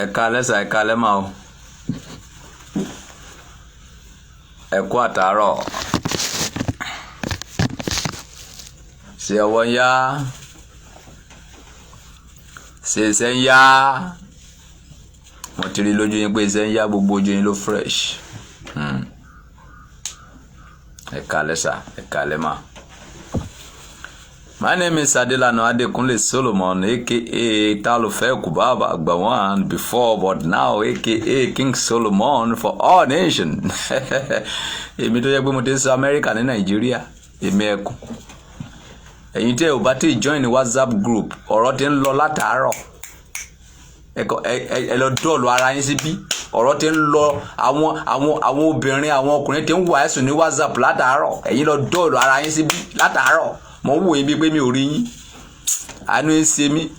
Ẹ̀kálẹ́ sà, ẹ̀kálẹ́ mà o. Ẹ kú àtàárọ̀. Ṣé ọwọ́ ń yá? Ṣé iṣẹ́ ń yá? Mo ti rí lójú yín pé iṣẹ́ ń yá, gbogbo ojú yín ló fresh. Ẹ̀kálẹ́ sà, ẹ̀kálẹ́ mà. My name is Adelano Adekunle Solomon, aka Talufe Kubaba Agbawan before, but now aka King Solomon for all nations. Èmi tó yẹ pé mo ti sọ America ní Nigeria, èmi ẹkùn. Ẹ̀yin tí ẹ ò bá ti join ní WhatsApp group, ọ̀rọ̀ ti ń lọ látàárọ̀. Ẹ lọ dọ́ọ̀lù ara yín síbí. Ọ̀rọ̀ ti ń lọ, àwọn obìnrin, àwọn ọkùnrin ti ń wà ẹ̀sùn ní WhatsApp látàárọ̀. Ẹ̀yin lọ dọ́ọ̀lù ara yín síbí látàárọ̀. Mo wò yín bí pé mi ò rí yín. Àánú ń ṣe mí.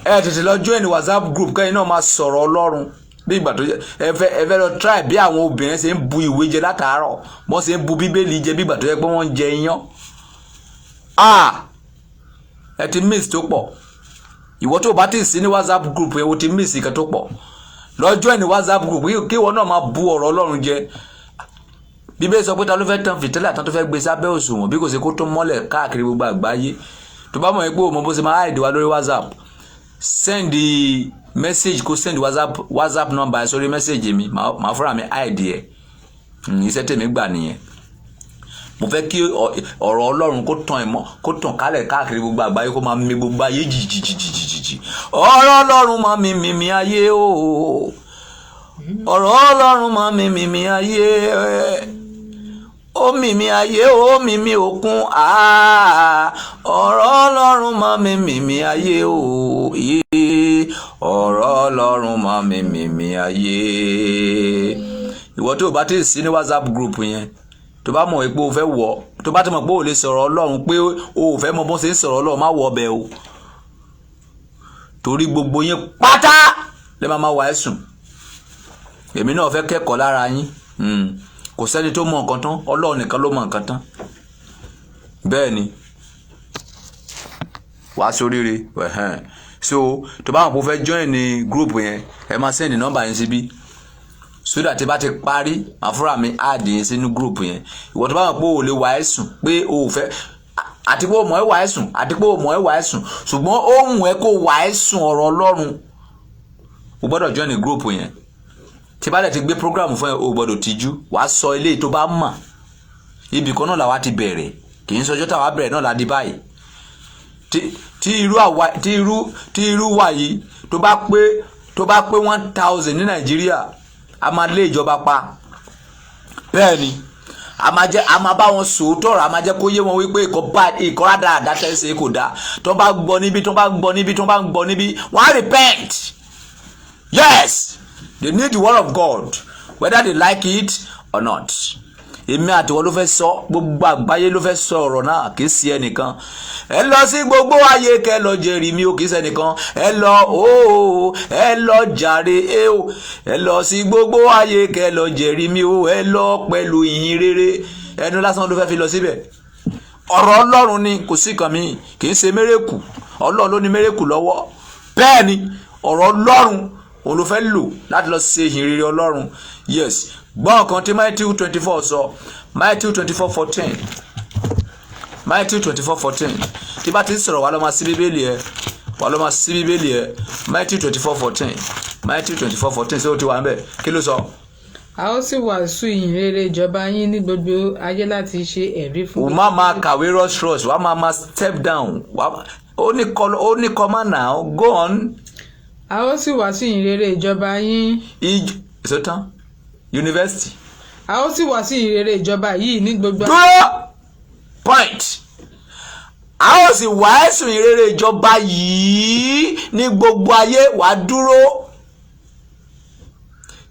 Ẹ tètè lọ join WhatsApp group kẹ́yìn náà máa sọ̀rọ̀ Ọlọ́run bí ìgbà tó ẹ fẹ́ lọ try bí àwọn obìnrin ṣe ń bu ìwé jẹ látàárọ̀, wọ́n ṣe ń bu Bíbélì jẹ bí ìgbà tó yẹ pé wọ́n ń jẹ iyán. Ẹ ti miss tó pọ̀. Ìwọ tó bá ti sí ní WhatsApp group yẹn o ti miss ìkan tó pọ̀. Lọ join WhatsApp group kí ìwọ náà máa bu ọ̀rọ̀ Ọlọ́run jẹ. Bíbélì sọ pé ta ló fẹ́ tán fìtílà àtàn tó fẹ́ gbé sábẹ́ òṣùwọ̀n bí kò ṣe kó tó mọ́lẹ̀ káàkiri gbogbo àgbáyé. Tó bá mọ̀ pé o mọ̀ bó ṣe máa hide wa lórí WhatsApp, send the message, kó send WhatsApp number sórí message mi, màá fúnra mi hide ẹ̀. Iṣẹ́ tèmi gbà nìyẹn. Mo fẹ́ kí ọ̀rọ̀ Ọlọ́run kó tàn ìmọ̀, kó tàn kálẹ̀ káàkiri gbogbo àgbáyé, kó máa mì gbogbo ayé jìjìjìjìjì. Ọ̀rọ̀ Ọlọ́run máa mì ayé o. Ọ̀rọ̀ Ọlọ́run máa mì ayé. Ó mì ayé, ó mì òkun, ọ̀rọ̀ Ọlọ́run máa mì ayé o, ọ̀rọ̀ Ọlọ́run máa mì ayé. Ìwọ tó bá ti sí ní WhatsApp group yẹn, tó bá mọ̀ pé o fẹ́ wọ̀, tó bá ti mọ̀ pé o lè sọ̀rọ̀ Ọlọ́run, pé o fẹ́ mọ̀ bó ṣe ń sọ̀rọ̀ Ọlọ́run, má wọ̀ ọbẹ̀ o. Torí gbogbo yín pátá lè máa wà ẹ̀sùn. Èmi náà fẹ́ kẹ́kọ̀ọ́ lára yín. Kò sẹ́ni tó mọ̀ nǹkan tán, Ọlọ́run nìkan ló mọ̀ nǹkan tán. Bẹ́ẹ̀ ni. Wàá ṣoríire. So tó bá wọn kó fẹ́ join ní group yẹn, ẹ máa send number yẹn síbí. So that tí bá ti parí, màá fúnra mi add yẹn sínú group yẹn. Ìwọ tó bá wọn pé o lè wà ẹ̀sùn, pé o fẹ́ àti pé o mọ̀ ẹ́ wà ẹ̀sùn, àti pé o mọ̀ ẹ́ wà ẹ̀sùn, ṣùgbọ́n ohun ẹ kó wà ẹ̀sùn ọ̀rọ̀ Ọlọ́run. O gbọ́dọ̀ join ní group yẹn. Tí bá dẹ̀ ti gbé program fún ẹ, o gbọ́dọ̀ tijú, wàá sọ ilé tó bá mọ̀. Ibì kan náà làwa ti bẹ̀rẹ̀, kì í sọjọ́ táwa bẹ̀rẹ̀ náà la di báyìí. Tí irú wà yìí tó bá pé 1000 ní Nàìjíríà, a máa lé ìjọba pa. Bẹ́ẹ̀ ni, a máa bá wọn sòótọ́ ọ̀rọ̀, a máa jẹ́ kó yé wọn wípé ìkọ́ rádaràdá tẹ́sí kò dáa. Tó bá gbọ́ níbi, wọ́n á repent. Yes. They need the word of God, whether they like it or not. Èmi àti wọn ló fẹ́ sọ, gbogbo àgbáyé ló fẹ́ sọ ọ̀rọ̀ náà, kì í sí ẹnìkan. Ẹ lọ sí gbogbo ayé kẹ́ lọ jẹ́rìí mi, ó kì í sẹ́nìkan. Ẹ lọ jàre o. Ẹ lọ sí gbogbo ayé kẹ́ lọ jẹ́rìí mi o. Ẹ lọ pẹ̀lú ìyìn rere. Ẹnu lásán ló fẹ́ fi lọ síbẹ̀. Ọ̀rọ̀ Ọlọ́run ni, kò sí kan mi, kì í ṣe mérékù. Ọlọ́run ló ní mérékù lọ́wọ́. Bẹ́ẹ̀ ni, ọ̀rọ̀ Ọlọ́run òun ló fẹ́ lò láti lọ ṣe ìhìn rere Ọlọ́run. Yes. Gbọ́n kan tí Matthew 24 sọ, Matthew 24:14. Matthew 24:14. Tí bá ti sọ̀rọ̀ wà lọ máa sí Bíbélì ẹ. Matthew 24:14. Matthew 24:14 ṣé o ti wà ń bẹ̀? Kí ló sọ? A ó sì wàásù ìyìn rere ìjọba yín ní gbogbo ayé láti ṣe ẹ̀rí fún. O máa kàwé rush, wàá máa step down. Ó ní kọ́má náà, go on. A ó sì wàásù ìyìn rere ìjọba yín. Ìsọtán University. A ó sì wàásù ìyìn rere ìjọba yìí ní gbogbo. Point. A ó sì wàásù ìyìn rere ìjọba yìí ní gbogbo ayé. Wàá dúró.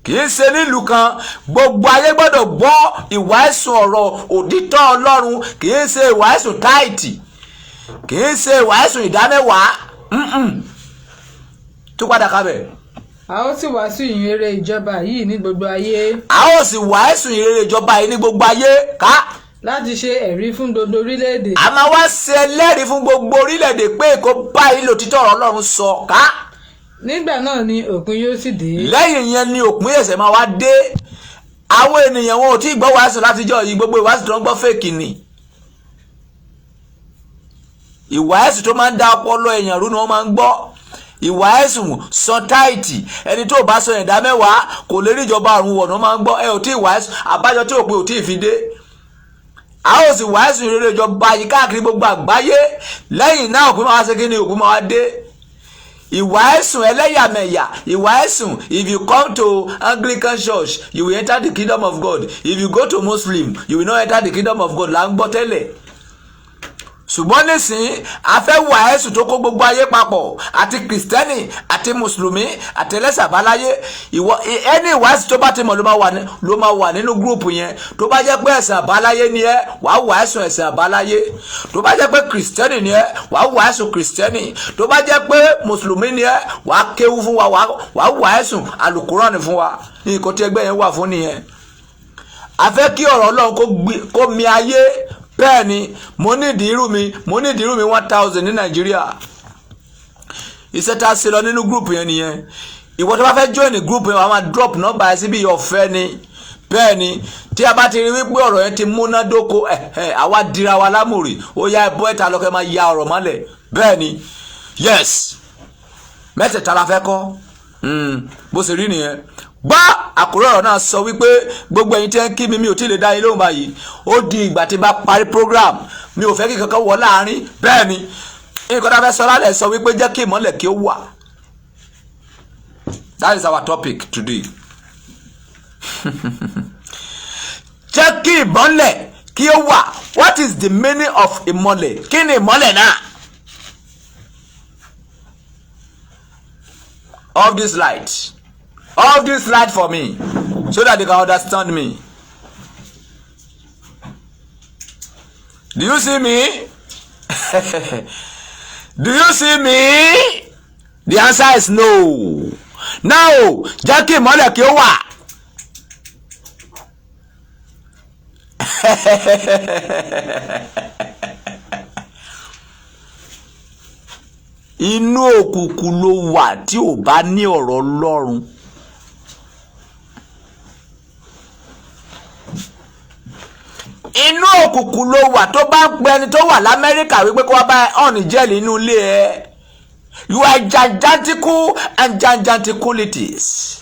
Kì í ṣe nílùú kan, gbogbo ayé gbọ́dọ̀ gbọ́ ìwàásù ọ̀rọ̀ òtítọ́ Ọlọ́run. Kì í ṣe ìwàásù táìtì, kì í ṣe ìwàásù ìdámẹ́wàá. Tó padà kábẹ̀. A ó sì wàásù ìyìn rere ìjọba yìí ní gbogbo ayé. A ó sì wàásù ìyìn rere ìjọba yìí ní gbogbo ayé. Ká. Láti ṣe ẹ̀rí fún gbogbo orílẹ̀-èdè. A máa wá ṣe ẹlẹ́rìí fún gbogbo orílẹ̀-èdè pé kó báyìí lòtítọ́ ọ̀rọ̀ Ọlọ́run sọ. Ká. nígbà náà ni òpin yóò sì dé. lẹ́yìn yẹn ni òpin ẹ̀ṣẹ̀ máa wá dé. àwọn ènìyàn wọn ò tí ì gbọ́ wàásù látijọ́ yìí, gbogbo ìwàásù tó ń gbọ́ fèkì ni. ìwàásù tó máa ń dá ọpọlọ èèyàn rú ni wọ́n máa ń gbọ́. ìwàásù san táìtì, ẹni tó bá sọ ìdá mẹ́wàá kò lè rí ìjọba ọ̀run wọ̀ ni wọ́n máa ń gbọ́. ẹ ò tí ì wàásù, àbájọ tí òpin ò tí ì fi dé. a ó sì wàásù ìrere ìjọba yìí káàkiri gbogbo àgbáyé. lẹ́yìn náà òpin máa wá ṣe kí ni? òpin máa wá dé. ìwàásù ẹlẹ́yàmẹ̀yà, ìwàásù, if you come to Anglican church you will enter the kingdom of God, if you go to Muslim you will not enter the kingdom of God là ń gbọ́ tẹ́lẹ̀. ṣùgbọ́n nísìnyí a fẹ́ wàásù tó kó gbogbo ayé papọ̀, àti kìrìsìtẹ́nì àti mùsùlùmí àti ẹlẹ́sìn àbáláyé. ẹni ìwàásù tó bá ti mọ̀ ló máa wà nínú gúrùpù yẹn. tó bá jẹ́ pé ẹ̀sìn àbáláyé ni ẹ, wàá wàásù ẹ̀sìn àbáláyé. tó bá jẹ́ pé kìrìsìtẹ́nì ni ẹ, wàá wàásù kìrìsìtẹ́nì. tó bá jẹ́ pé mùsùlùmí ni ẹ, wàá kéwú fún wa, wàá wàásù àlùkùránì fún wa. nǹkan tí ẹgbẹ́ yẹn wà fún nìyẹn. a fẹ́ kí ọ̀rọ̀ Ọlọ́run kó mi ayé. bẹ́ẹ̀ ni mo nídìí irú mi 1000 ní Nàìjíríà. iṣẹ́ tá a ṣe lọ nínú gúrùpù yẹn nìyẹn. ìwọ tó bá fẹ́ join ní gúrùpù yẹn wàá máa drop nọ́mbà ẹ síbi ọ̀fẹ́ ni. bẹ́ẹ̀ ni tí a bá ti rí wípé ọ̀rọ̀ yẹn ti múnádóko àwa dira wa lámùrì, ó yá ẹbọ ẹ̀ta lọ́kẹ́ máa ya ọ̀rọ̀ mọ́lẹ̀. bẹ́ẹ̀ ni yes, mẹ́tẹ̀ẹ̀ta la fẹ́ kọ́. bó ṣe rí nìyẹn. gbọ́ àkórí ọ̀rọ̀ náà sọ wípé gbogbo ẹ̀yin tí ń kí mi ò tí ì lè dá yín lóhùn báyìí, ó di ìgbà tí bá parí program, mi ò fẹ́ kí kankan wọ láàrin. bẹ́ẹ̀ ni nǹkan tá a fẹ́ sọ lálẹ́ sọ wípé jẹ́ kí ìmọ́lẹ̀ kí ó wà. that is our topic today. jẹ́ kí ìmọ́lẹ̀ kí ó wà. what is the meaning of ìmọ́lẹ̀? kí ni ìmọ́lẹ̀ náà? of this light. Off this light for me so that they can understand me. Do you see me? Do you see me? The answer is no. Now, jẹ́ kí ìmọ́lẹ̀ kí ó wà. Inú òkùnkùn ló wà tí ò bá ní ọ̀rọ̀ Ọlọ́run. Inú òkùnkùn ló wà tó bá ń pe ẹni tó wà l'Amẹ́ríkà wípé kó wá bá ọ̀nì jẹ́lì inú ilé ẹ. You are gigantical and giganticalities.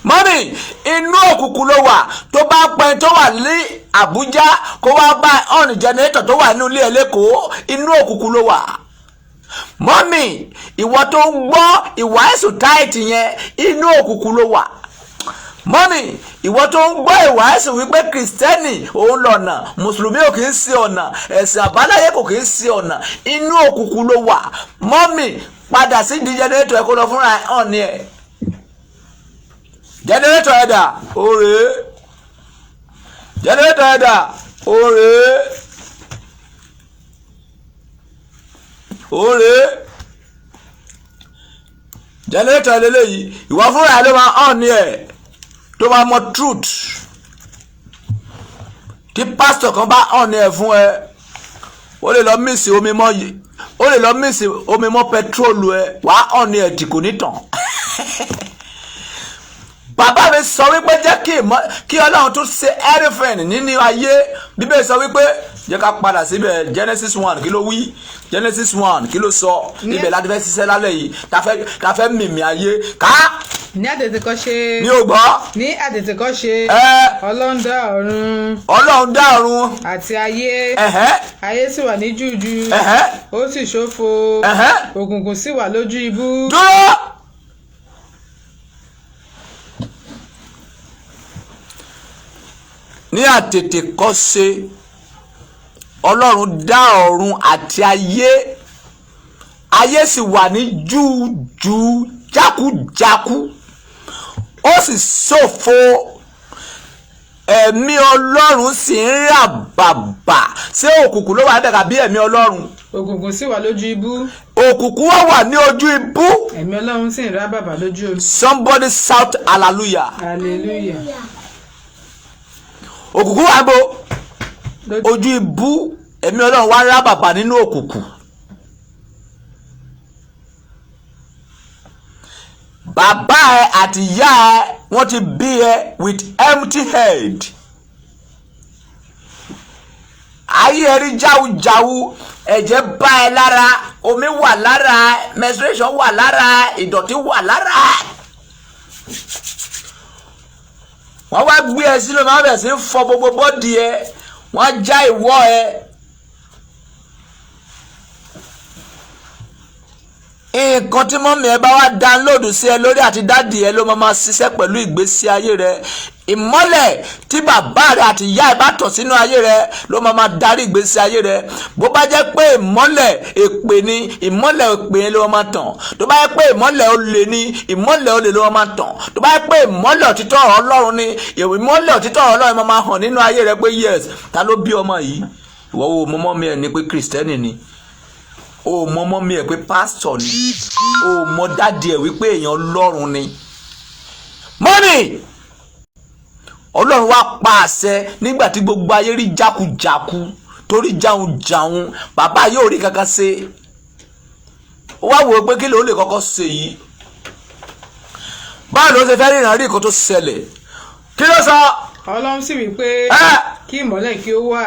Mọ́mí, inú òkùnkùn ló wà tó bá ń pe ẹni tó wà ní Àbújá kó wá bá ọ̀nì jẹ́nẹ́tọ̀ tó wà nínú ilé ẹ lẹ́kọ̀ọ́. Inú òkùnkùn ló wà. Mọ́mí, ìwọ tó ń gbọ́ ìwàásù táìtì yẹn, inú òkùnkùn ló wà. Mọ́mí, ìwọ tó ń gbọ́ ìwàásù wípé kìrìsìtẹ́nì òun lọ̀nà, mùsùlùmí ò kì í sí ọ̀nà, ẹ̀sìn àbáláyé kò kì í sí ọ̀nà, inú òkùnkùn ló wà. Mọ́mí, padà sí di jẹnẹrétọ̀ ẹ̀ kó lọ fúnra ẹ̀ hàn ní ẹ̀. Jẹnẹrétọ̀ ẹ̀dà òrè. Jẹnẹrétọ̀ ẹ̀dà òrè. Òrè. Jẹnẹrétọ̀ ẹ̀lẹ́lẹ́yìí, ìwọ fúnra ẹ̀ ló máa hàn ní ẹ̀. tó bá mọ truth tí pastor kan bá hàn ẹ fún ẹ ó lè lọ mísì omi mọ́ yìí ó lè lọ mísì omi mọ́ pẹtrólù ẹ wàá hàn ẹ tí kò ní tàn. Bàbá mi sọ wípé jẹ́ kí Ọlọ́run tún ṣe everything nínú ayé. Bíbélì sọ wípé jẹ́ ká padà síbẹ̀ Genesis 1 kí ló wí Genesis 1 kí ló sọ ibẹ̀ láti fẹ́ ṣiṣẹ́ lálẹ́ yìí ta fẹ́ mìmì ayé ká. Ní àtètèkọ́ṣe. Mi ò gbọ́. Ní àtètèkọ́ṣe. Ọlọ́run dá ọ̀run. Ọlọ́run dá ọ̀run. Àti ayé. Ayé sì wà ní jújù. Ó sì ṣófo. Òkùnkùn sì wà lójú ibú. Dúró. Ní àtètèkọ́ṣe Ọlọ́run dá ọ̀run àti ayé sì wà ní jújù jákújákú ó sì ṣòfo ẹ̀mí Ọlọ́run sì ń rà bàbà ṣé òkùnkùn ló wà níbẹ̀ kàbí ẹ̀mí Ọlọ́run. Òkùnkùn sì wà lójú ibú. Òkùnkùn wà ní ojú ibú. Ẹ̀mí Ọlọ́run sì ń rà bàbà lójú omi. Somebody shout hallelujah. Hallelujah. Òkùnkùn wà bó ojú ibú ẹ̀mí Ọlọ́run wá rà bàbà nínú òkùnkùn. bàbá ẹ àti ìyá ẹ wọ́n ti bí ẹ with empty head. ayé ẹ rí jáwújáwú, ẹ̀jẹ̀ bá ẹ lára, omi wà lára, menstruation wà lára, ìdọ̀tí wà lára. wọ́n wá gbé ẹ sínú máa bẹ̀ sí fọ gbogbo bọ́dì ẹ, wọ́n já ìwọ ẹ. nǹkan tí mọ́mí ẹ bá wá download sí ẹ lórí àti dáàdì ẹ ló máa ṣiṣẹ́ pẹ̀lú ìgbésí ayé rẹ. ìmọ́lẹ̀ tí bàbá rẹ àti ìyá ẹ bá tọ̀ sínú ayé rẹ ló máa darí ìgbésí ayé rẹ. bó bá jẹ́ pé ìmọ́lẹ̀ èpè ni, ìmọ́lẹ̀ èpè yẹn ló máa tàn. tó bá jẹ́ pé ìmọ́lẹ̀ olè ni, ìmọ́lẹ̀ olè ló máa tàn. tó bá jẹ́ pé ìmọ́lẹ̀ òtítọ́ Ọlọ́run ni, ìmọ́lẹ̀ òtítọ́ Ọlọ́run máa hàn nínú ayé rẹ pé yes, ta ló bí ọmọ yìí? ìwọ wo mọ́mọ́ mi ẹ̀ ní pé Kristẹni ni, o mọ mọ́mí ẹ̀ pé pásítọ̀ ni, o mọ dáàdì ẹ̀ wípé èèyàn Ọlọ́run ni. mọ́mí Ọlọ́run wá pa àṣẹ nígbà tí gbogbo ayé rí jákujàku torí jáunjáun, bàbá yóò rí kankan ṣe. ó wá wò ó pé kí ló lè kọ́kọ́ ṣe yìí, báwo ló ṣe fẹ́ ríran rí nǹkan tó ṣẹlẹ̀. kí ló sọ? Ọlọ́run sì wí pé kí ìmọ́lẹ̀ kí ó wà.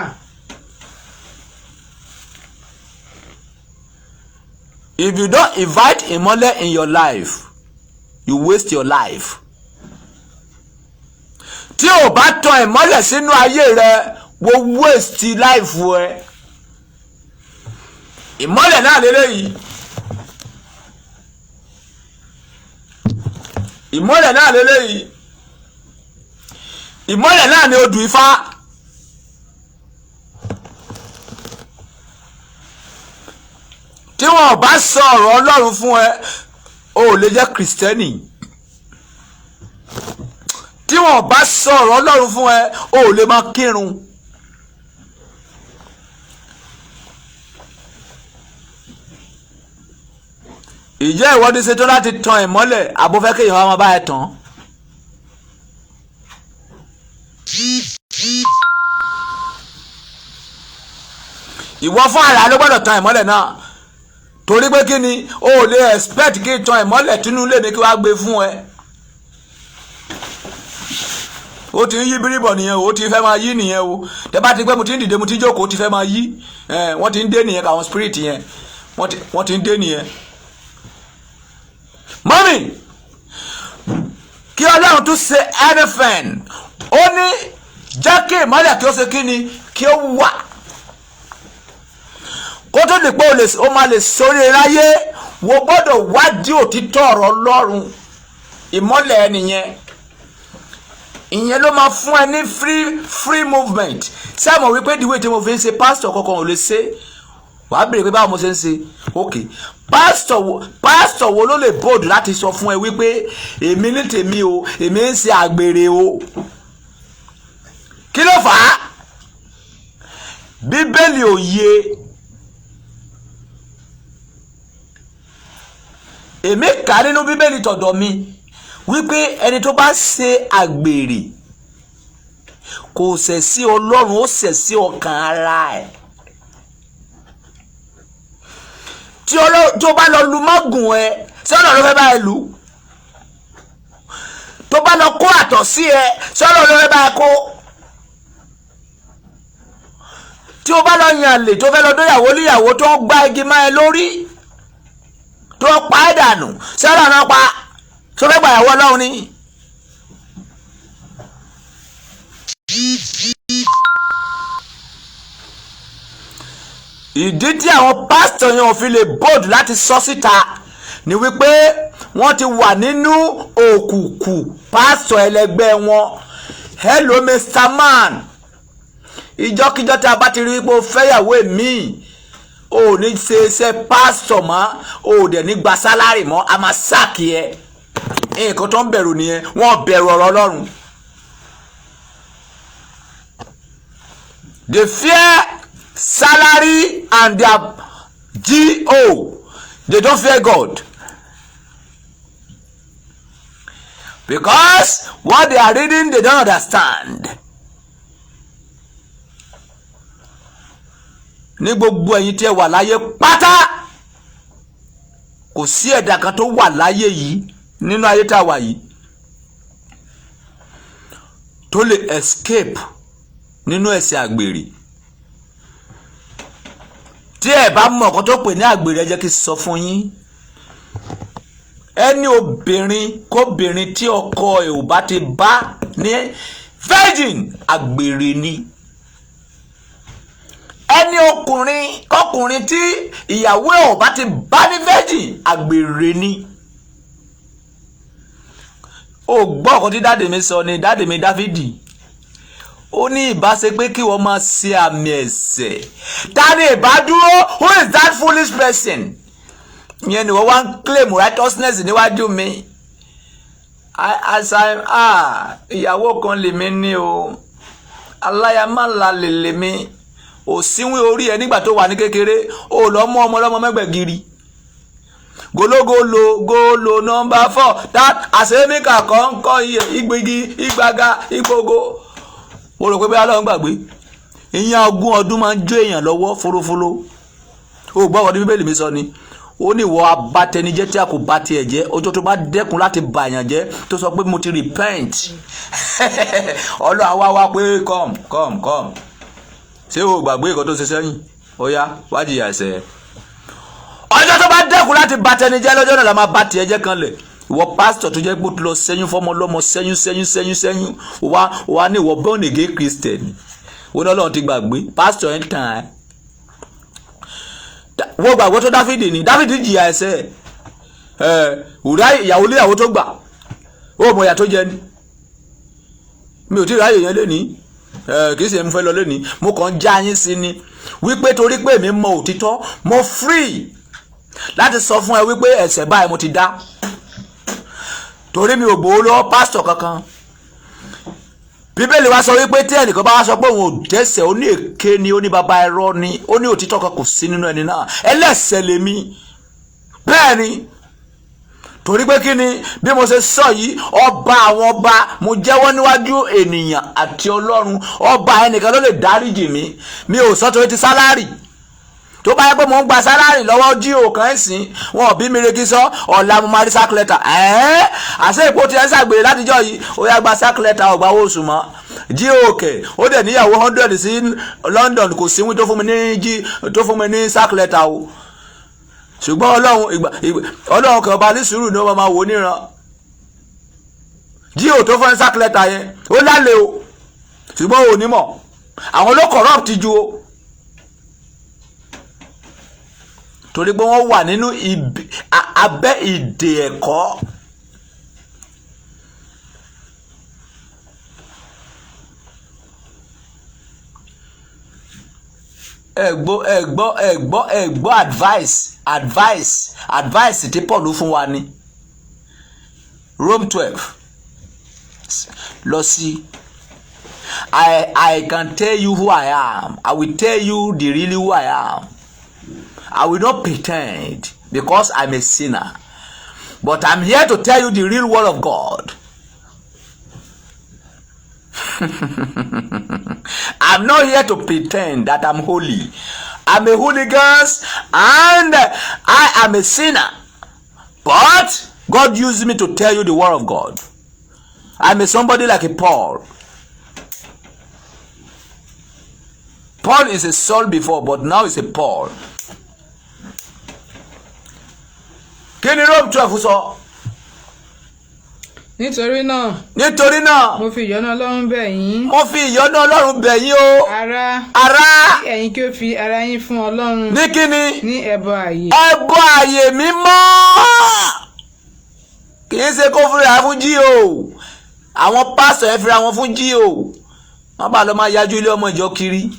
If you don't invite ìmọ́lẹ̀ in your life, you waste your life. tí o bá tan ìmọ́lẹ̀ sínú ayé rẹ, wo waste life ẹ. ìmọ́lẹ̀ náà lélẹ́yìí, ìmọ́lẹ̀ náà lélẹ́yìí, ìmọ́lẹ̀ náà ni odù Ifá. tí wọn bá sọ ọ̀rọ̀ Ọlọ́run fún ẹ, o ò lè jẹ́ Kristẹni. tí wọn bá sọ ọ̀rọ̀ Ọlọ́run fún ẹ, o ò lè máa kírun. ìjẹ́ ìwọ́de ṣetán láti tan ìmọ́lẹ̀, àbófẹ́ kéèyàn wá máa bá ẹ tàn. ìwọ fún ara ló gbọ́dọ̀ tan ìmọ́lẹ̀ náà, torí pé kí ni o ò lè expect kí tan ìmọ́lẹ̀ tínú ilé mi kí wàá gbé fún ẹ. ó ti ń yí bíríbọ̀ nìyẹn o, ó ti fẹ́ máa yí nìyẹn o. tẹ bá ti pẹ́ mo ti ń dìde mo ti ń jókòó, ó ti fẹ́ máa yí. wọ́n ti ń dé nìyẹn, káwọn spirit yẹn wọ́n ti ń dé nìyẹn. mọ́mì kí Ọlọ́run tún ṣe anything, ó ní jẹ́ kí ìmọ́lẹ̀ kí ó ṣe kí ni, kí ó wà. kó tó di pé o máa lè sórí ráyé, wo gbọ́dọ̀ wádìí òtítọ́ ọ̀rọ̀ Ọlọ́run. ìmọ́lẹ̀ ẹ nìyẹn, ìyẹn ló máa fún ẹ ní free movement. ṣé ẹ mọ̀ wípé ìdíwé tí mo fi ń ṣe pásítọ̀ kankan ò lè ṣe? wàá béèrè pé báwo mo ṣe ń ṣe. ok, pásítọ̀ wo ló lè bold láti sọ fún ẹ wípé èmi ní tèmi o, èmi ń ṣe àgbèrè o? kí ló fà á? Bíbélì ò yé. èmi kà nínú Bíbélì tọ̀dọ̀ mi wípé ẹni tó bá ṣe àgbèrè kò ṣẹ̀ sí Ọlọ́run, ó ṣẹ̀ sí ọkàn ara ẹ̀. tí ó bá lọ lu mágùn ẹ, ṣé Ọlọ́run ló fẹ́ bá ẹ lù? tó bá lọ kó àtọ̀ sí ẹ, ṣé Ọlọ́run ló fẹ́ bá ẹ kó? tí ó bá lọ yàn lè tó fẹ́ lọ dóyàwó níyàwó tó ń gbá igi máa ẹ lórí, tó pa ẹ́ dànù, ṣé Ọlọ́run náà pa? tó fẹ́ gbàyàwó Ọlọ́run ni. ìdí tí àwọn pásítọ̀ yẹn ò fi lè bold láti sọ síta ni wípé wọ́n ti wà nínú òkùnkùn pásítọ̀ ẹlẹgbẹ́ wọn. hello Mr. Man, ìjọ́kíjọ́ tí a bá ti rí pé o fẹ́yàwó mi, o ò ní ṣe iṣẹ́ pásítọ̀ mọ́, o ò dẹ̀ ní gba sálárì mọ́, a máa sáàkì ẹ. nǹkan tó ń bẹ̀rù nìyẹn, wọ́n bẹ̀rù ọ̀rọ̀ Ọlọ́run. they fear salary and their GO. They don't fear God, because what they are reading they don't understand. ní gbogbo ẹ̀yin tí ẹ wà láyé pátá, kò sí ẹ̀dá kan tó wà láyé yìí nínú ayé tá a wà yìí tó lè escape nínú ẹ̀ṣẹ̀ àgbèrè. Tí ẹ bá mọ̀ nǹkan tó pè ní àgbèrè, ẹ jẹ́ kí n sọ fún yín. Ẹni obìnrin kóbìnrin tí ọkọ ẹ̀ ò bá ti bá ní virgin, àgbèrè ni. Ẹni ọkùnrin kọkùnrin tí ìyàwó ẹ̀ ò bá ti bá ní virgin, àgbèrè ni. Ó gbọ́ ọ̀kan tí dáàdì mi sọ ni, dáàdì mi Dáfídì. Ó ní ìbáṣe pé kí wọ́n máa ṣe àmì ẹ̀ṣẹ̀. Ta ni ìbádúró? Who is that foolish person? Ìyẹn ni wọ́n wá ń claim righteousness níwájú mi. Ìyàwó kan lèmi ní o. Aláyàmálà lèmi. Òsínwín orí ẹ nígbà tó wà ní kékeré. Ó lọ mú ọmọ ọlọ́mọ mẹ́gbẹ̀gìrì. Golo number 4. That àṣemíkà kan ń kọ́ ìgbégi ìgbága ìgbógo. Mo rò pé bí Ọlọ́run gbàgbé. Ìyẹn ogún ọdún máa ń jó èèyàn lọ́wọ́ fúrúfúrú. Ó gbọ́ ọ̀rọ̀ Bíbélì mi sọ ni. Ó ní ìwọ abatẹnijẹ́ tí a kò bá tiẹ̀ jẹ́, ọjọ́ tó bá dẹ́kun láti bà èèyàn jẹ́ tó sọ pé mo ti repent. Ọlọ́run àwa wá pé come. Ṣé o gbàgbé nǹkan tó ṣe sẹ́yìn? Ó yá wá jìyà ẹ̀ṣẹ̀. Ọjọ́ tó bá dẹ́kun láti bà tẹnijẹ́ lọ́jọ́ náà la máa bà tiẹ̀ jẹ́ kanlẹ̀. Ìwọ pásítọ̀ tó jẹ́ pé ó ti lọ sẹ́yìn fọ́mọ lọ́mọ sẹ́yìn. Wà ní ìwọ born again Christian. Ó ní Ọlọ́run ti gbàgbé. Pásítọ̀ ẹ̀ ń tàn án. Wọ́n gbàgbọ́ tó Dáfídì ni. Dáfídì jìyà ẹ̀ṣẹ̀. Ùráyà ìyàwó léyàwó tó gbà. Ó mọ ìyà tó jẹ ni. Mi ò tí ì ráyè yẹn lénìí. Kì í ṣe mo fẹ́ lọ lénìí. Mo kàn ń já yín sí ni. Wípé torí pé èmi mọ òtítọ́, mo free láti sọ fún ẹ wípé ẹ̀ṣẹ̀ báyìí mo ti dá. Torí mi ò gbowó lọ́wọ́ pásítọ̀ kankan. Bíbélì wa sọ wípé tí ẹnìkan bá wá sọ pé òun ò dẹ́ṣẹ̀, ó ní èké ni, ó ní baba ẹ̀rọ ni, ó ní òtítọ́ kan kò sí nínú ẹni náà. Ẹlẹ́ṣẹ̀ lèmi. Bẹ́ẹ̀ ni. Torí pé kí ni bí mo ṣe sọ yìí, ọba àwọn ọba, mo jẹ́wọ́ níwájú ènìyàn àti Ọlọ́run, ọba ẹnìkan ló lè dáríjì mi. Mi ò sọ torí ti sálárì. Tó bá yẹ pé mo ń gba sálárì lọ́wọ́ G.O kan ẹ̀sìn, wọn ò bí mi regi sọ, ọ̀la mo máa rí sack letter. Àṣẹ ìpò tí ẹ ṣàgbèrè látijọ́ yìí, ó yá gba sack letter ọgbà owó oṣù mọ́. G.O kẹ̀, ó dẹ̀ níyàwó 100 sí London, kò síwín tó fún mi ní sack letter o. Ṣùgbọ́n Ọlọ́run kan bá ní sùúrù ni ó máa wò níran. G.O tó fún sack letter yẹn, ó lálẹ́ o. Ṣùgbọ́n ò ní mọ̀. Àwọn ló corrupt ju o. Torí pé wọ́n wà nínú abẹ́ ìdè ẹ̀kọ́. Ẹ̀gbọ́ advice tí Paul fún wa ní Rome 12 lọ sí. I can tell you who I am. I will tell you the really who I am. I will not pretend because I'm a sinner. But I'm here to tell you the real word of God. I'm not here to pretend that I'm holy. I'm a holy ghost and I am a sinner. But God used me to tell you the word of God. I'm a somebody like a Paul. Paul is a Saul before, but now is a Paul. Kí ni Rome 12 sọ? Nítorí náà. Mo fi ìyọ́nú Ọlọ́run bẹ̀ yín. O. Ará. Kí ẹ̀yin kí ó fi ara yín fún Ọlọ́run. Ní kíni? Ní ẹbọ ààyè. Ẹbọ ààyè mímọ́. Kì í ṣe kó fúnra fún G.O. Àwọn pásítọ̀ ẹ fira wọn fún G.O. Wọ́n bá lọ máa yájú ilé ọmọ ìjọ kiri.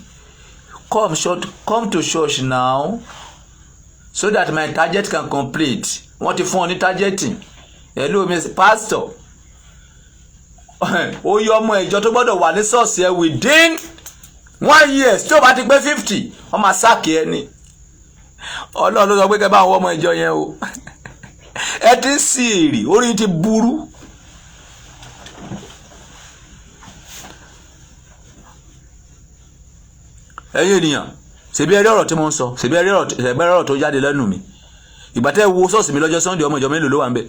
Come to church now so that my target can complete. Wọ́n ti fún ọ ní targeting. Hello Mr. Pastor. Ó yọ ọmọ ìjọ tó gbọ́dọ̀ wà ní ṣọ́ọ̀ṣì ẹ within 1 year tí ó bá ti pé 50 wọ́n máa sáàkì ẹ ní. Ọlọ́run ló sọ pé kẹ́ bá àwọn ọmọ ìjọ yẹn o. Ẹ ti ń sí èrè, orí ti burú. Ẹ̀yin ènìyàn, ṣebí ẹ rí ọ̀rọ̀ tí mo ń sọ, ṣebí ẹ rí ọ̀rọ̀ tó jáde lẹ́nu mi. Ìgbà tẹ́ wo ṣọ́ọ̀ṣì mi lọ́jọ́ Sunday, ọmọ ìjọ mélòó ló wà ń bẹ̀?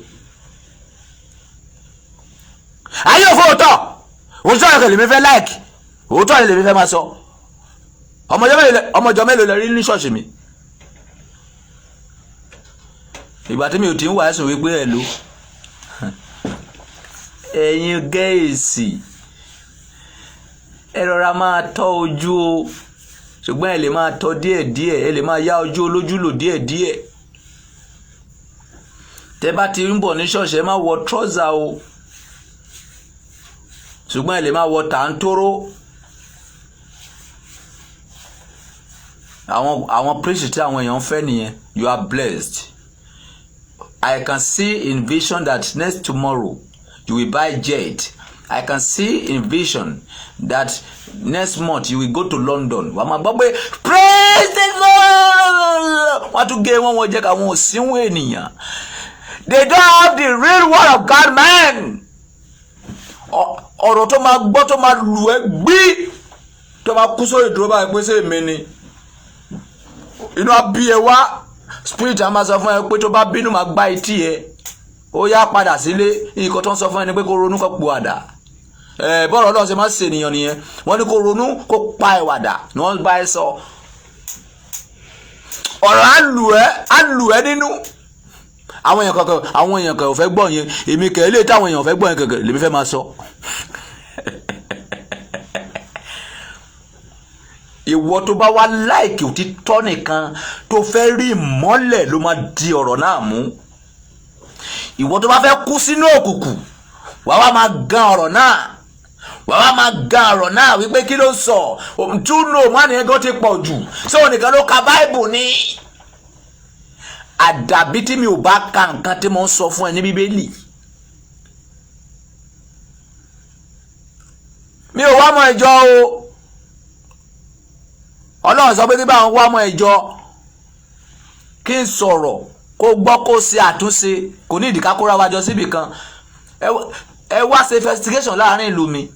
ayé òfò òótọ́ òótọ́ ẹ̀kọ́ lèmi fẹ́ like òótọ́ lèmi fẹ́ máa sọ ọmọjọ́ mélòó lẹ rí ní ṣọ́ọ̀ṣì mi ìgbà tí mi ò tí ń wà ẹ̀sùn wípé ẹ̀ ló ẹ̀yin gẹ̀ẹ́sì ẹ rọra máa tọ́ ojú o ṣùgbọ́n ẹ lè máa tọ́ díẹ̀díẹ̀ ẹ lè máa yá ojú olójú lò díẹ̀díẹ̀ tẹ bá ti ń bọ̀ ní ṣọ́ọ̀ṣì ẹ má wọ trọ́sà o ṣùgbọ́n ẹ lè máa wọ tàǹtóró àwọn preach tí àwọn èèyàn fẹ́ nìyẹn. You are blessed. I can see in vision that next tomorrow you will buy jet. I can see in vision that next month you will go to London. Wàá máa gbọ́ pé praise the Lord. Wọ́n tún gé wọ́n jẹ́ káwọn òsínwó ènìyàn. They don't have the real word of God, man. Ọ̀rọ̀ tó máa gbọ́ tó máa lù ẹ́ gbí tó máa kú sórí ìdúró báyìí pé ṣé èmi ni. Inú abí ẹ wá spirit a máa sọ fún ẹ pé tó bá bínú máa gbá etí ẹ ó yá padà sílé nǹkan tó ń sọ fún ẹ ni pé kó ronú kó pòwàdà bọ́ọ̀rọ̀ Ọlọ́run ṣe máa ṣe ènìyàn nìyẹn wọ́n ní kó ronú kó pa ìwàdà ni wọ́n bá ẹ sọ ọ̀rọ̀ á lù ẹ́ nínú àwọn èèyàn kan ò fẹ́ gbọ́ yẹn èmi kẹ̀ lè táwọn èèyàn ò fẹ́ gbọ́ yẹn kẹ̀kẹ́ lèmi fẹ́ máa sọ. Ìwọ tó bá wá láìkì òtítọ́ nìkan tó fẹ́ rí ìmọ́lẹ̀ ló máa di ọ̀rọ̀ náà mú. Ìwọ tó bá fẹ́ kú sínú òkùnkùn wàá wá máa gan ọ̀rọ̀ náà wípé kí ló sọ túnú mọ́ni ẹgbẹ́ ti pọ̀ jù ṣé òun nìkan ló ka báìbù ni. Àdàbí tí mi ò bá ka nǹkan tí mo ń sọ fún ẹ ní Bíbélì. Mi ò wá mọ ìjọ o. Ọlọ́run sọ pé kí báwọn wá mọ ìjọ kí n sọ̀rọ̀ kó gbọ́ kó ṣe àtúnṣe kò ní ìdíkà kóra wájọ síbì kan ẹ wá ṣe investigation láàrin ìlú mi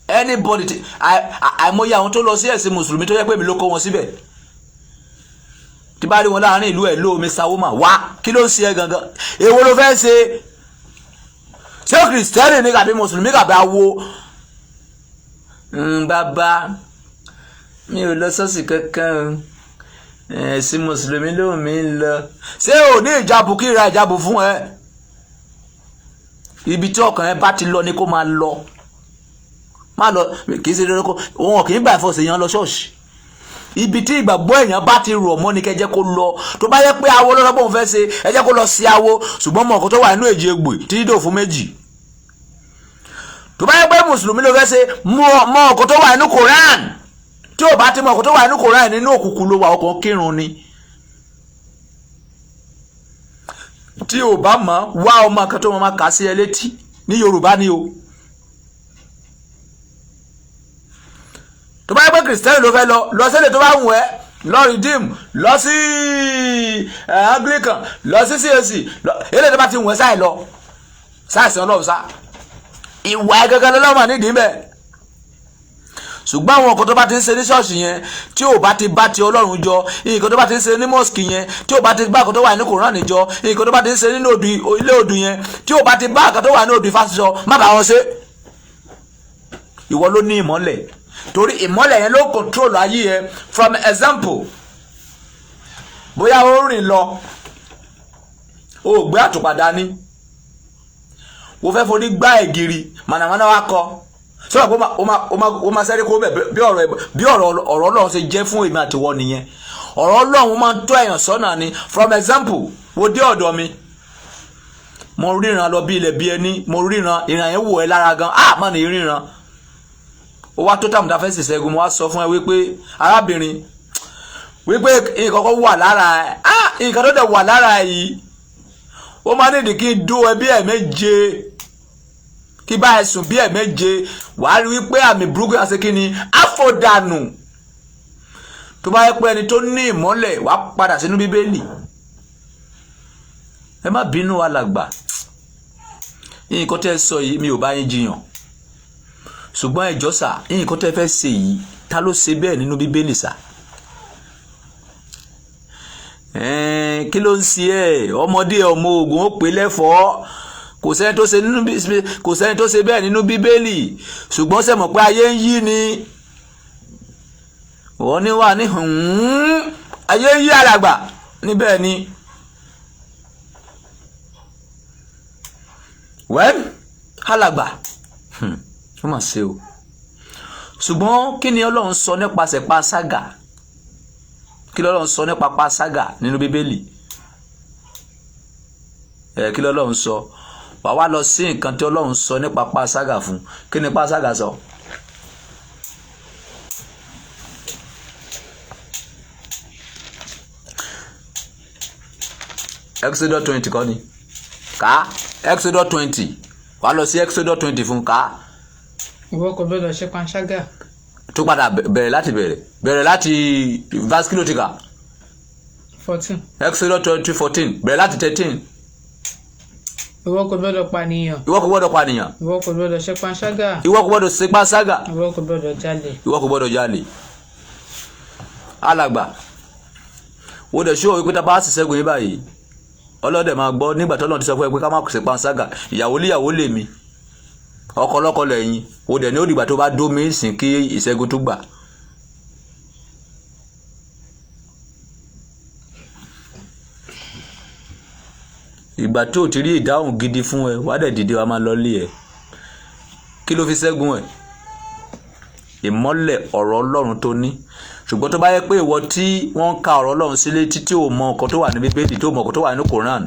anybody àìmọye àwọn tó lọ sí ẹ̀sìn mùsùlùmí tó yẹ pé mi ló kó wọn síbẹ̀ tí bá rí wọn láàrin ìlú ẹ̀ ló Mr. Woman wá kí ló ń ṣe ẹ gangan èwo ló fẹ́ ṣe kìrìsìtẹ́nì ní kàbí mùsùlùmí kàbí awo bàbá mi ò lọ ṣọ́ọ̀ṣì kankan ẹ̀sìn mùsùlùmí ló mi ń lọ ṣé ò ní ìjábù kí ra ìjábù fún ẹ ibi tí ọkàn ẹ bá ti lọ ni kó máa lọ má lọ kì í ṣe dandan kó wọn kì í bá ìfọ̀sẹ̀ yẹn lọ ṣọ́ọ̀ṣì ibi tí ìgbàgbọ́ èèyàn bá ti rọ̀ mọ́ ni kẹ́ jẹ́ kó lọ tó bá yẹ pé awo lọ́sọ́gbọ̀n fẹ́ ṣe ẹ jẹ́ kó lọ sí awo ṣùgbọ́n mọ̀ ọ̀kan tó wà nínú èjì egbò títí dò fún méjì tó bá yẹ pé mùsùlùmí ló fẹ́ ṣe mọ̀ ọ̀kan tó wà nínú Koran tí ò bá ti mọ̀ ọ̀kan tó wà nínú Koran nínú òkùnkùn ló wà ọkàn kírun ni tí ò bá mọ̀ wá ọmọ kan tó máa kà sí ẹ létí ní Yorùbá ni o tó bá yẹ pé kìrìsìtẹ́nì ló fẹ́ lọ sílẹ̀ tó bá wù ẹ́ lọ Redeem lọ sí Anglican lọ sí CAC eléyìí tó bá ti wù ẹ́ sáì lọ sáìsì Ọlọ́run sá ìwà ẹ̀ gẹ́gẹ́ lọ́wọ́ nídìí mẹ́ ṣùgbọ́n àwọn nǹkan tó bá ti ń ṣe ní ṣọ́ọ̀ṣì yẹn tí ò bá ti bá ti Ọlọ́run jọ nǹkan tó bá ti ń ṣe ní mosque yẹn tí ò bá ti bá nǹkan tó wà ní Koran jọ nǹkan tó bá ti ń ṣe nínú ilé odù yẹn tí ò bá ti bá nǹkan tó wà ní odù fásitì má bá wọn ṣe ìwọ ló ní ìmọ́lẹ̀ torí ìmọ́lẹ̀ yẹn ló control ayé yẹn from example bóyá ó rìn lọ ó gbé àtùpà dání ó fẹ́ forí gbá ẹ̀gìrì mànàmáná wa kọ sọ́dọ̀ pé ó máa sẹ́rí kó bẹ̀ bí ọ̀rọ̀ Ọlọ́run ṣe jẹ́ fún èmi àtiwọ́ nìyẹn ọ̀rọ̀ Ọlọ́run máa ń tọ́ èèyàn sọ́nà ni from example wo dé ọ̀dọ̀ mi mo ríran lọ bí ilẹ̀ bí ẹni mo ríran ìrìn yẹn wò ẹ́ lára gan má ní ríran ó wá tó tàmùdá fẹ́ ṣẹ̀ṣẹ̀gun mo wá sọ fún ẹ wípé arábìnrin wípé nǹkan kan wà lára ẹ nǹkan tó dẹ̀ wà lára ẹ yìí ó máa nídìí kí n dó ẹ bí ẹ̀ẹ̀méje kí bá ẹ sùn bí ẹ̀ẹ̀méje wàá rí wípé àmì burúkú yà sí kí ni àfọ̀dànù tó bá yẹ pé ẹni tó ní ìmọ́lẹ̀ wàá padà sínú Bíbélì ẹ má bínú alàgbà nǹkan tẹ́ sọ yìí mi ò bá yín jiyàn ṣùgbọ́n ẹjọ́ sà nǹkan tẹ́ fẹ́ ṣe yìí ta ló ṣe bẹ́ẹ̀ nínú Bíbélì sà kí ló ń ṣe ẹ ọmọdé ọmọ ogun ó pè lẹ́fọ̀ọ́ kò kò sẹ́ni tó ṣe bẹ́ẹ̀ nínú bíbélì ṣùgbọ́n ṣe mọ̀ pé ayé ń yí ni wọ́n ní wà ní ayé ń yí alàgbà níbẹ̀ ni wẹ́n alàgbà ó mà ṣe o ṣùgbọ́n kí ni Ọlọ́run sọ nípasẹ̀ panṣágà kí l'Ọlọ́run sọ nípa panṣágà nínú bíbélì kí l'Ọlọ́run sọ wà wá lọ sí nǹkan tí Ọlọ́run sọ nípa panṣágà fún kí ni panṣágà sọ. Exodus 20 kọ́ ni ká Exodus 20 wà lọ sí Exodus 20 fún ká. ìwọ kò gbọdọ̀ ṣe panṣágà. tó padà bẹ̀rẹ̀ láti verse kìló ti kà. 14. Exodus 20:14 bẹ̀rẹ̀ láti 13. ìwọ kò gbọdọ̀ pànìyàn. ìwọ kò gbọdọ̀ pànìyàn. ìwọ kò gbọdọ̀ ṣe panṣágà. ìwọ kò gbọdọ̀ ṣe panṣágà. ìwọ kò gbọdọ̀ jalè. ìwọ kò gbọdọ̀ jalè. alàgbà wo dẹ̀ ṣó ìpínlẹ̀ bá sì ṣẹ́gun yín báyìí ọlọ́dẹ̀ máa gbọ́ nígbà tó lọ́n ti sọ fún ẹ pé ká má ṣe panṣágà ìyàwó líyàwó lèmi ọkọ lọ́kọ lẹ́yìn wo dẹ̀ ní ó dìgbà tó bá dómi sìn kí ìṣẹ́gun tó gbà. ìgbà tó ti rí ìdáhùn gidi fún ẹ wá dẹ̀ dìde wa máa lọ lé ẹ kí ló fi ṣẹ́gun ẹ ìmọ́lẹ̀ ọ̀rọ̀ Ọlọ́run tó ní ṣùgbọ́n tó bá yẹ pé ìwọ tí wọ́n ń ka ọ̀rọ̀ Ọlọ́run sílé títí ò mọ nǹkan tó wà ní Bíbélì tó mọ nǹkan tó wà nínú Koran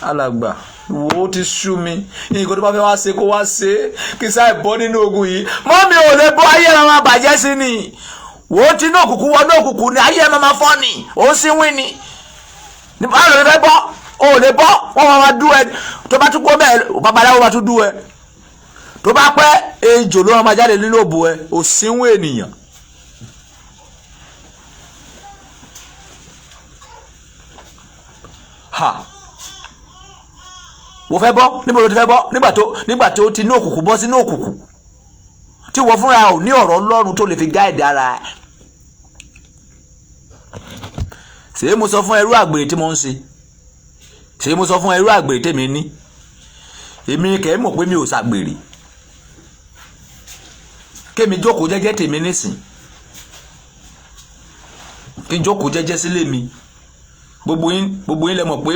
alàgbà wo ti sú mi nǹkan tó bá fẹ́ wá ṣe kó wá ṣe kí sáì bọ́ nínú ogun yìí mọ́ mi ò lè bọ́ ayé ẹ̀ máa bàjẹ́ sí ni wo ti ní òkùnkùn wọnú òkùnkùn ni ayé ẹ̀ máa fọ́ ni ó sì wí ni nípa ló fẹ́ bọ́ ò lè bọ́ wọ́n máa dú ẹ tó bá tún kó bẹ́ẹ̀ babaláwo bá tún dú ẹ tó bá pẹ́ ejò ló máa jáde nínú òbò ẹ ò sínwó ènìyàn. wo fẹ́ bọ́ níbo ló ti fẹ́ bọ́ nígbà tó ti ní òkùnkùn bọ́ sínú òkùnkùn tí wọ́n fúnra ò ní ọ̀rọ̀ Ọlọ́run tó lè fi gáìdì ara ẹ̀. ṣé mo sọ fún ẹrú àgbèrè tí mo ń ṣe ṣé mo sọ fún ẹrú àgbèrè tèmi ní èmi kẹ́ mọ̀ pé mi ò ṣàgbèrè kémi jókòó jẹ́jẹ́ tèmi nísìn kí n jókòó jẹ́jẹ́ sílé mi gbogbo yín lẹ mọ̀ pé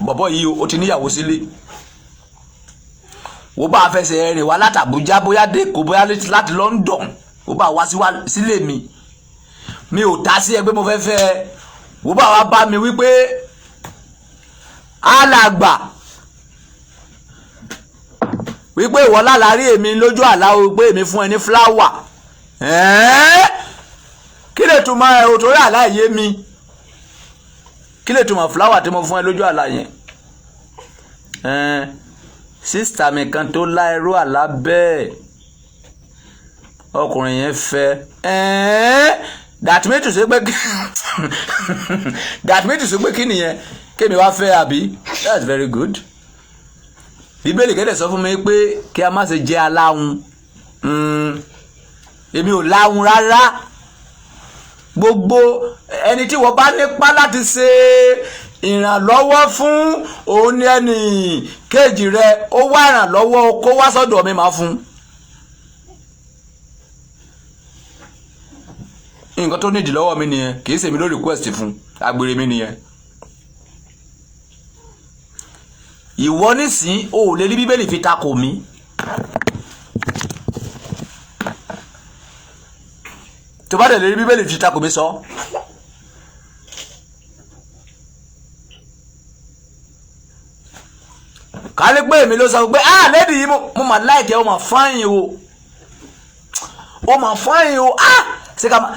bọ̀bọ̀ yìí ó ti níyàwó sílé ó bá fẹsẹ̀ rìn wá láti Àbújá bóyá dé kó bóyá láti London ó bá wá sílé mi ò ta sí ẹ pé mo fẹ́ fẹ́ ó bá wá bá mi wípé alàgbà wípé ìwọ lálàárí èmi lójú àlá o pé èmi fún ẹ ní fúláwà kí lè túmọ̀ ẹ o torí àlá yé mi kí lè túmọ̀ fúláwà tí mo fún ẹ lójú àlá yẹn sísítà mi kan tó lá irú àlá bẹ́ẹ̀ ọkùnrin yẹn fẹ́ dàtúmẹ́tù sí pé kí nìyẹn kémi wá fẹ́ àbí that's very good. Bíbélì kẹ́dẹ̀ sọ fún mi pé kí a má ṣe jẹ́ aláhùn èmi ò láhùn rárá gbogbo ẹni tí wọ́n bá nípa láti ṣe ìrànlọ́wọ́ fún òun ní ẹnì kejì rẹ ó wá ìrànlọ́wọ́ kó wá sọ́dọ̀ mi máa fún nǹkan tó nídìí lọ́wọ́ mi nìyẹn kì í ṣèmi ló request fún agbèrè mi nìyẹn. ìwọ nísìn o ò lè rí Bíbélì fi takò mí tó bá dẹ̀ lè rí Bíbélì fi takò mí sọ. kárí pé èmi ló sọ pé lady yìí mo mà láìkẹ́ ó mà fáyìn o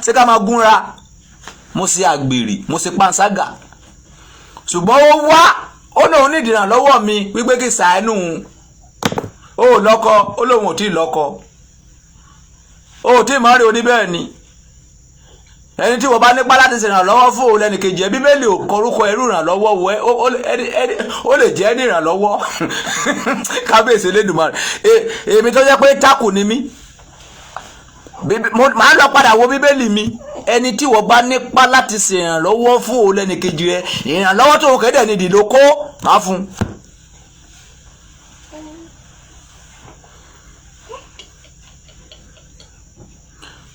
ṣé ká máa gúnra mo ṣe àgbèrè mo ṣe panṣágà ṣùgbọ́n ó wá ó lóun ní ìdìrànlọ́wọ́ mi wípé kí ṣàánú ó lọ́kọ ó lóun ò tí ì lọ́kọ ó tí ì máa rí oníbẹ̀ẹ́ ni ẹni tí wọ́n bá nípa láti ṣèrànlọ́wọ́ fún òun lẹ́nìkejì ẹ Bíbélì ò kọrúkọ ẹrú ìrànlọ́wọ́ wọ ó lè jẹ́ ní ìrànlọ́wọ́ kábíyèsí Elédùmarè èmi tó jẹ́ pé tákù ni mí màá lọ padà wo Bíbélì mi ẹni tí wọ́n bá nípa láti ṣèrànlọ́wọ́ fún òun lẹ́nìkejì rẹ ìrànlọ́wọ́ tó kẹ́dẹ̀ nídìí ló kó máa fún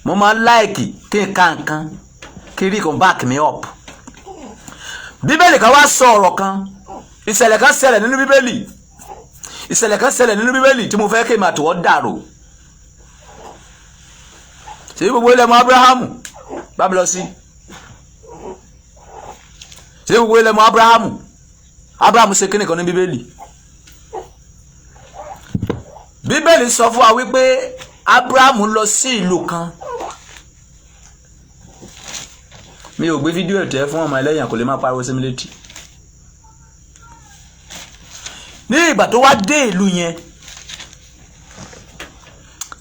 mo máa like kí n ka nǹkan kí rí kan back me up. Bíbélì kan wá sọ ọ̀rọ̀ kan, ìṣẹ̀lẹ̀ kan ṣẹlẹ̀ nínú Bíbélì, ìṣẹ̀lẹ̀ kan ṣẹlẹ̀ nínú Bíbélì tí mo fẹ́ kí n máa tọwọ́ dàrò. Ṣé gbogbo ilẹ̀ mọ́ Ábúráhámù bá mi lọ sí? Ṣé gbogbo ilẹ̀ mọ́ Ábúráhámù ṣe kíni kan ní Bíbélì? Bíbélì sọ fún wa wípé Ábúráhámù lọ sí ìlú kan. Mi ò gbé fídíò ẹ̀tẹ́ fún ọmọ ẹlẹ́yìn kò lè máa pariwo sí mi létí. Ní ìgbà tó wá dé ìlú yẹn,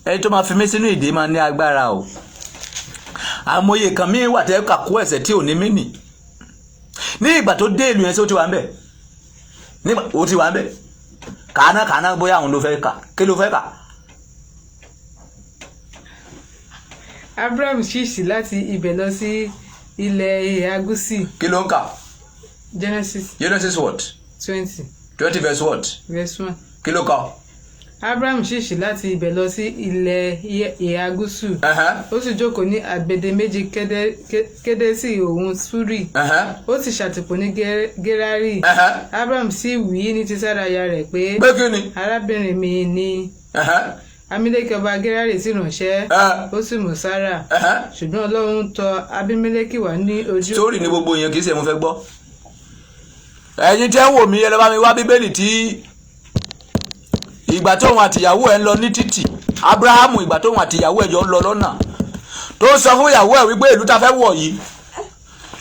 ẹni tó máa fi mí sínú ìdè máa ní agbára o. Àmọye kan mi wà tẹ́ ká kó ẹ̀ṣẹ̀ tí ò ní mí nì. Ní ìgbà tó dé ìlú yẹn sí ó ti wà ń bẹ̀. Nígbà ó ti wà ń bẹ̀. Kàánà bóyá àwọn ló fẹ́ kà. Kí ló fẹ́ kà? Abraham ṣíṣì láti ibẹ̀ lọ sí ilẹ̀ ìhà gúúsù. Kí ló ń kà? Genesis what? 20 verse what? Verse 1. Kí ló kà? Abraham ṣíṣì láti ibẹ̀ lọ sí ilẹ̀ ìhà gúúsù. Ó sì jókòó ní àgbèdè méjì Kédésì òun Ṣúrì. Ó sì ṣàtìpó ní Gérárì. Abraham sì wí ní ti Sára aya rẹ̀ pé arábìnrin mi ni. Amílékì ọba Gérárì sì ránṣẹ́, ó sì mú Sára. Ṣùgbọ́n Ọlọ́run tọ̀ Abímẹ́lẹ́kì wá ní ojú. Sórí ni gbogbo yẹn kì í ṣe mo fẹ́ gbọ́. Ẹ̀yin tẹ́ ń wò mí ẹ lọ bá mi wá Bíbélì tí ìgbà tóun àtìyàwó ẹ̀ ń lọ ní títì. Ábúráhámù ìgbà tóun àtìyàwó ẹ̀ jọ ń lọ lọ́nà. Tó sọ fún ìyàwó ẹ̀ wípé ìlú ta fẹ́ wọ̀ yìí.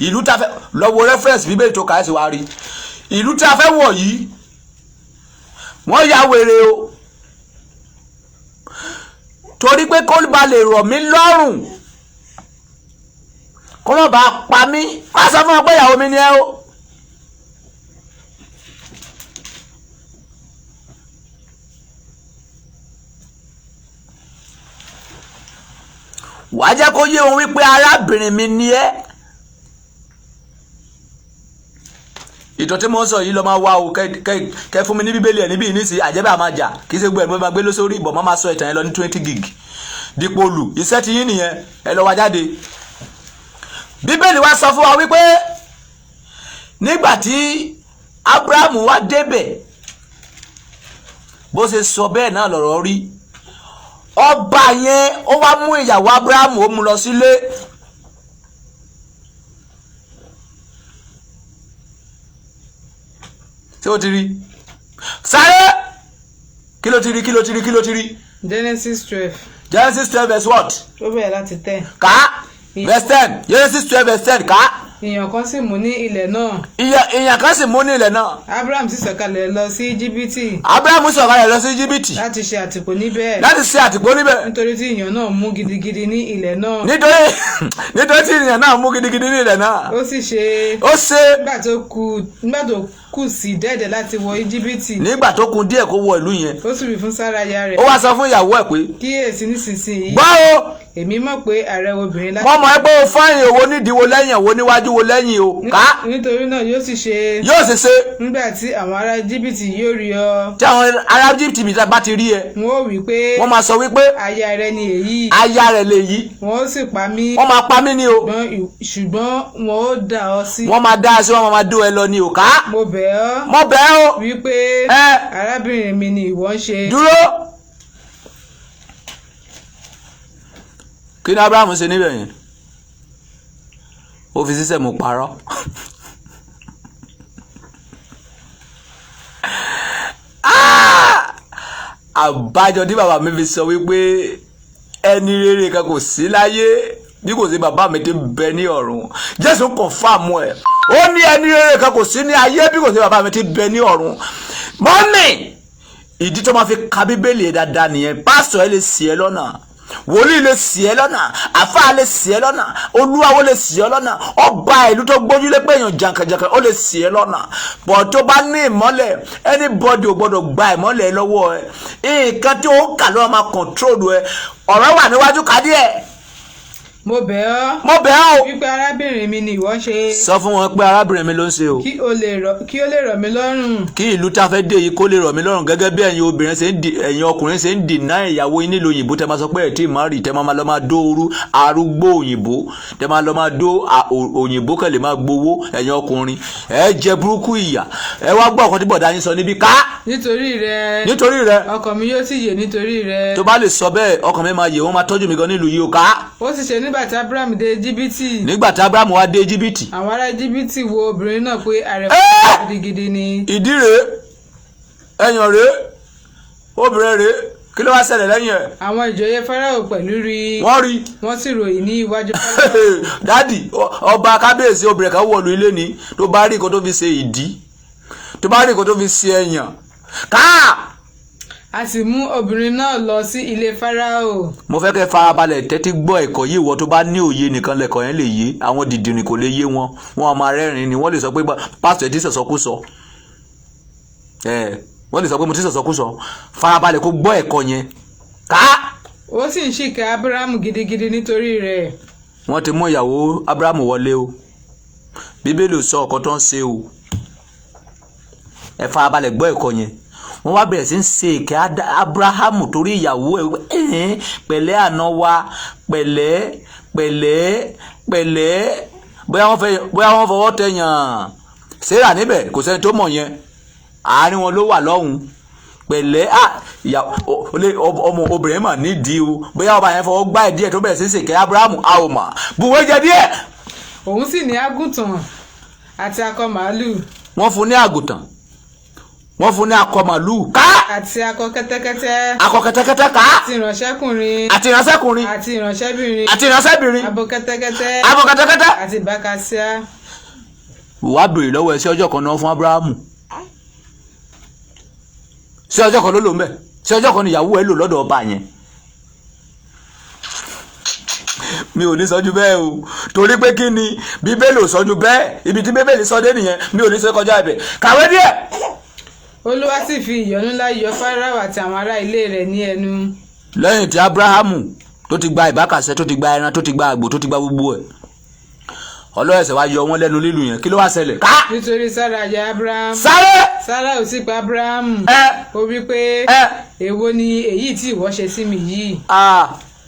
Ìlú ta fẹ́ lọ wo reference Bíbélì tó kà á sì wá rí. Ìlú ta fẹ́ wọ̀ yìí. Wọ́n ya wèrè o. Torí pé kó bá lè rọ̀ mí lọ́rùn, kó má bàa pa mí, wá sọ fún ọ pé ìyàwó mi ni ẹ o. Wàá jẹ́ kó yé wọn wípé arábìnrin mi ni ẹ́. Ìtàn tí mo ń sọ yìí lọ máa wá o kẹ fún mi ní Bíbélì ẹ̀ níbí nísìí àjẹ́bẹ́ àmàjà kì í ṣe gbọ́ ẹ̀ mo máa gbé lóṣòrí ìbọn máa sọ ìtàn yẹn lọ ní 20 gig. Dípò olù iṣẹ́ ti yín nìyẹn ẹ lọ wá jáde. Bíbélì wá sọ fún wa wípé nígbà tí Ábúráhámù wá débẹ̀ bó ṣe sọ bẹ́ẹ̀ náà lọ̀rọ̀ rí. Ọba yẹn ó wá mú ìyàwó Ábúráhámù ó mú lọ sílé. Ṣé o ti rí? Sáré! Kí ló ti rí? Genesis 12. Genesis 12 verse what? Ó bẹ̀rẹ̀ láti 10. Ká. Verse 10. Genesis 12 verse 10. Ká. Ìyàn kan sì mú ní ilẹ̀ náà. Ìyàn kan sì mú ní ilẹ̀ náà. Abraham sì sọ̀kalẹ̀ lọ sí Íjíbítì. Abraham sọ̀kalẹ̀ lọ sí Íjíbítì. Láti ṣe àtìpó níbẹ̀. Nítorí tí ìyàn náà mú gidigidi ní ilẹ̀ náà. Nítorí tí ìyàn náà mú gidigidi ní ilẹ̀ náà. Ó sì ṣe. Nígbà tó kù sí dẹ́dẹ̀ láti wọ Íjíbítì. Nígbà tó kù díẹ̀ kó wọ ìlú yẹn. Ó sì wí fún Sára aya rẹ̀. Ó wá sọ fún ìyàwó ẹ̀ pé. Kíyèsí nísinsìnyí. Gbọ́ o. Èmi mọ̀ pé ààrẹ obìnrin láti. Wọ́n mọ̀ ẹ́ pé o fáyìn owó nídìí wo lẹ́yìn owó níwájú wo lẹ́yìn o. Ká. Nítorí náà yóò sì ṣe. Nígbà tí àwọn ará Íjíbítì yóò rí ọ. Tí àwọn ará Íjíbítì mi bá ti rí ẹ. Wọ́n ó wí pé. Wọ́n máa sọ wípé. Aya rẹ ni èyí. Aya rẹ̀ lè yí. Wọ́n ó sì pa mí. Wọ́n máa pa mí ni o. Ṣùgbọ́n wọ́n ó dà ọ sí. Wọ́n máa dá ọ sí wọ́n máa dó ẹ lọ ni o. Ká. Mo bẹ̀ ọ́. O. Wípé. Arábìnrin mi ni ìwọ ń ṣe. Dúró. Kí ni Abraham ṣe níbẹ̀ yẹn? Ó fi sísẹ̀ mú parọ́. Àbájọ tí bàbá mi fi sọ wípé ẹni rere kan kò sí láyé bí kò sí bàbá mi tí ń bẹ ní ọ̀run. Jésù confirm ẹ̀. Ó ní ẹni rere kan kò sí ní ayé bí kò sí bàbá mi tí ń bẹ ní ọ̀run. Mọ́mì ìdí tó máa fi ka Bíbélì dáadáa nìyẹn. Pásítọ̀ ẹ lè ṣì ẹ́ lọ́nà. Wòlíì lè ṣì ẹ́ lọ́nà, àfáà lè ṣì ẹ́ lọ́nà, olúwawo lè ṣì ẹ́ lọ́nà, ọba ìlú tó gbójúlé pé èèyàn jàǹkàjàǹkà ó lè ṣì ẹ́ lọ́nà. Bọ̀ tó bá ní ìmọ́lẹ̀ anybody ò gbọ́dọ̀ gba ìmọ́lẹ̀ lọ́wọ́ ẹ. Nǹkan tí ó kà ló máa control ẹ. Ọ̀rọ̀ wà níwájú kàdí ẹ̀. mo bẹ̀ ọ́. mo bẹ̀ ọ́ o. wípé arábìnrin mi ni ìwọ ṣe. sọ fún wọn pé arábìnrin mi ló ń ṣe o. kí ó lè rọ̀ mí lọ́rùn. kí ìlú tá a fẹ́ dé yìí kó lè rọ̀ mí lọ́rùn gẹ́gẹ́ bí ẹ̀yin ọkùnrin ṣe ń dìná ìyàwó yín nílùú òyìnbó tẹ́ máa sọ pé ẹ̀ tí ì máa rì tẹ́ máa lọ máa dó orú arúgbó òyìnbó tẹ́ máa lọ máa dó òyìnbó kẹ́lẹ̀ máa gbowó ẹ̀yin ọkùnrin ẹ jẹ burúkú ìyà ẹ wá gbọ́ ọ̀kan tí bọ̀dá yín sọ níbi ká. nítorí rẹ ọkàn mi yóò sì yè nítorí rẹ. tó bá lè sọ bẹ́ẹ̀ ọkàn mi máa yè wọ́n máa tọ́jú mi gan nílùú yìí o ká. ó sì ṣe nígbà tí Abraham dé Íjíbítì. nígbà tí Abraham wá dé Íjíbítì. àwọn ará Íjíbítì wo obìnrin náà pé arẹwà gidigidi ni. ìdí rèé ẹ̀yàn rèé obìnrin rèé kí ló wá ṣẹlẹ̀ lẹ́yìn ẹ̀. àwọn ìjòyè Fáráò pẹ̀lú rí. wọ́n sì ròyìn ní iwájú Fáráò. dádì ọba kábíyèsí obìnrin kan wọ̀lú ilé ni tó bá rí nǹkan tó fi ṣe ìdí tó bá rí nǹkan tó fi ṣe ẹ̀yàn káà. a sì mú obìnrin náà lọ sí ilé Fáráò. mo fẹ́ kẹ́ farabalẹ̀ tẹ́tí gbọ́ ẹ̀kọ́ yìí ìwọ tó bá ní òye nìkan lẹ́kọ̀ọ́ yẹn lè yé àwọn dìdìrín kò lè yé wọn máa rẹ́rìn-ín ni wọ́n lè sọ pé pásítọ̀ ẹ̀ tí sọ̀sọ́kùsọ wọ́n lè sọ pé mo ti sọ̀sọ́kùsọ farabalẹ̀ kó gbọ́ ẹ̀kọ́ yẹn ká. ó sì ń ṣìkẹ́ Ábúráhámù gidigidi nítorí rẹ̀. wọ́n ti mú ìyàwó Ábúráhámù wọlé o bíbélì sọ ọkọ tó ń ṣe o ẹ farabalẹ̀ gbọ́ ẹ̀kọ́ yẹn wọ́n wá bẹ̀rẹ̀ sí ń ṣe ìkẹ́ Ábúráhámù torí ìyàwó ẹ̀ pẹ̀lẹ́ àná wa pẹ̀lẹ́ bóyá wọ́n fọwọ́ tẹ̀yàn Sárà níbẹ̀ kò sẹ́ni tó mọ̀ yẹn àárín wọn ló wà lọ́hùn pẹ̀lẹ́ ọmọ obìnrin mà nídìí o bóyá ọba yẹn fọwọ́ gbá ẹ̀ díẹ̀ tó bẹ̀rẹ̀ sí ń ṣe ìkẹ́ Ábúráhámù a ò mà bùwé jẹ díẹ̀. òun sì ní àgùntàn àti akọ màálù. wọ́n fún ní àgùntàn wọ́n fún ní akọ màlúù ká. àti akọ kẹ́tẹ́kẹ́tẹ́. akọ kẹ́tẹ́kẹ́tẹ́ ká. àti ìránṣẹ́kùnrin. àti ìránṣẹ́kùnrin. àti ìránṣẹ́bìnrin. àti ìránṣẹ́bìnrin. abo kẹ́tẹ́kẹ́tẹ́. abo kẹ́tẹ́kẹ́tẹ́. àti bákasíá. wàá béèrè lọ́wọ́ ẹ sí ọjọ́ kan náà fún Ábúráhámù sí ọjọ́ kan ló lò ń bẹ̀ sí ọjọ́ kan níyàwó ẹ lò lọ́dọ̀ ọba yẹn. mi ò ní sọjú bẹ́ẹ̀ o torí pé kí ni bíbélì ò sọjú bẹ́ẹ̀ ibi tí bíbélì sọ dé nìyẹn mi ò ní sọ kọjá ibẹ̀ kàwé díẹ̀. Olúwa sì fi ìyọ́nú ńlá yọ Fáráò àti àwọn ará ilé rẹ̀ ní ẹnu. lẹ́yìn tí Ábúráhámù tó ti gba ìbákasẹ́ tó ti gba ẹran tó ti gba àgbò tó ti gba gbogbo ẹ̀ ọlọ́ẹ̀sẹ̀ wá yọ wọ́n lẹ́nu lílù yẹn kí ló wá ṣẹlẹ̀ ká. nítorí Sárà aya Ábúráhámù. Sárà ò sì pa Ábúráhámù. ó wí pé èwo ni èyí tí ìwọ ṣe sí mi yìí.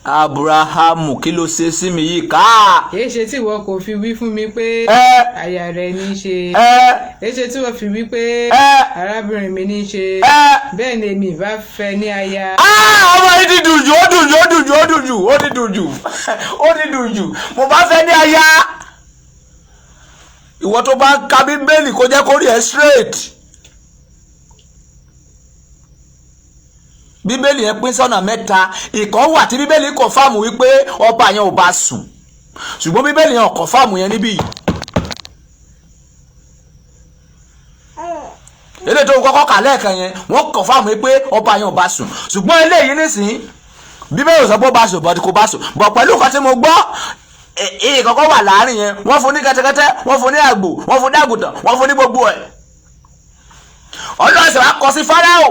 Ábúráhámù kí ló ṣe sí mi yìí ká. èé ṣe tí ìwọ kò fi wí fún mi pé aya rẹ ní í ṣe. èé ṣe tí ìwọ fi wí pé arábìnrin mi ní í ṣe. bẹ́ẹ̀ ni èmi ìbá fẹ́ ní aya. ọmọ yìí ti dùn jù ó dùn jù ó dùn jù ó dùn jù ó ti dùn jù ó ti dùn jù mo bá fẹ́ ní aya. ìwọ tó bá ń ka bíbélì kó jẹ́ kó rí ẹ straight. bíbélì yẹn pín sọ́nà mẹ́ta ìkan wà tí bíbélì kọ̀fáàmù wípé ọba yẹn ò bá sùn ṣùgbọ́n bíbélì yẹn kọ̀fáàmù yẹn níbí. eléyìí tó kọ́kọ́ kà lẹ́ẹ̀kan yẹn wọ́n kọ̀fáàmù wípé ọba yẹn ò bá sùn ṣùgbọ́n eléyìí nísìnyí bíbélì ò sọ pé ó bá sùn bọ́dí kò bá sùn bọ̀ pẹ̀lú nǹkan tí mo gbọ́ èyí kọ́kọ́ wà láàrin yẹn wọ́n fún ní kẹ́tẹ́kẹ́tẹ́ wọ́n fún ní àgbò wọ́n fún ní àgùntàn wọ́n fún ní gbogbo ẹ̀. Ọlọ́run ṣe wá kọ sí Fáráò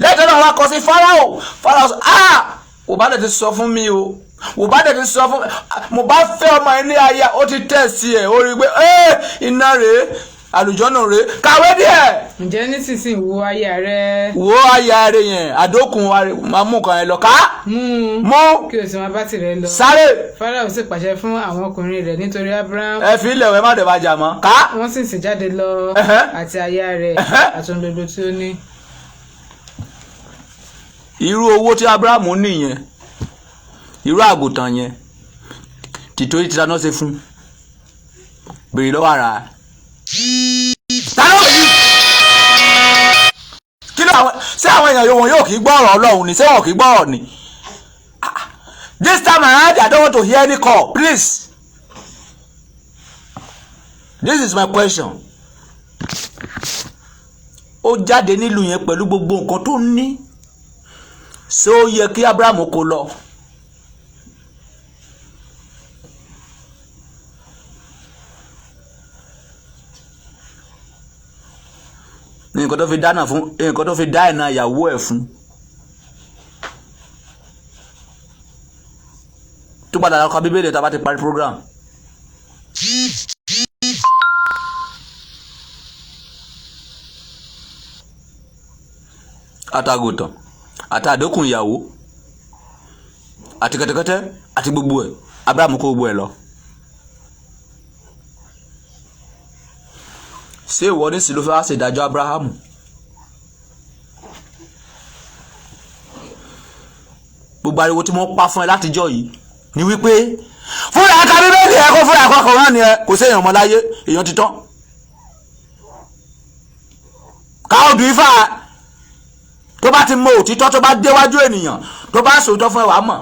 lẹ́tọ̀ọ́ náà wá kọ sí Fáráò sọ kò bá dẹ̀ ti sọ fún mi o kò bá dẹ̀ ti sọ fún mi mo bá fẹ́ ọmọ ẹ ní aya ó ti tẹ̀sí ẹ̀ ó rí i pé iná rèé àlùjọ́nà rèé kàwé díẹ̀. ǹjẹ́ nísinsìnyí wo aya rẹ. wo aya rẹ yẹn àdókùn máa mú nǹkan ẹ lọ ká. mú kí o sì máa bá tirẹ̀ lọ. sáré. Fáráò sì pàṣẹ fún àwọn ọkùnrin rẹ̀ nítorí Ábúráhámù. ẹ fi ilẹ̀ wẹ̀ má dẹ̀ bá jà mọ́ ká. wọ́n sì sì jáde lọ àti aya rẹ̀ àti ohun gbogbo tí ó ní. irú owó tí Ábúráhámù nìyẹn irú àgùntàn yẹn tìtorí títa náà ṣe fún béèrè lọ́wọ́ ara tàló yìí kí ló ṣé àwọn èèyàn wọn yóò kí gbọ́rọ̀ Ọlọ́run ni ṣé wọn kì í gbọ́rọ̀ ni this time around I don't want to hear any call please this is my question ó jáde nílùú yẹn pẹ̀lú gbogbo nǹkan tó ní ṣé ó yẹ kí Ábúráhámù kó lọ. nǹkan tó fi dáná fún nǹkan tó fi dá ẹ̀nà ìyàwó ẹ̀ fún tó padà lọ ka bíbélì tá bá ti parí program. Àtàgùtàn àtàdókùn ìyàwó àti kẹ́tẹ́kẹ́tẹ́ àti gbogbo ẹ̀ Abraham kó gbogbo ẹ̀ lọ. Ṣé ìwọ ní sílò fẹ́ wá ṣèdájọ́ Abraham? Gbogbo ariwo tí wọ́n pa fún ẹ látijọ́ yìí ni wípé fúnra ẹ̀ka bíbélì ẹ̀ kó fúnra ẹ̀kọ́ kan wá ní ẹ kò sí èèyàn mọ́ láyé èèyàn ti tán. Káòdù Ifá tó bá ti mọ òtítọ́ tó bá déwájú ènìyàn tó bá sòótọ́ fún ẹ wàá mọ̀.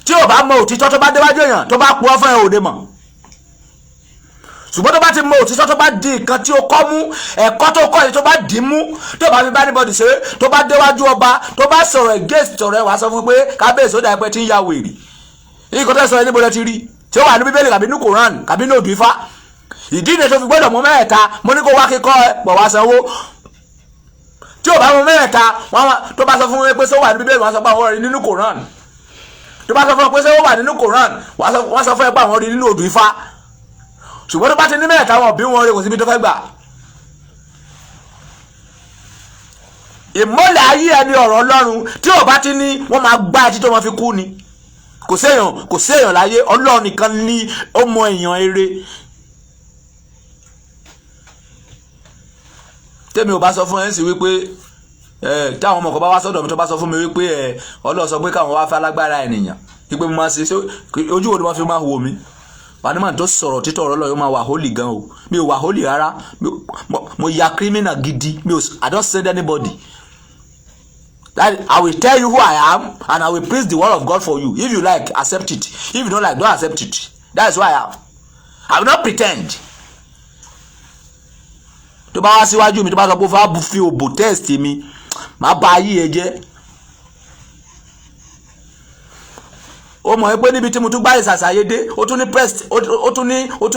Tí ò bá mọ òtítọ́ tó bá déwájú èèyàn tó bá purọ́ fún ẹ òde mọ̀. Ṣùgbọ́n tó bá ti mọ òtítọ́ tó bá di nǹkan tí ó kọ́ mú ẹ̀kọ́ tó kọ́ yìí tó bá dì í mú tó bá fi bá anybody ṣe tó bá déwájú ọba tó bá sọ̀rọ̀ against ọ̀rọ̀ ẹ̀ wá sọ fún pé kábíyèsí ó dà pé tí ń ya wèrè. Èyí kò tẹ́ sọ ẹ níbo lẹ ti rí tí ó wà ní bíbélì kàbí ní Koran kàbí ní odù Ifá. Ìdí ni tó fi gbọ́dọ̀ mọ mẹ́ẹ̀ta mo ní kó wá kíkọ́ ẹ pọ̀ wá sanwó. Tí ò bá mọ mẹ́ẹ̀ta tó bá sọ fún mi pé sọ wà ní bíbélì wọ́n sọ pé àwọn rí nínú Koran. Tó bá sọ fún mi pé sọ wà nínú Koran wọ́n sọ fún ẹ pé àwọn rí nínú odù Ifá. Ṣùgbọ́n tó bá ti ní mẹ́ẹ̀ta wọn bí wọn rí kò síbi tó fẹ́ gbà. Ìmọ́lẹ̀ ayé ẹni ọ̀rọ̀ Ọlọ́run tí ò bá ti ní wọ́n máa gbá ẹtí tó máa fi kú ni. Kò séèyàn láyé Ọlọ́run nìkan ní ó mọ èèyàn eré. Tèmi ò bá sọ fún ẹ sí wípé táwọn ọmọ kan bá wá sọ́dọ̀ mi tó bá sọ fún mi wípé Ọlọ́run sọ pé káwọn wá fẹ́ alágbára ènìyàn wípé mo máa ṣe ojú wo ni wọ́n fi máa wò mí. Panama tó sọ̀rọ̀ títọ̀ ọ̀rọ̀ lọ́yọ́ máa wà holy gan o mi ò wà holy rárá mo ya criminal gidi I don't send anybody. I will tell you who I am and I will preach the word of God for you. If you like, accept it. If you don't like, don't accept it. That is who I am. I will not pretend. Tó bá wá síwájú mi tó bá sọ pé fà fi òbò test mi máa bá ayé ẹ jẹ́. Ó mọ̀ pé níbi tí mo tún gbá ìsàsàyé dé ó tún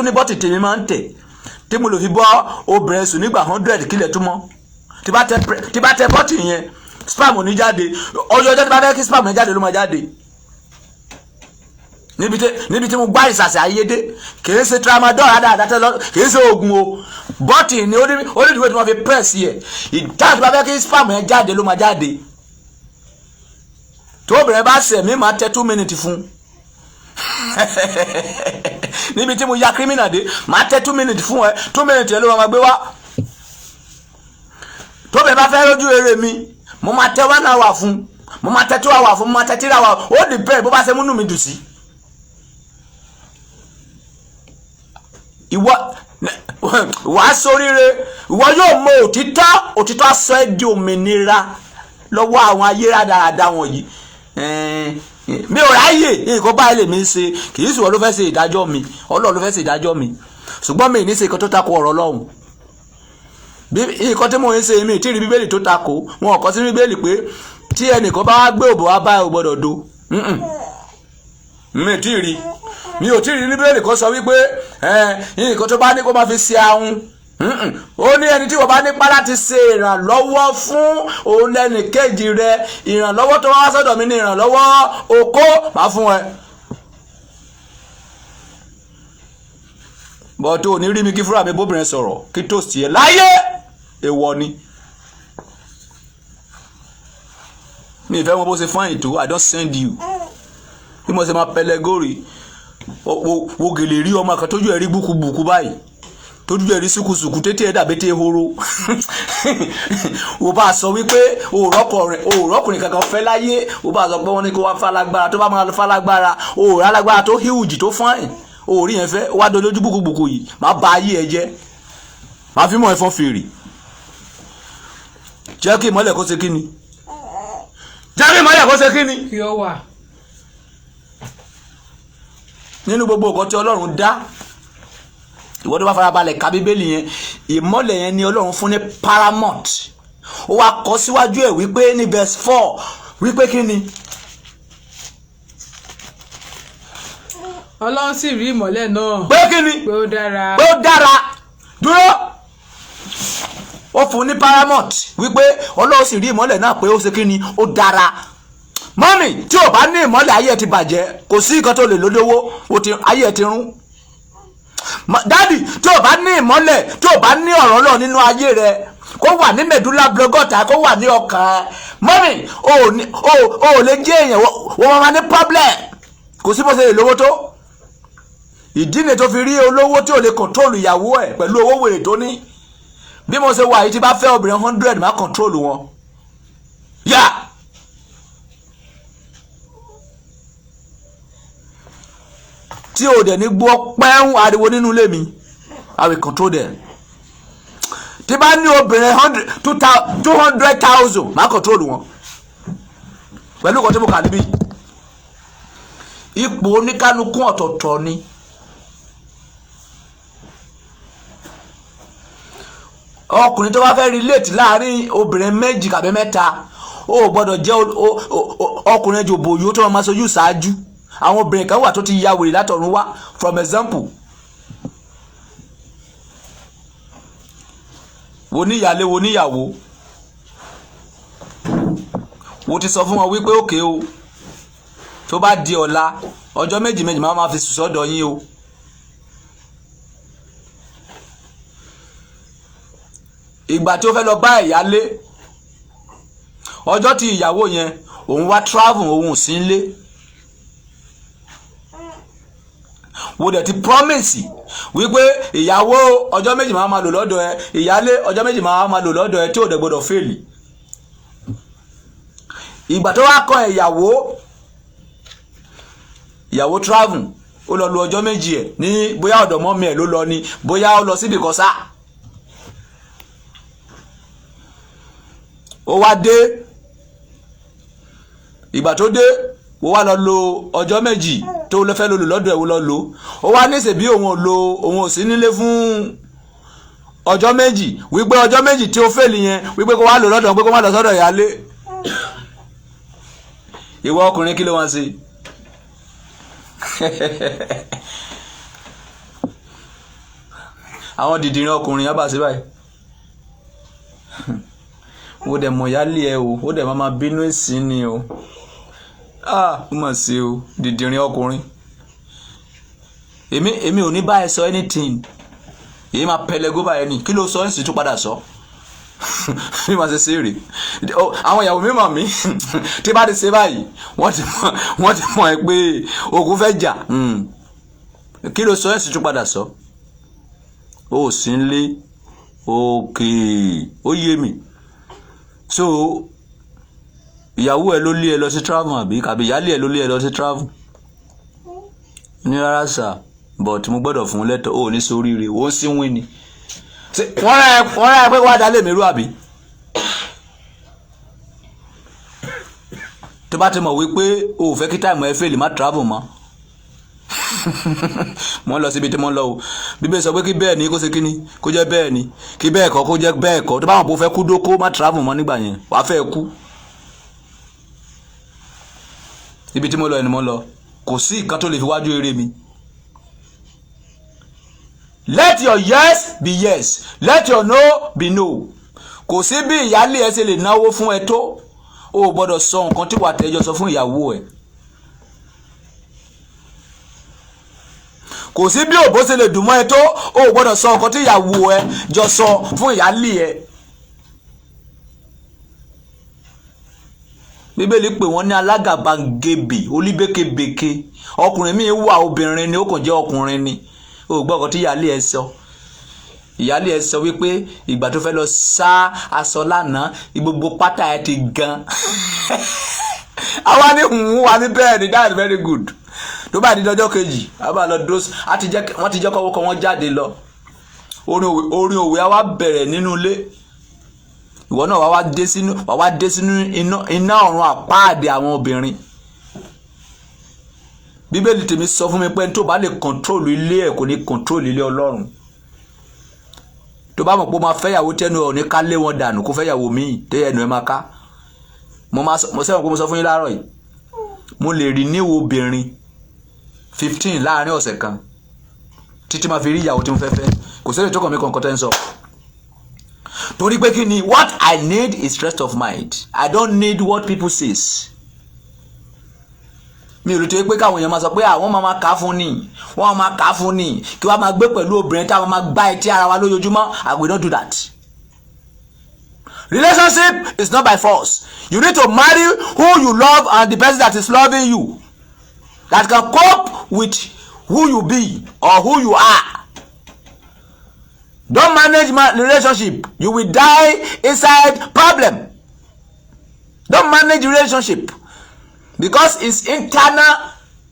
ní bọ́tì tèmi máa ń tẹ̀ tí mo lò fi bọ́ obìnrin sùn nígbà 100 kílẹ̀ túmọ̀ tí bá tẹ bọ́tì yẹn spam ò ní jáde ọjọ́ tí bá fẹ́ kí spam yẹn jáde ló máa jáde. Níbi tí mo gbá ìsàsàyé dé kìí ṣe tramadol àdáadáa lọ kìí ṣe oògùn o bọ́tì ni onídìíwé tí wọ́n fi press yẹ ìdá tí bá fẹ́ kí spam yẹn jáde ló máa jáde. Tó obìnrin bá ṣẹ̀ mí máa tẹ 2 minutes fún níbi tí mo ya criminal dé máa tẹ 2 minutes fún ẹ 2 minutes ẹ ló máa gbé wá. Tó obìnrin bá fẹ́ lójú eré mi mo máa tẹ 1 hour fún mo máa tẹ 2 hours fún mo máa tẹ 3 hours ó depend bó bá ṣe múnú mi dùn sí. Ìwọ wàá ṣoríire ìwọ yóò mọ òtítọ́ sọ ẹ́ di òmìnira lọ́wọ́ àwọn ayé rádaràda wọ̀nyí. Mi ò ráyè nǹkan báyìí lè mi ṣe kì í sùn ló fẹ́ ṣe ìdájọ́ mi Ọlọ́run ló fẹ́ ṣe ìdájọ́ mi ṣùgbọ́n mi ní ṣe nǹkan tó tako ọ̀rọ̀ Ọlọ́run. Nǹkan tí mo ń ṣe mi tí rí bíbélì tó tako wọn kọ sí bíbélì pé tí ẹnìkan bá wá gbé òbò wá bá ò gbọ́dọ̀ do mi ò tí rí ní bíbélì kan sọ wípé nǹkan tó bá ní kó máa fi ṣe ahun. Ó ní ẹni tí wọ́n bá nípa láti ṣe ìrànlọ́wọ́ fún òun lẹ́nì kejì rẹ ìrànlọ́wọ́ tó wá sọ́dọ̀ mi ní ìrànlọ́wọ́ okó máa fún ẹ. Bọ́ tó ní rí mi kí fúnra mi bóbìnrin sọ̀rọ̀ kí tó sì ẹ láyé èèwọ̀ ni. Mi ìfẹ́ wọn bó ṣe fún ètò I don't send you. Bí mo ṣe máa pẹlẹgórì wo gèlè rí ọmọ kan tójú ẹ̀ rí búkúbùkú báyìí tójú ẹ̀ rí sùkùsùkù tètè ẹ̀ dàbí tẹ́ ehoro. Wo bá sọ wípé òòrọ́kùnrin kankan fẹ́ láyé wo bá sọ pé wọ́n ní kó wá falágbára tó bá máa falágbára òòrálágbára tó híwùjì tó fáìn òòrí yẹn fẹ́ wá dolójú búkúbùkú yìí máa ba ayé ẹ jẹ́ máa fi mọ́ ẹ̀fọn fèrè. Jẹ́ kí ìmọ́lẹ̀ kó ṣe kí ni kí ó wà nínú gbogbo nǹkan tí Ọlọ́run dá. Ìwọ tó bá farabalẹ̀ ka bíbélì yẹn ìmọ́lẹ̀ yẹn ni Ọlọ́run fún ní paramount. Ó wá kọ síwájú ẹ̀ wípé ní verse 4 wípé kí ni. Ọlọ́run sì rí ìmọ́lẹ̀ náà pé kí ni pé ó dára dúró ó fún ní paramount wípé Ọlọ́run sì rí ìmọ́lẹ̀ náà pé ó ṣe kí ni ó dára. mọ́mì tí ò bá ní ìmọ́lẹ̀ ayé ẹ ti bàjẹ́, kò sí nǹkan tó lè lólówó, ayé ẹ ti rún. Dádì tí ò bá ní ìmọ́lẹ̀, tí ò bá ní ọ̀rọ̀ lọ nínú ayé rẹ, kó wà ní medulla oblongata, kó wà ní ọkàn, mọ́mì o lè jẹ́ èèyàn, wọ́n máa ní problem, kò sí bó ṣe lè lówó tó. Ìdí ni tó fi rí olówó tí ò lè kọ̀ntrólù ìyàwó ẹ̀ pẹ̀lú owó wèrè tó ní. Bí mo ṣe wà yìí, tí bá fẹ́ obìnrin 100 má kọ̀ntrólù wọn. Yá. Tí o dẹ̀ ní gbọ́ pẹ́ún ariwo nínú ilé mi, I will control them. Tí bá ní obìnrin 200,000 má kọ̀ntrólù wọn. Pẹ̀lú nǹkan tí mo kà níbí. Ipò oníkálukú ọ̀tọ̀ọ̀tọ̀ ni. Ọkùnrin tó bá fẹ́ relate láàrin obìnrin méjì kàbí mẹ́ta, ó gbọ́dọ̀ jẹ́ ọkùnrin jòbò yóò tó máa sojú ṣáájú. Àwọn obìnrin kan wà tó ti ya wèrè látọ̀run wá, from example. Wo níyàlé wo níyàwó. Wo ti sọ fún wọn wípé òkè o, tó bá di ọ̀la ọjọ́ méjì máa fi sùn sọ́dọ̀ yín o. Ìgbà tí ó fẹ́ lọ bá ìyálé, ọjọ́ tí ìyàwó yẹn òun wá travel, òun sí nílé. Wo dẹ̀ ti promise wípé ìyàwó ọjọ́ méjì máa lò lọ́dọ̀ ẹ, ìyálé ọjọ́ méjì máa lò lọ́dọ̀ ẹ, tí ò dẹ̀ gbọ́dọ̀ fail. Ìgbà tó wá kàn ìyàwó travel, ó lọ lo ọjọ́ méjì ẹ̀ ní bóyá ọ̀dọ̀ mọ́mí ẹ̀ ló lọ ni, bóyá ó lọ síbi kan sá. Ó wá dé, ìgbà tó dé ó wá lọ lo ọjọ́ méjì tó lọ fẹ́ lò lọ́dọ̀ ẹ̀, ó lọ lò. Ó wá ní ṣebí òun ò sí nílé fún ọjọ́ méjì, wípé ọjọ́ méjì tí ó fẹ́lì yẹn wípé kó wá lò lọ́dọ̀, pé kó má lọ sọ́dọ̀ ìyálé. Ìwọ ọkùnrin kí ló wọ́n ṣe? Àwọn dìdìrín ọkùnrin yẹn bá ṣe báyìí. Ó dẹ̀ mọ̀ yálé ẹ o, ó dẹ̀ máa bínú èsì ni o. Ó mà ṣe o, dìdìrín ọkùnrin. Èmi ò ní bá ẹ sọ anything. Èyí máa pẹlẹgó bá ẹ ní, kí ló sọ ẹ̀ sì tún padà sọ. Bí wọ́n ṣe ṣe rè. Àwọn ìyàwó mi mọ̀ mí, tí bá ti ṣe báyìí, wọ́n ti mọ̀ ẹ́ pé ogun fẹ́ jà. Kí ló sọ ẹ̀ sì tún padà sọ. Ó sì ń lé òkè, ó yé mi. So ìyàwó ẹ ló lé ẹ lọ sí travel àbí ìyálé ẹ ló lé ẹ lọ sí travel. Ní rárá sà, but mo gbọ́dọ̀ fún lẹ́tọ̀, ó ní sóríire, ó sì wín ni. Wọ́n rẹ̀ pé wá dálé mi rú àbí. Tó bá ti mọ̀ wípé o ò fẹ́ kí táìmù ẹ fail, má travel mọ́. Mo ń lọ síbi tí mo ń lọ o. Bíbélì sọ pé kí bẹ́ẹ̀ ni kó ṣe kíni, kó jẹ́ bẹ́ẹ̀ ni, kí bẹ́ẹ̀ kọ́ kó jẹ́ bẹ́ẹ̀ kọ́. Tó bá wọn kó fẹ́ kú dóko, má travel mọ́ nígbà yẹn, wàá fẹ́ kú. Ibi tí mo lọ ẹni mo lọ, kò sí nǹkan tó lè fi wájú eré mi. Let your yes be yes, let your no be no. Kò sí bí ìyálé ẹ ṣe lè náwó fún ẹ tó, o gbọ́dọ̀ sọ nǹkan tí wà tẹ́jọ sọ fún ìyàwó ẹ. Kò sí bí òbó ṣe lè dùn mọ́ ẹ tó, o gbọ́dọ̀ sọ nǹkan tí ìyàwó ẹ jọ sọ fún ìyálé ẹ. Bíbélì pè wọ́n ní alágàbàgebè, olíbékebèke. Ọkùnrin mi wà, obìnrin ni, ó kàn jẹ́ ọkùnrin ni. O gbọ́ nǹkan tí ìyálé ẹ sọ. Ìyálé ẹ sọ wípé ìgbà tó fẹ́ lọ sá aṣọ lánàá, gbogbo pátá ẹ ti gan. Àwa ní wà ní bẹ́ẹ̀ ni, that's very good. Tó bá di lọ́jọ́ kejì, a bá lọ dúró, wọ́n ti jẹ́ kọ́wọ́kọ́ wọn jáde lọ. Orin òwe á wá bẹ̀rẹ̀ nínú ilé. Ìwọ náà wá wá dé sínú iná ọ̀run àpáàdé àwọn obìnrin. Bíbélì tèmi sọ fún mi pé tó bá lè kọ̀ntrólù ilé ẹ̀ kò ní kọ̀ntrólù ilé Ọlọ́run. Tó bá mọ̀ pé ó máa fẹ́yàwó tẹ́nu ọ̀ ní ká lé wọn dànù kó fẹ́yàwó míì tẹ́ ẹnu ẹ máa ká. Mo sẹ́wọ̀n pé mo sọ fún yín láàárọ̀ yìí. Mo lè rí níwò obìnrin 15 láàárín ọ̀sẹ̀ kan títí máa fi rí ìyàwó tí mo fẹ́ fẹ́. Kò sẹ́ni tó kàn mí kọ̀ọ̀kan tẹ́ ń sọ. Torí pé kí ni, what I need is rest of mind. I don't need what people says. mi ò lè tó pé káwọn èèyàn máa sọ pé àwọn máa kà á fún ni wọ́n máa kà á fún ni kí wọ́n máa gbé pẹ̀lú obìnrin táwọn máa gbá etí ara wa lójoojúmọ́. I will not do that. Relationship is not by force. You need to marry who you love and the person that is loving you, that can cope with who you be or who you are. Don't manage my relationship. You will die inside problem. Don't manage relationship because it's internal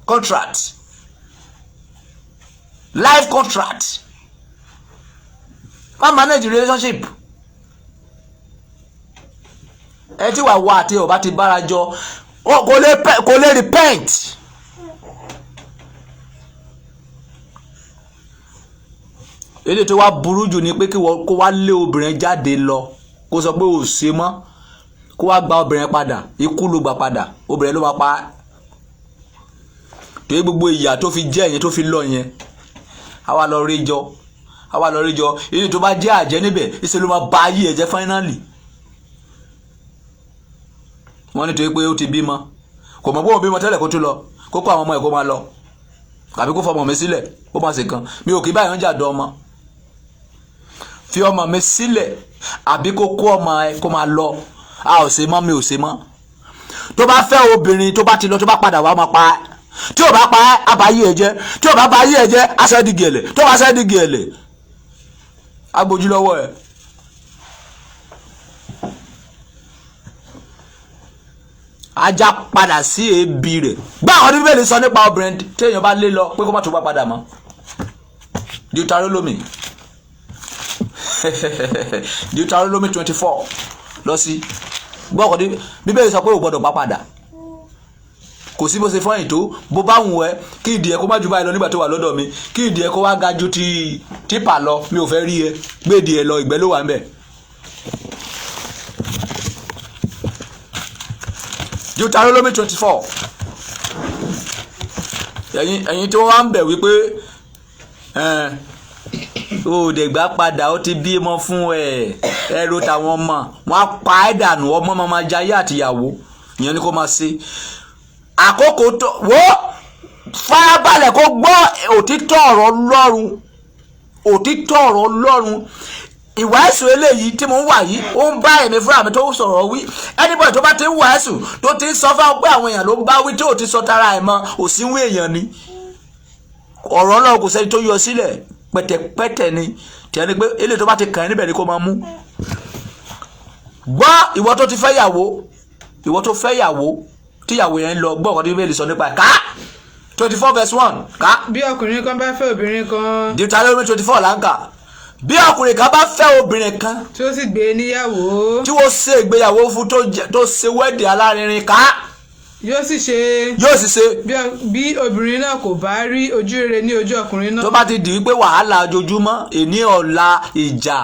contract, life contract. Don't manage relationship. Ẹ tí wà wá àti ọba ti bára jọ kò lè repent. Èdè tó wá burú jù ni pé kó wá lé obìnrin jáde lọ kó sọ pé ò ṣe mọ́ kó wá gba obìnrin padà ikú ló gba padà obìnrin ló máa pa á. Tó gbogbo ìyà tó fi jẹ́ yẹn tó fi lọ yẹn àwa lọ rí jọ èdè tó bá jẹ́ àjẹ́ níbẹ̀ ìṣe ló máa bá ayé ẹ̀ jẹ́ finally. Wọ́n ní tó pé ó ti bímọ kò mọ̀ pé òun bímọ tẹ́lẹ̀ kó tó lọ kó kó àwọn ọmọ ẹ̀ kó máa lọ tàbí kó fọmọ mi sílẹ̀ kó máa ṣe kan. Mi ò kí báyìí ń jà dán ọmọ fi ọmọ mi sílẹ̀ àbí kó kó ọmọ ẹ̀ kó máa lọ. A ò ṣe mọ́ mi ò ṣe mọ́. Tó bá fẹ́ obìnrin tó bá ti lọ tó bá padà wá máa pa á. Tí ò bá pa á àbáyé ẹ̀ jẹ́ tí ò bá bá ayé ẹ̀ jẹ́ aṣọ ìdígì ẹ̀lẹ̀ tó bá aṣọ ìdígì ẹ̀lẹ̀ agbójú lọ́wọ́ ẹ̀. Ajá padà sí ebi rẹ̀. Gbá àwọn ọdún bíbélì sọ nípa obìnrin téèyàn bá lé lọ pé kó má tún bá padà mọ́. Deuteronomy 24 lọ sí gbọ́ ọ̀kọ̀dé bíbélì sọ pé ò gbọ́dọ̀ bá padà. Kò sí bó ṣe fọ́yìn tó bó bá wù ẹ́ kí ìdí ẹ kó má ju báyìí lọ nígbà tó wà lọ́dọ̀ mi kí ìdí ẹ kó wá ga ju ti tipa lọ mi ò fẹ́ rí ẹ gbé ìdí ẹ lọ ìgbẹ́ ló wà ń bẹ̀. Deuteronomy 24 ẹ̀yin tí wọ́n wá ń bẹ̀ wípé ó dẹ̀ gbà padà ó ti bímọ fún ẹ̀rọ tàwọn ọmọ wọn á pa ẹ́ dànù ọmọ máa jayé àtìyàwó ìyẹn ni kó máa ṣe àkókò tó wọ́ farabalẹ̀ kó gbọ́ òtítọ́ ọ̀rọ̀ Ọlọ́run ìwàásù eléyìí tí mo ń wà yìí ó ń bá ẹ̀mí fúnra mi tó sọ̀rọ̀ wí anybody tó bá ti ń wàásù tó ti ń sọ fún pé àwọn èèyàn ló ń bá wí tí ò ti sọ tara ẹ̀ mọ́ òsínwó èèyàn ni ọ̀rọ̀ náà kò sẹ́ni tó yọ sílẹ̀ pẹ̀tẹ̀pẹ̀tẹ̀ ni tí ẹni pé eléyìí tó bá ti kàn ẹ́ níbẹ̀ ni kó máa mú. Gbọ́ ìwọ tó ti fẹ́ yàwó tíyàwó yẹn ń lọ gbọ́ ọ̀kan tí bíbélì sọ nípa ẹ̀ ká 24 verse 1 ká. Bí ọkùnrin kan bá fẹ́ obìnrin kan. Deuteronomy 24 là ń kà. Bí ọkùnrin kan bá fẹ́ obìnrin kan tí ó sì gbé níyàwó tí wọ́n ṣe ìgbéyàwó fún tó ṣe wẹ́ẹ̀dì alárinrin ká yóò sì ṣe bí obìnrin náà kò bá rí ojú rere ní ojú ọkùnrin náà. Tó bá ti di wípé wàhálà ojoojúmọ́ èní ọ̀la ìjà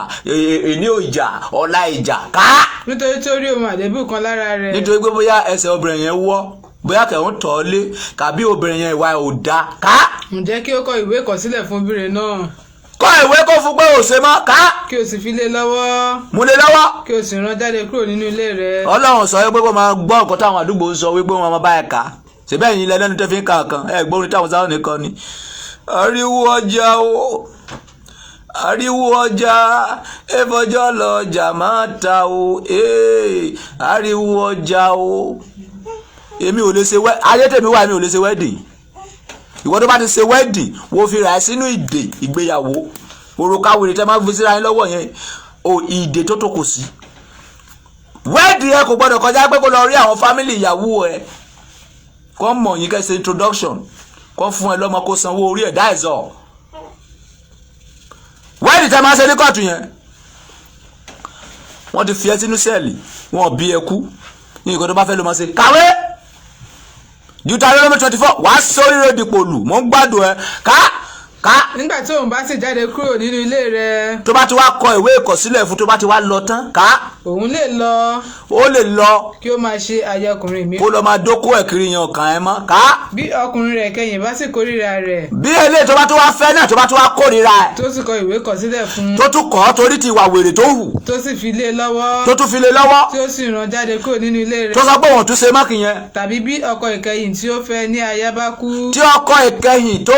ọ̀la ìjà ká. Nítorí tó rí ohun àléébù kan lára rẹ̀. Nítorí pé bóyá ẹsẹ̀ obìnrin yẹn wọ́ bóyá kẹ̀hún tọ̀ ọ́ lé kàbí obìnrin yẹn ìwà ò dáa ká. Ǹjẹ́ kí ó kọ ìwé ìkọ̀sílẹ̀ fún obìnrin náà. Kọ ìwé kó fún pé ò ṣe mọ́ ká. Kí o sì fi lé lọ́wọ́. Mú lé lọ́wọ́. Kí o sì rán jáde kúrò nínú ilé rẹ̀. Ọlọ́run sọ wípé kó máa gbọ́ nǹkan táwọn àdúgbò ń sọ wípé wọ́n máa bá ẹ̀ ká. Ṣèbẹ́ ẹ̀yin ilẹ̀ lẹ́nu tẹ́ fi ń ka nǹkan ẹ̀ gbórin táwọn sáwọn nìkan ni. Ariwo ọjà ẹ̀fọ́jọ́ lọ́jà máa ta o ariwo ọjà o. Èmi ò lè ṣe ayé tèmi wà èmi ò lè ṣe wedding. Ìwọ tó bá ti ṣe wedding wo fi rà sínú ìdè ìgbéyàwó òrùka wèrè tẹ́ máa fi síra yín lọ́wọ́ yẹn ìdè tó kò sí. Wedding ẹ kò gbọ́dọ̀ kọjá pé kó lọ rí àwọn family ìyàwó ẹ kó mọ̀ yín kẹ́ ṣe introduction kó fún ẹ lọ́mọ kó sanwó orí ẹ̀ that is all. Wedding tẹ́ máa ṣe ní kóòtù yẹn wọ́n ti fi ẹ́ sínú sẹ́ẹ̀lì wọ́n bí ẹ kú ní nǹkan tó bá fẹ́ ló máa ṣe kàwé. Deuteronomy 24 wàá sórí rẹ̀ dìpò lù mọ́ ń gbádùn ẹ ká ká. nígbà tí òun bá sì jáde kúrò nínú ilé rẹ̀. tó bá ti wá kọ ìwé ìkọ̀sílẹ̀ fún tó bá ti wá lọ tán ká. òun lè lọ. ó lè lọ. kí ó máa ṣe aya ọkùnrin mi. kó lọ máa dókó ẹ̀kiri yan ọkàn ẹ mọ́ ká. bí ọkùnrin rẹ̀ kẹ́yìn bá sì kórìíra rẹ̀. bí eléyìí tó bá tó wá fẹ́ náà tó bá tó wá kórìíra ẹ̀. tó sì kọ ìwé ìkọ̀sílẹ̀ fún. tó tún kọ́ torí ti ìwà wèrè tó hù. tó sì fi lé lọ́wọ́. tó tún fi lé lọ́wọ́. tí ó sì rán jáde kúrò nínú ilé rẹ̀. tó sọ pé wọ́n tún ṣe mákì yẹn. tàbí bí ọkọ ìkẹyìn tí ó fẹ́ ní aya bá kú. tí ọkọ ìkẹyìn tó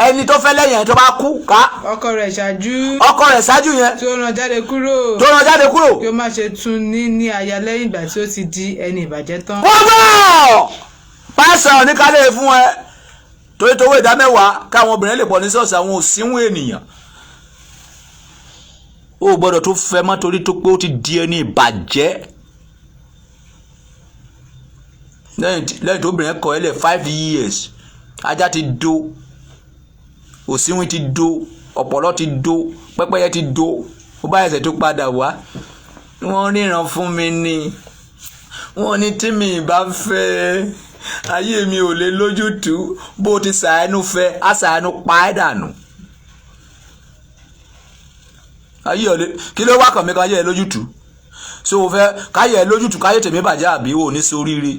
ẹni tó fẹ́ lẹ́yìn tó bá kú ká. ọkọ rẹ̀ ṣáájú. ọkọ rẹ̀ ṣáájú yẹn. tí ó rán jáde kúrò. tó rán jáde kúrò. kí ó má ṣe tún ní aya lẹ́yìn ìgbà tí ó ti di ẹni ìbàjẹ́ tán. wọ́n bọ̀ pásọ̀ ní kálẹ̀ fún ẹ torí tówó ìdámẹ́wàá káwọn obìnrin lè pọ̀ ní ṣọ́ọ̀ṣì àwọn òsínwó ènìyàn. ó gbọ́dọ̀ tó fẹ́ mọ́ torí tó pé ó ti di ẹni ìbàjẹ́. lẹ́yìn tó obìnrin kọ̀ ẹ́ lẹ̀ 5 years ajá ti dó òsínwó ti dó ọ̀pọ̀lọ́ ti dó pẹ́pẹ́yẹ ti dó ó bá ẹsẹ̀ tó padà wá wọ́n ríran fún mi ni wọ́n ní tí mi bá fẹ́ ayé mi ò lè lójútùú bó ti ṣàánú fẹ́ á ṣàánú pa ẹ́ dànù. ayé ò lè kí ló wá kàn mí kan ayé ẹ lójútùú so o fẹ́ káyé ẹ lójútùú káyé tèmi bàjẹ́ àbí o ò ní soríire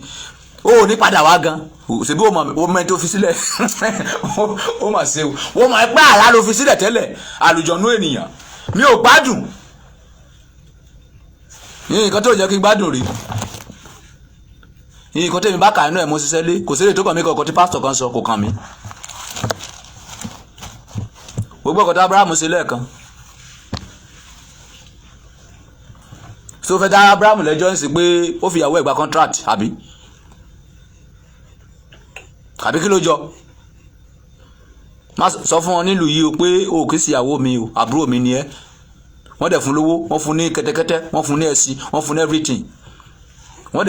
o ò ní padà wá gan ṣebí o mọ ẹni tó fi sílẹ̀ ó mà ṣe o wọ́n mọ̀ ẹ́ pé àrà ló fi sílẹ̀ tẹ́lẹ̀ àlùjọ̀nú ènìyàn mi ò gbádùn nǹkan tó jẹ́ kí n gbádùn rí nǹkan tèmi bá kà nínú ẹ̀ mo ṣiṣẹ́ lé kò sílẹ̀ tó kàn mí kọ̀ọ̀kan tí pásítọ̀ kan sọ kò kàn mí gbogbo ọkọ̀ tí Abrahamu ṣe lẹ́ẹ̀kan so fẹ́ dá Abrahamu lẹ́jọ́ ń sì pé ó fi ìyàwó ẹ̀ gba contract àbí kí ló jọ má sọ fún wọn nílùú yìí o pé o kì í sí ìyàwó mi o àbúrò mi ni ẹ́ wọ́n dẹ̀ fún lówó wọ́n fún ní kẹ́tẹ́kẹ́tẹ́ wọ́n fún ní ẹṣin wọ́n fún ní everything wọ́n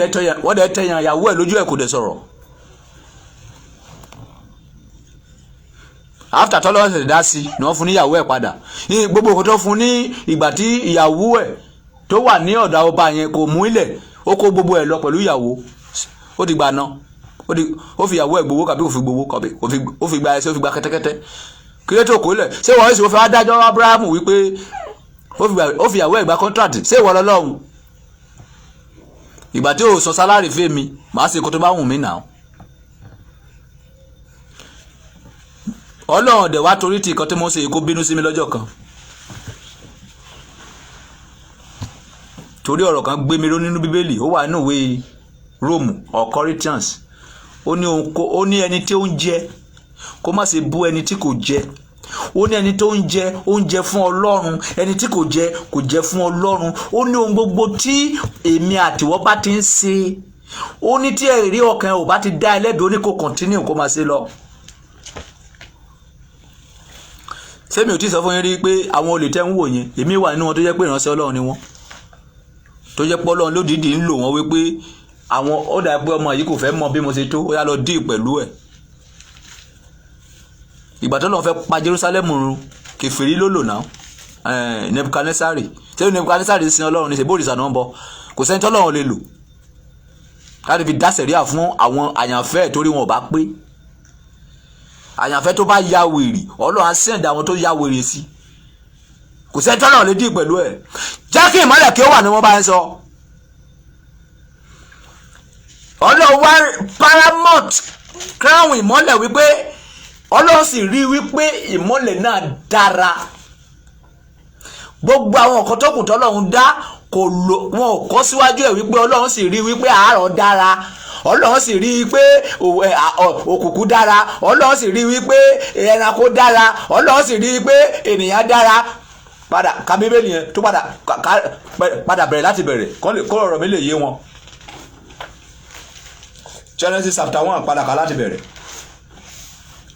dẹ̀ tẹ̀yàn ìyàwó ẹ̀ lójú ẹ̀ kò dẹ̀ sọ̀rọ̀ after tọ́lọ́ ṣẹ̀ṣẹ̀ dá sí ni wọ́n fún ní ìyàwó ẹ̀ padà gbogbo nǹkan tó fún ní ìgbà tí ìyàwó ẹ̀ tó wà ní ọ̀dà ọba yẹn kò mú ilẹ̀ ó kó gbogbo ẹ̀ lọ pẹ̀lú ìyàwó ó ti gbà náà ó fi ìyàwó ẹ̀ gbowó kàbí ó fi gbowó kàbí ó fi gba ẹṣin ó fi gba kẹ́tẹ́kẹ́tẹ́ kí ló tó kó lẹ̀ ṣé wọ́n ṣe ó fẹ́ wá dájọ́ Abrahamu wípé ó fi ìyàwó ẹ̀ gba contract ṣé ìwọ lọ́lọ́run ìgbà tí ó sọ sálárì fẹ́ mi màá ṣe kó tó bá wù mí náà Ọlọ́run dẹ̀ wá torí tí nǹkan tí mo ṣe kó bínú sí mi lọ́jọ́ kan torí ọ̀rọ̀ kan gbé mi ró nínú Bíbélì ó wà nínú ìwé Róòmù or Corinthians ó ní ẹni tí ó ń jẹ kó má ṣe bú ẹni tí kò jẹ ó ní ẹni tó ń jẹ oúnjẹ fún Ọlọ́run ẹni tí kò jẹ fún Ọlọ́run ó ní ohun gbogbo tí èmi àtiwọ́ bá ti ń ṣe ó ní tí ẹ̀rí ọkàn ò bá ti dá ẹlẹ́bi ó ní kó continue kó máa ṣe lọ. sẹ́mi ò tí sọ fún yín rí pé àwọn olè tẹ́ ń wò yẹn èmi wà nínú wọn tó jẹ́ pé ìránṣẹ́ Ọlọ́run ni wọ́n tó jẹ́ pé Ọlọ́run lódìdí ń lò wọ́n wípé àwọn ó dà pé ọmọ yìí kò fẹ́ mọ bí mo ṣe tó ó yá lọ dí pẹ̀lú ẹ̀ ìgbà tó lọ́n fẹ́ pa Jerusalem run kèfèrí ló lò náà Nebukadnesari tí Nebukadnesari sin Ọlọ́run ní ṣe bó òrìṣà náà ń bọ kò sẹ́ni tí Ọlọ́run lè lò láti fi dá sẹ̀ríà fún àwọn àyànfẹ́ torí wọn ò bá pé àyànfẹ́ tó bá ya wèrè Ọlọ́run á sẹ̀ǹdà àwọn tó ya wèrè sí kò sẹ́ni tí Ọlọ́run lè dí pẹ̀lú ẹ̀ jẹ́ kí ìmọ́lẹ̀ kí ó wà ní wọ́n bá ń sọ Ọlọ́run wá paramount crown ìmọ́lẹ̀ wípé Ọlọ́run sì rí wípé ìmọ́lẹ̀ náà dára gbogbo àwọn nǹkan tó kù tọ́lọ́run dá wọn ò kọ́ síwájú ẹ̀ wípé Ọlọ́run sì rí wípé àárọ̀ dára Ọlọ́run sì rí wípé òkùnkùn dára Ọlọ́run sì rí wípé ẹranko dára Ọlọ́run sì rí wípé ènìyàn dára padà ka Bíbélì yẹn tó padà bẹ̀rẹ̀ láti bẹ̀rẹ̀ kó ọ̀rọ̀ mi lè yé wọn Genesis chapter 1 padà ká láti bẹ̀rẹ̀.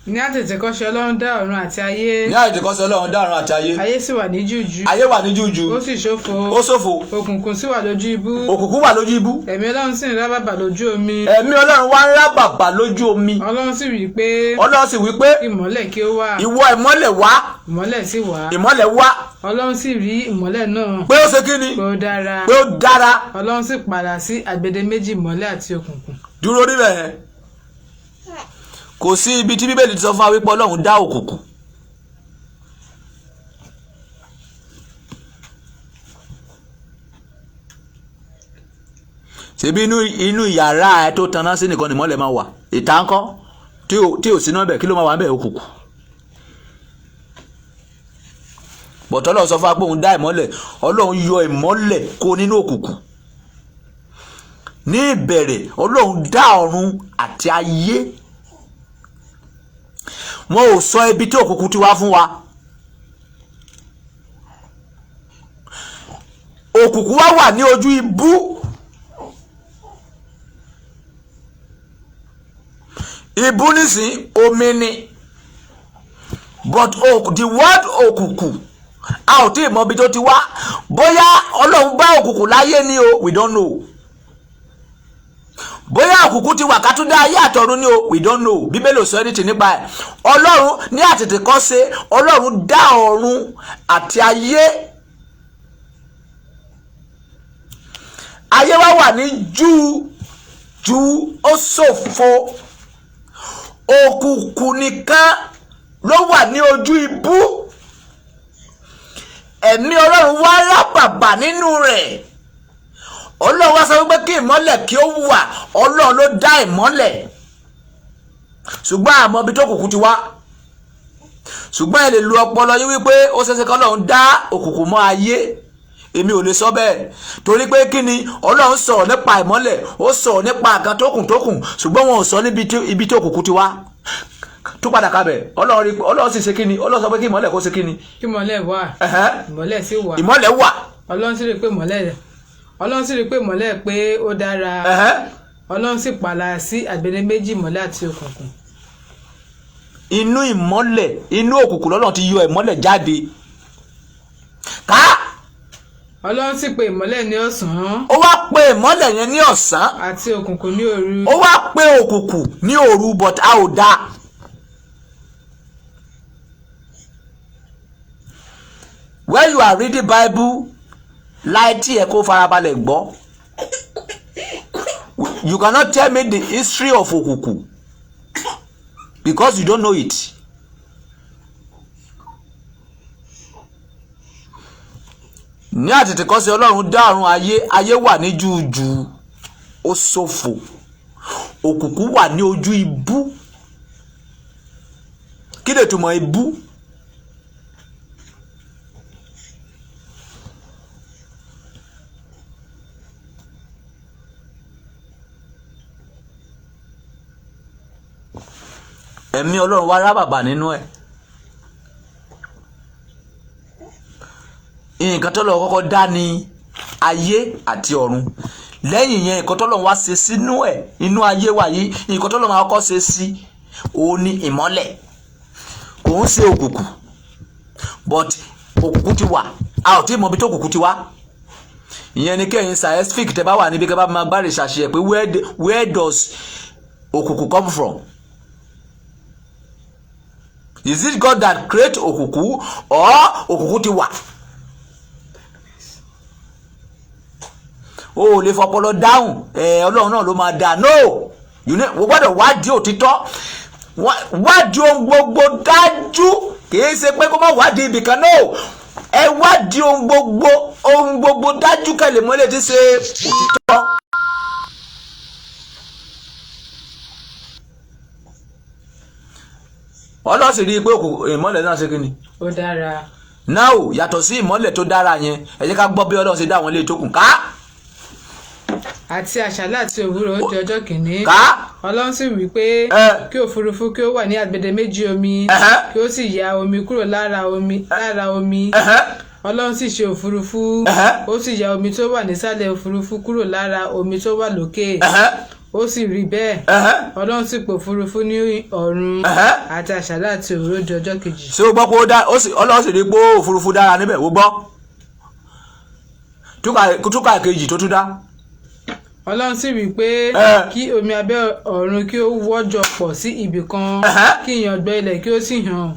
ní àtètèkọ́ṣe Ọlọ́run dá ọ̀run àti ayé. ní àtètèkọ́ṣe Ọlọ́run dá ọ̀run àti ayé. ayé sì wà ní jújú. ayé wà ní jújú. ó sì ṣófo. ó ṣófo. òkùnkùn sì wà lójú ibú. òkùnkùn wà lójú ibú. ẹ̀mí Ọlọ́run sì ń rábàbà lójú omi. ẹ̀mí Ọlọ́run wá ń rábàbà lójú omi. Ọlọ́run sì wí pé. Ọlọ́run sì wí pé. ìmọ́lẹ̀ kí ó wà. ìwọ ìmọ́lẹ̀ wá. ìmọ́lẹ̀ sì wà. ìmọ́lẹ̀ wá. Ọlọ́run sì rí ìmọ́lẹ̀ náà. pé ó ṣe kí ni. pé ó dára. pé ó dára. Ọlọ́run sì padà sí àgbèdéméjì ìmọ́lẹ̀ àti òkùnkùn. dúró níbẹ̀ yẹn kò sí ibi tí Bíbélì ti sọ fún wa wípé Ọlọ́run dá òkùnkùn ṣebí inú yàrá ẹ tó tanná sí nìkan ni ìmọ́lẹ̀ máa wà. Ìta ńkọ́ tí ò sí náà bẹ̀ kí ló máa wà ń bẹ̀? Òkùnkùn. bọ̀tọ́ Ọlọ́run sọ fún wa pé òun dá ìmọ́lẹ̀, Ọlọ́run yọ ìmọ́lẹ̀ kó nínú òkùnkùn. Ní ìbẹ̀rẹ̀ Ọlọ́run dá ọ̀run àti ayé. Wọn ò sọ ibi tí òkùnkùn ti wá fún wa. Òkùnkùn wá wà ní ojú ibú. Ibú nísìn omi ni, but the word òkùnkùn a ò tí ì mọ ibi tó ti wá. Bóyá Ọlọ́run bá òkùnkùn láyé ni o, we don't know. Bóyá òkùnkùn ti wà ká tún dá ayé àtọ̀run ni o, we don't know. Bíbélì ò sọ anything nípa ẹ̀. Ọlọ́run ní àtètèkọ́ṣe Ọlọ́run dá ọ̀run àti ayé. Ayé wa wà ní júù ó ṣòfò. Òkùnkùn nìkan ló wà ní ojú ibú. Ẹ̀mí Ọlọ́run wá rábàbà nínú rẹ̀. Ọlọ́run wá sọ wípé kí ìmọ́lẹ̀ kí ó wà. Ọlọ́run ló dá ìmọ́lẹ̀. Ṣùgbọ́n àmọ́ ibi tó òkùnkùn ti wá. Ṣùgbọ́n ẹ lè lu ọpọlọ yín wípé ó ṣeéṣe kí Ọlọ́run dá òkùnkùn mọ́ ayé. Èmi ò lè sọ bẹ́ẹ̀. Torí pé kí ni Ọlọ́run sọ̀rọ̀ nípa ìmọ́lẹ̀, ó sọ̀rọ̀ nípa àgàn tókùn. Ṣùgbọ́n wọn ò sọ ibi tí òkùnkùn ti wá. Tó padà kábẹ̀ Ọlọ́run sì ṣe kí ni? Ọlọ́run sọ pé kí ìmọ́lẹ̀ kó ṣe kí ni? Kí ìmọ́lẹ̀ wà. Ìmọ́lẹ̀ sì wà. Ìmọ́lẹ̀ wà. Ọlọ́run sì rí pé ìmọ́lẹ̀ pé ó dára. Ọlọ́run sì pààlà sí àgbẹ̀dẹ̀méjì ìmọ́lẹ̀ àti òkùnkùn. Inú ìmọ́lẹ̀, inú òkùnkùn l'Ọlọ́run ti yọ ìmọ́lẹ̀ jáde. Ọlọ́run sì pè ìmọ́lẹ̀ ní ọ̀sán. Ó wá pè ìmọ́lẹ̀ yẹn ní ọ̀sán. Àti òkùnkùn ní òru. Ó wá pè òkùnkùn ní òru, but a ò dá. When you are reading Bible, láì tí ẹ kó farabalẹ̀ gbọ́. You cannot tell me the history of òkùnkùn because you don't know it. Ní àtètèkọ́ṣe Ọlọ́run dá ọ̀run ayé wà ní jújù ó ṣòfò. Òkùnkùn wà ní ojú ibú. Kí lè túmọ̀ ibú? Ẹ̀mí Ọlọ́run wá rábàbà nínú ẹ̀. Nǹkan tó lọ́wọ́ kọ́kọ́ dá ní ayé àti ọ̀run. Lẹ́yìn yẹn nǹkan tó lọ́wọ́ wá ṣe sínú ẹ̀, inú ayé wà yìí, nǹkan tó lọ́wọ́ kọ́kọ́ ṣe sí òun ni ìmọ́lẹ̀. Kò ń ṣe òkùnkùn, but òkùnkùn ti wà. A ò tí mọ ibi tó òkùnkùn ti wá. Ìyẹn ni kẹ́yìn scientific tẹ́ bá wà níbi kẹ́ bá máa bá rè ṣàṣeyẹ pé where does òkùnkùn come from? Is it God that create òkùnkùn or òkùnkùn ti wà? O lè fọpọlọ dáhùn Ọlọ́run náà ló máa dá. No, wọ́n gbọ́dọ̀ wádìí òtítọ́, wádìí ohun gbogbo dájú. Kìí ṣe pé kó má wádìí ibìkan. No, ẹ wádìí ohun gbogbo dájú kẹ́lẹ̀ mọ́lẹ̀ tí ṣe òtítọ́. Ọlọ́run sì rí i pé ìmọ́lẹ̀ náà ṣe kí ni? Ó dára. Now yàtọ̀ sí ìmọ́lẹ̀ tó dára yẹn, ẹ jẹ́ ká gbọ́ bí Ọlọ́run ṣe dá àwọn ilé ìtókùn ká. Àti àṣálẹ́ àti òwúrọ̀ ó di ọjọ́ kìíní. Ká. Ọlọ́run sì wí pé kí òfurufú kí ó wà ní àgbẹ̀dẹ̀méjì omi, kí ó sì ya omi kúrò lára omi. Ọlọ́run sì ṣe òfurufú, ó sì ya omi tó wà nísàlẹ̀ òfurufú kúrò lára omi tó wà lókè. Ó sì rí bẹ́ẹ̀. Ọlọ́run sì pè òfurufú ní ọ̀run. Àti àṣálẹ́ àti òwúrọ̀ ó di ọjọ́ kejì. Ṣé o gbọ́ pé Ọlọ́run sì rí pé òfurufú dára níbẹ̀? O gbọ́? Túkà kejì tó tún dá. Ọlọ́run sì wí pé kí omi abẹ́ ọ̀run kí ó wọ́jọ pọ̀ sí ibì kan, kí ìyàngbẹ ilẹ̀ kí ó sì hàn.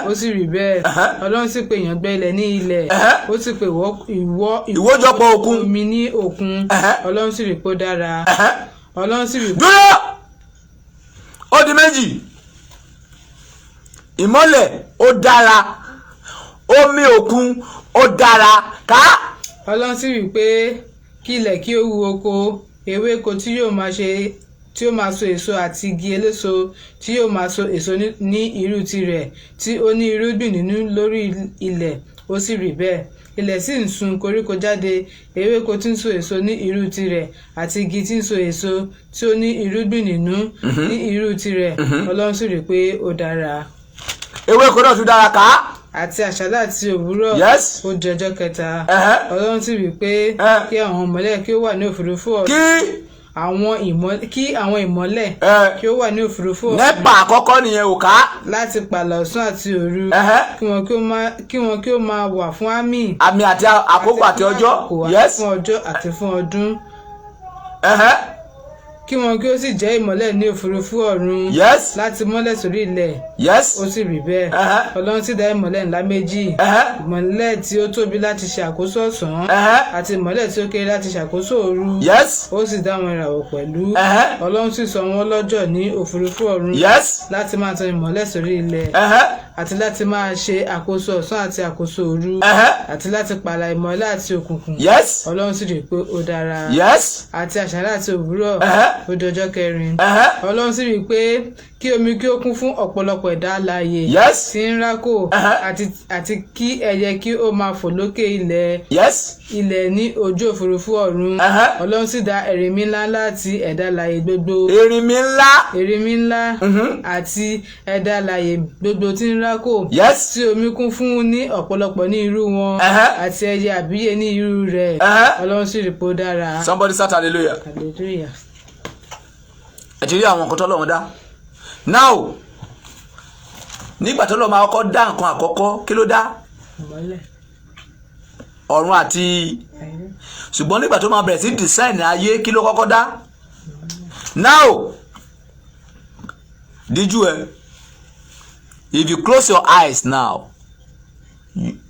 Ó sì rí bẹ́ẹ̀. Ọlọ́run sì pè ìyàngbẹ ilẹ̀ ní ilẹ̀. Ó sì pè ìwọ́jọpọ̀ òkun omi ní òkun. Ọlọ́run sì rí pé ó dára. Ọlọ́run sì rí pé. Dúró! Ó di méjì. Ìmọ́lẹ̀ ó dára, omi òkun ó dára ká. Ọlọ́run sì rí pé kí ilẹ̀ kí ó wu oko, ewéko tí yóò máa so èso àti igi eléso tí yóò máa so èso ní irú tirẹ̀ tí ó ní irúgbìn nínú lórí ilẹ̀, ó sì rí bẹ́ẹ̀. Ilẹ̀ sì ń sun koríko jáde, ewéko tí ń so èso ní irú tirẹ̀ àti igi tí ń so èso tí ó ní irúgbìn nínú ní irú tirẹ̀. Ọlọ́run sì rí pé ó dára. Ewéko náà tún dára ká. Àti àṣálẹ́ àti òwúrọ̀ ó di ọjọ́ kẹta. Ọlọ́run sì rí pé kí àwọn ìmọ́lẹ̀ kí ó wà ní òfurufú ọ̀run. Kí àwọn ìmọ́lẹ̀ kí ó wà ní òfurufú ọ̀run. Nẹ́pà àkọ́kọ́ nìyẹn ò ká. Láti pààlà ọ̀sán àti òru. Kí wọn kí ó máa wà fún àmì. Àmì àti àkókò àti ọjọ́. Fún ọjọ́ àti fún ọdún. Kí wọn kí ó sì jẹ́ ìmọ́lẹ̀ ní òfurufú ọ̀run. Láti mọ́lẹ̀ sórí ilẹ̀. Ó sì rí bẹ́ẹ̀. Ọlọ́run sì dá ìmọ́lẹ̀ ńlá méjì. Ìmọ́lẹ̀ tí ó tóbi láti ṣàkóso ọ̀sán. Àti ìmọ́lẹ̀ tí ó kéré láti ṣàkóso òru. Ó sì dá àwọn ìràwọ̀ pẹ̀lú. Ọlọ́run sì sọ wọ́n lọ́jọ́ ní òfurufú ọ̀run. Láti máa tan ìmọ́lẹ̀ sórí ilẹ̀. Àti láti máa ṣe àkóso ọ̀sán àti àkóso òru. Àti láti pààlà ìmọ́lẹ̀ àti òkùnkùn. Ọlọ́run sì rí pé ó dára. Àti àṣálẹ́ àti òwúrọ̀ ó di ọjọ́ kẹrin. Ọlọ́run sì rí pé kí omi kí ó kún fún ọ̀pọ̀lọpọ̀ ẹ̀dá alààyè tí ń rákò àti kí ẹyẹ kí ó máa fò lókè ilẹ̀ ní ojú òfurufú ọ̀run. Ọlọ́run sì dá erinmi ńlá láti ẹ̀dá alààyè gbogbo. Erinmi ńlá àti ẹ̀dá alààyè gbogbo tí ń rákò. Tí omi kún fún ní ọ̀pọ̀lọpọ̀ ní irú wọn. Àti ẹyẹ àbíyè ní irú rẹ̀. Ọlọ́run sì rí pé ó dára. Somebody shout hallelujah. Hallelujah. Ẹ ti rí àwọn nǹkan t'Ọlọ́run dá. Now nígbà t'Ọlọ́run máa kọ́kọ́ dá nǹkan àkọ́kọ́ kí ló dá? Ọ̀run àti ṣùgbọ́n nígbà tó máa bẹ̀rẹ̀ sí design ayé kí ló kọ́kọ́ dá? Now díjú ẹ, if you close your eyes now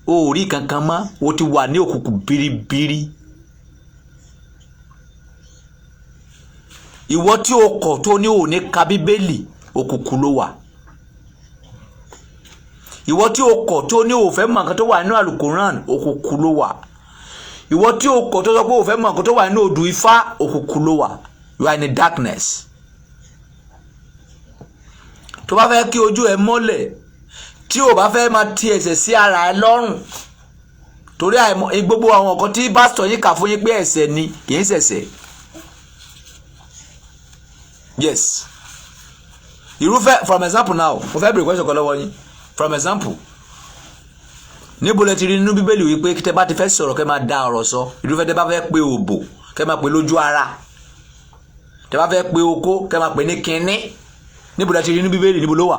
o rí kankan mọ́, o ti wà ní òkùnkùn biribiri. Ìwọ tí o kọ̀ tó ní o ní ka Bíbélì, òkùnkùn ló wà. Ìwọ tí o kọ̀ tó ní o fẹ́ mọ̀ nǹkan tó wà nínú Al-Quran, òkùnkùn ló wà. Ìwọ tí o kọ̀ tó sọ pé o fẹ́ mọ̀ nǹkan tó wà nínú odù Ifá, òkùnkùn ló wà. You are in the darkness. Tó bá fẹ́ kí ojú ẹ mọ́lẹ̀, tí o bá fẹ́ máa ti ẹ̀ṣẹ̀ sí ara ẹ lọ́rùn, torí gbogbo àwọn nǹkan tí pásítọ̀ yín kà fún yín pé ẹ̀ṣẹ̀ ni kì í ṣẹ̀ṣẹ̀. Yes. Irúfẹ́, from example now, mo fẹ́ bèrè question kan lọ́wọ́ yín. From example, níbo lẹ ti rí nínú Bíbélì wípé tẹ́ bá ti fẹ́ sọ̀rọ̀ kẹ́ máa dá ọ̀rọ̀ sọ. Irúfẹ́ tẹ́ bá fẹ́ pe òbò kẹ́ máa pe lójú ara. Tẹ́ bá fẹ́ pe okó kẹ́ máa pe ní kinní. Níbo lẹ ti rí nínú Bíbélì, níbo ló wà?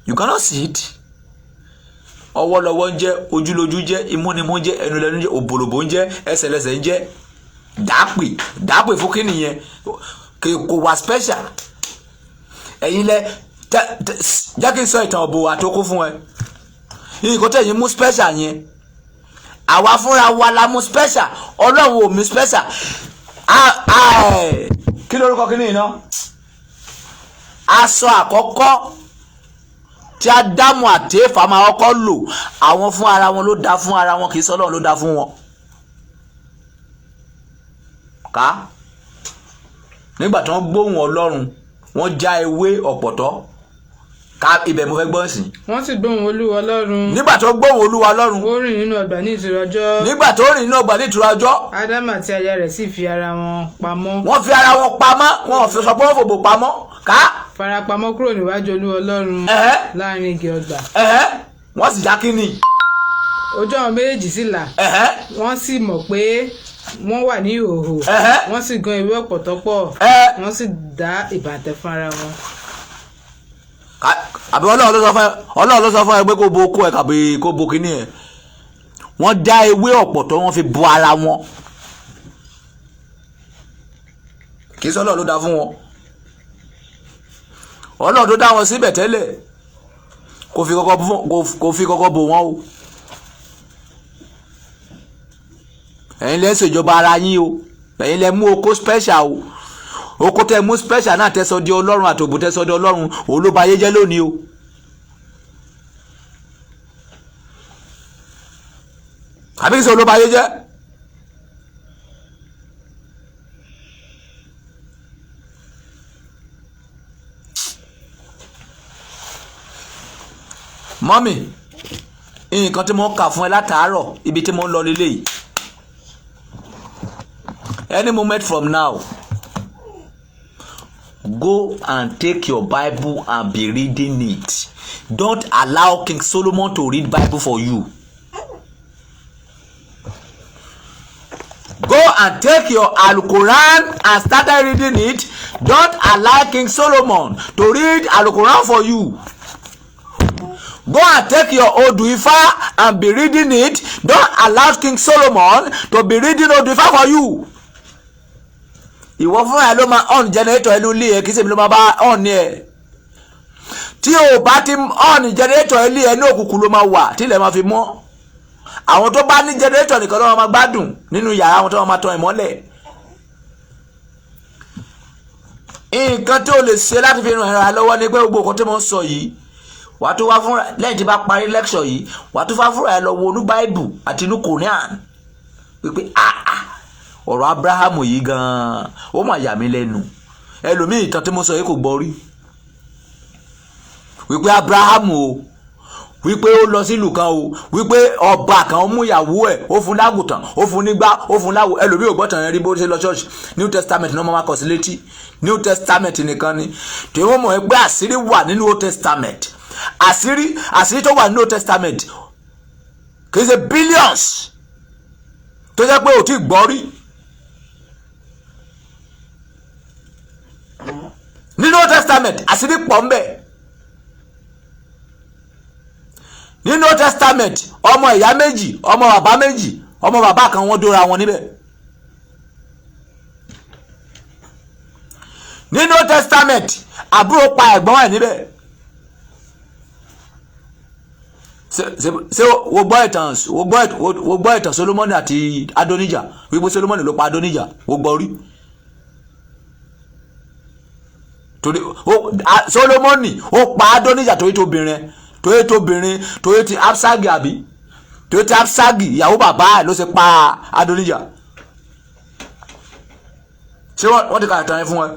You cannot see it. Ọwọ́ lọ́wọ́ ń jẹ́, ojú lójú jẹ́, imú ni mú jẹ́, ẹnu lẹ́nu jẹ́, òbòlòbò ń jẹ́, ẹsẹ̀ lẹ́sẹ̀ ń jẹ́. Dàpè fún kí nìyẹn? Kò wà special. Ẹ̀yin lẹ jẹ́ kí n sọ ìtàn ọ̀bọ àtòkó fún ẹ. Nǹkan tẹ̀yin mú special yẹn. Àwa fúnra wa la mú special. Ọlọ́run ò mú special. Kí lórúkọ kí ni iná? Aṣọ àkọ́kọ́ tí Ádámù àti Éfà máa kọ́kọ́ lò, àwọn fún ara wọn ló dá fún ara wọn, kì í sọ Ọlọ́run ló dá fún wọn. Ká nígbà tí wọ́n gbóhùn Ọlọ́run, wọ́n já ewé ọ̀pọ̀tọ́. Ká ibẹ̀ mo fẹ́ gbọ́ sí. Wọ́n sì gbóhùn Olúwa Ọlọ́run. Nígbà tó gbóhùn Olúwa Ọlọ́run, ó rìn nínú ọgbà ní ìtura ọjọ́. Nígbà tó rìn nínú ọgbà ní ìtura ọjọ́, Ádámù àti aya rẹ̀ sì fi ara wọn pamọ́. Wọ́n fi ara wọn pamọ́, wọn ò fi sọ pé wọ́n fòbò pamọ́. Ká farapamọ́ kúrò níwájú Olúwa Ọlọ́run láàrin igi ọgbà. Wọ́n sì já kínní. Ojú àwọn méjèèjì sì là. Wọ́n sì mọ̀ pé wọ́n wà ní ìhòhò. Wọ́n sì gan ewé ọ̀pọ̀tọ́ pọ̀. Wọ́n sì dá ìbàtẹ́ fún ara wọn. Àbí Ọlọ́run ló sọ fún ẹ pé kó bo okó ẹ kàbí kó bo kínní ẹ. Wọ́n dá ewé ọ̀pọ̀tọ́, wọ́n fi bo ara wọn. Kì í sọ Ọlọ́run ló dá fún wọn. Ọlọ́run tó dá wọn síbẹ̀ tẹ́lẹ̀ kò fi kọ́kọ́ bò wọ́n o. Ẹ̀yin lẹ ṣèjọba ara yín o. Ẹ̀yin lẹ mú okó special o. Okó tẹ mú special náà tẹ́sọ di Ọlọ́run àtòbò tẹ́sọ di Ọlọ́run, òun ló ba ayé jẹ́ lónìí o. àbí kí sọ ló bá yé jẹ́. mọ́mì nǹkan tí mo ń kà fún ẹ látàárọ̀ ibi tí mo ń lọ lélẹ́yìí. Any moment from now, go and take your Bible and be reading it. Don't allow King Solomon to read Bible for you. Go and take your Al-Quran and start reading it. Don't allow King Solomon to read Al-Quran for you. Go and take your Odu Ifa and be reading it. Don't allow King Solomon to be reading Odu Ifa for you. Ìwọ fún ẹ ló máa on generator ẹnu ilé ẹ kì í ṣe mi ló máa bá on ẹ. Tí o bá ti on generator ilé ẹ ní òkùnkùn ló máa wà tí ilẹ̀ máa fi mọ́. Àwọn tó bá ní generator nìkan ló máa gbádùn nínú yàrá àwọn tó máa tan ìmọ́lẹ̀. Nǹkan tí o lè ṣe láti fi ràn ẹ́ lọ́wọ́ ni pé gbogbo nǹkan tí mo ń sọ yìí wà á tún wá fún lẹ́yìn tí bá parí lecture yìí wà á tún wá fúnra ẹ lọ wo inú Bible àti inú Quran wípé ọ̀rọ̀ Abrahamu yìí gan-an ó mà yà mí lẹ́nu. Ẹlòmíì ìtàn tí mo sọ yìí kò gbọ́ rí wípé Abrahamu o wípé ó lọ sílùú kan o wípé ọba kan mú ìyàwó ẹ̀ ó fún lágùtàn ó fún nígbà ó fún láwo. Ẹlòmíì ò gbọ́tàn rí bó ṣe lọ church New Testament náà máa kọ sí létí New Testament nìkan ni tí wọ́n mọ̀ pé àṣírí wà nínú Old Testament. Àṣírí tó wà nínú Old Testament kì í ṣe billions tó jẹ́ pé ò tí gbọ́ rí. Nínú Old Testament àṣírí pọ̀ ń bẹ. Nínú Old Testament ọmọ ìyá méjì ọmọ bàbá méjì ọmọ bàbá kan wọ́n dóra wọn níbẹ̀. Nínú Old Testament àbúrò pa ẹ̀gbọ́n ẹ̀ níbẹ̀. Ṣé wo gbọ́ ìtàn Solomoni àti Adonija wípé Solomoni ló pa Adonija wo gbọ́ rí. Solomoni ó pa Adonija torí ti Absagi àbí torí ti Absagi ìyàwó bàbá ẹ̀ ló ṣe pa Adonija. Ṣé wọ́n ti kà tán ẹ fún ẹ?